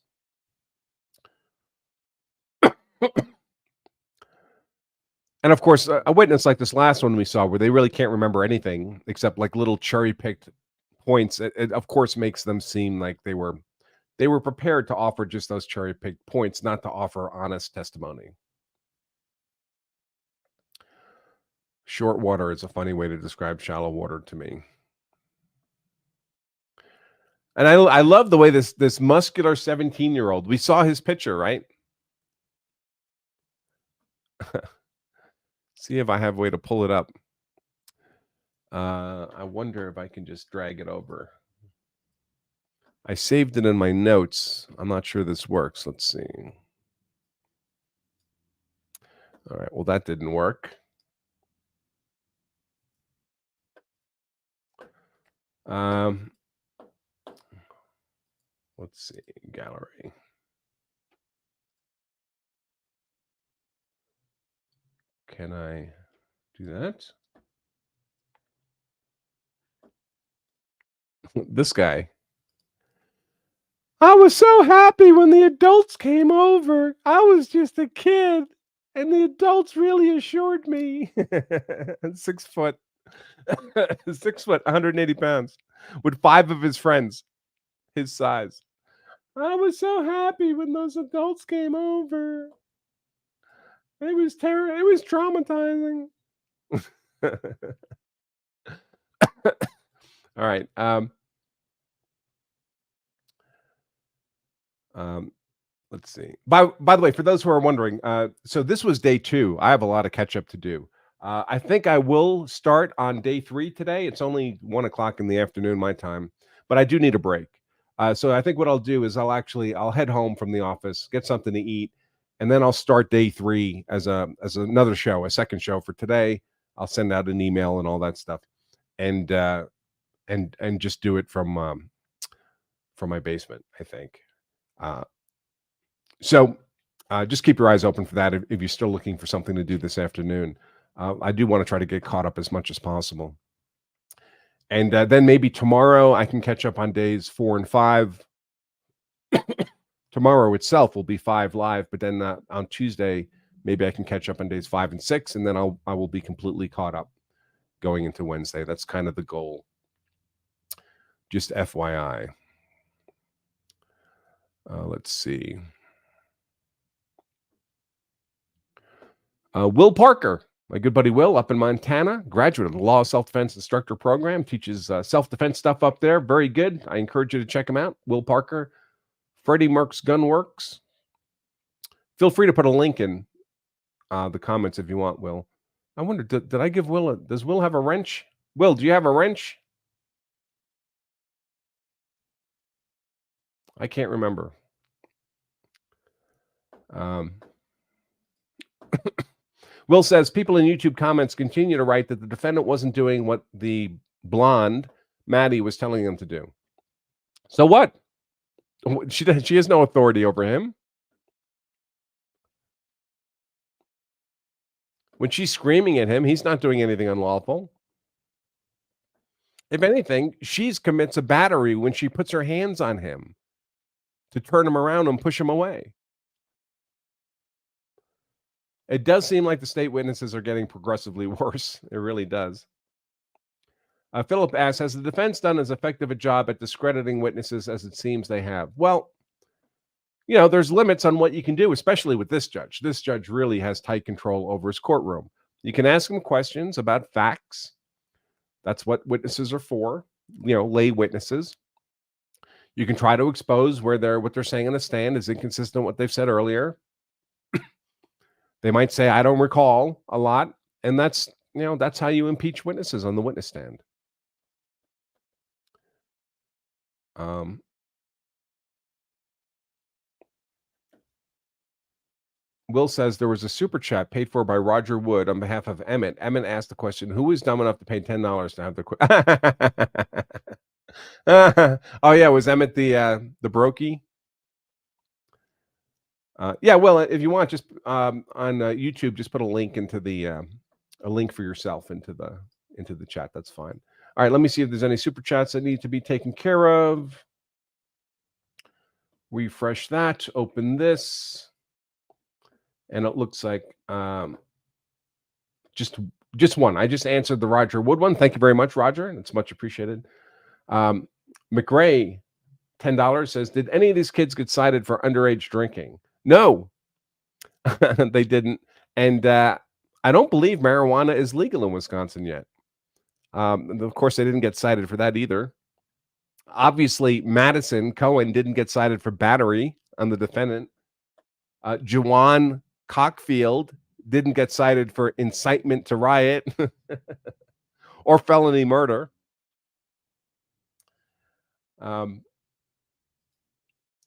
And of course, a witness like this last one we saw, where they really can't remember anything except like little cherry-picked points, it of course makes them seem like they were prepared to offer just those cherry-picked points, not to offer honest testimony. Short water is a funny way to describe shallow water to me. And I love the way this muscular 17-year-old, we saw his picture, right? See if I have a way to pull it up. I wonder if I can just drag it over. I saved it in my notes. I'm not sure this works. Let's see. All right. Well, that didn't work. Let's see. Gallery. Can I do that? This guy. I was so happy when the adults came over. I was just a kid, and the adults really assured me. 6 foot, 6 foot, 180 pounds, with 5 of his friends, his size. I was so happy when those adults came over. It was terrible. It was traumatizing. All right. Let's see. By the way, for those who are wondering, so this was day 2. I have a lot of catch up to do. I think I will start on day 3 today. It's only 1 o'clock in the afternoon, my time, but I do need a break. So I think what I'll do is I'll head home from the office, get something to eat, and then I'll start day 3 as another show, a second show for today. I'll send out an email and all that stuff, and just do it from my basement, I think. So just keep your eyes open for that if you're still looking for something to do this afternoon. I do want to try to get caught up as much as possible. And then maybe tomorrow I can catch up on days 4 and 5. Tomorrow itself will be 5 live, but then on Tuesday, maybe I can catch up on days 5 and 6, and then I will be completely caught up going into Wednesday. That's kind of the goal. Just FYI. Let's see. Will Parker, my good buddy Will, up in Montana, graduate of the Law Self-Defense Instructor Program, teaches self-defense stuff up there. Very good. I encourage you to check him out. Will Parker, Freddie Merck's Gun Works. Feel free to put a link in the comments if you want, Will. I wonder, did I give Will does Will have a wrench? Will, do you have a wrench? I can't remember. Will says, people in YouTube comments continue to write that the defendant wasn't doing what the blonde, Maddie, was telling him to do. So what? She has no authority over him. When she's screaming at him, he's not doing anything unlawful. If anything, she commits a battery when she puts her hands on him to turn him around and push him away. It does seem like the state witnesses are getting progressively worse. It really does. Philip asks, has the defense done as effective a job at discrediting witnesses as it seems they have? Well, you know, there's limits on what you can do, especially with this judge. This judge really has tight control over his courtroom. You can ask him questions about facts. That's what witnesses are for, you know, lay witnesses. You can try to expose where what they're saying on the stand is inconsistent with what they've said earlier. They might say, I don't recall a lot. And that's, you know, that's how you impeach witnesses on the witness stand. Will says there was a super chat paid for by Roger Wood on behalf of Emmett. Emmett asked the question, who is dumb enough to pay $10 to have the oh yeah, was Emmett the brokey? Yeah, well, if you want, just on YouTube, just put a link into the a link for yourself into the chat. That's fine. All right, let me see if there's any super chats that need to be taken care of. Refresh that. Open this. And it looks like just one. I just answered the Roger Wood one. Thank you very much, Roger. It's much appreciated. McRae, $10 says, did any of these kids get cited for underage drinking? No, they didn't. And I don't believe marijuana is legal in Wisconsin yet. Of course, they didn't get cited for that either. Obviously, Madison Cohen didn't get cited for battery on the defendant. Juwan Cockfield didn't get cited for incitement to riot or felony murder.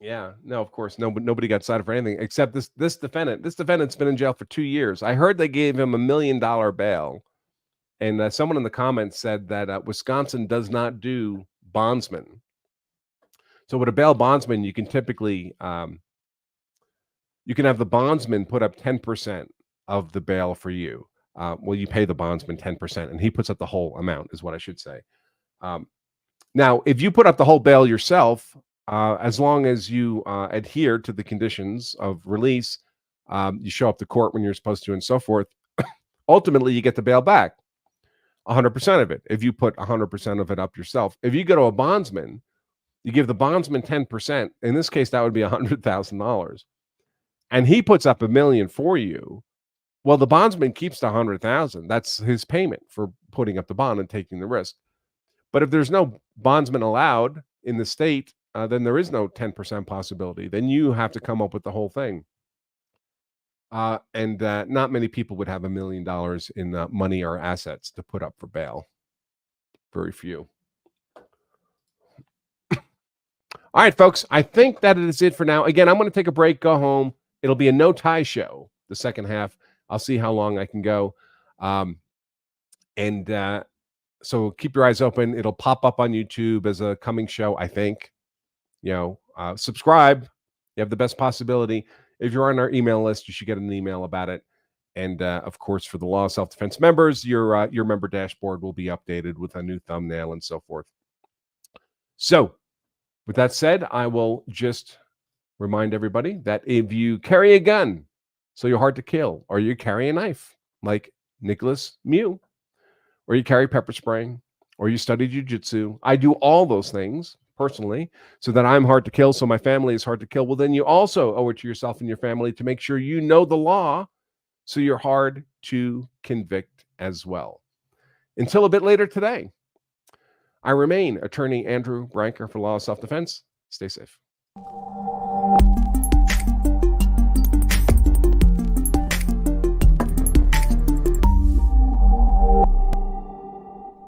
Yeah, no, of course, nobody got cited for anything except this defendant. This defendant's been in jail for 2 years. I heard they gave him $1 million bail, and someone in the comments said that Wisconsin does not do bondsmen. So with a bail bondsman, you can typically you can have the bondsman put up 10% of the bail for you. Well, you pay the bondsman 10%, and he puts up the whole amount, is what I should say. Now, if you put up the whole bail yourself, as long as you adhere to the conditions of release, you show up to court when you're supposed to and so forth, ultimately you get the bail back, 100% of it, if you put 100% of it up yourself. If you go to a bondsman, you give the bondsman 10%. In this case, that would be $100,000. And he puts up $1 million for you. Well, the bondsman keeps the $100,000. That's his payment for putting up the bond and taking the risk. But if there's no bondsman allowed in the state, then there is no 10% possibility. Then you have to come up with the whole thing. And not many people would have $1 million in money or assets to put up for bail. Very few. All right, folks, I think that is it for now. Again, I'm going to take a break, go home. It'll be a no-tie show, the second half. I'll see how long I can go. So keep your eyes open. It'll pop up on YouTube as a coming show, I think. Subscribe. You have the best possibility. If you're on our email list, you should get an email about it. And of course, for the Law of Self-Defense members, your member dashboard will be updated with a new thumbnail and so forth. So with that said, I will just remind everybody that if you carry a gun, so you're hard to kill, or you carry a knife like Nicolae Miu, or you carry pepper spray, or you study jujitsu, I do all those things personally so that I'm hard to kill, so my family is hard to kill. Well, then you also owe it to yourself and your family to make sure you know the law so you're hard to convict as well. Until a bit later today, I remain Attorney Andrew Branca for Law of Self-Defense. Stay safe.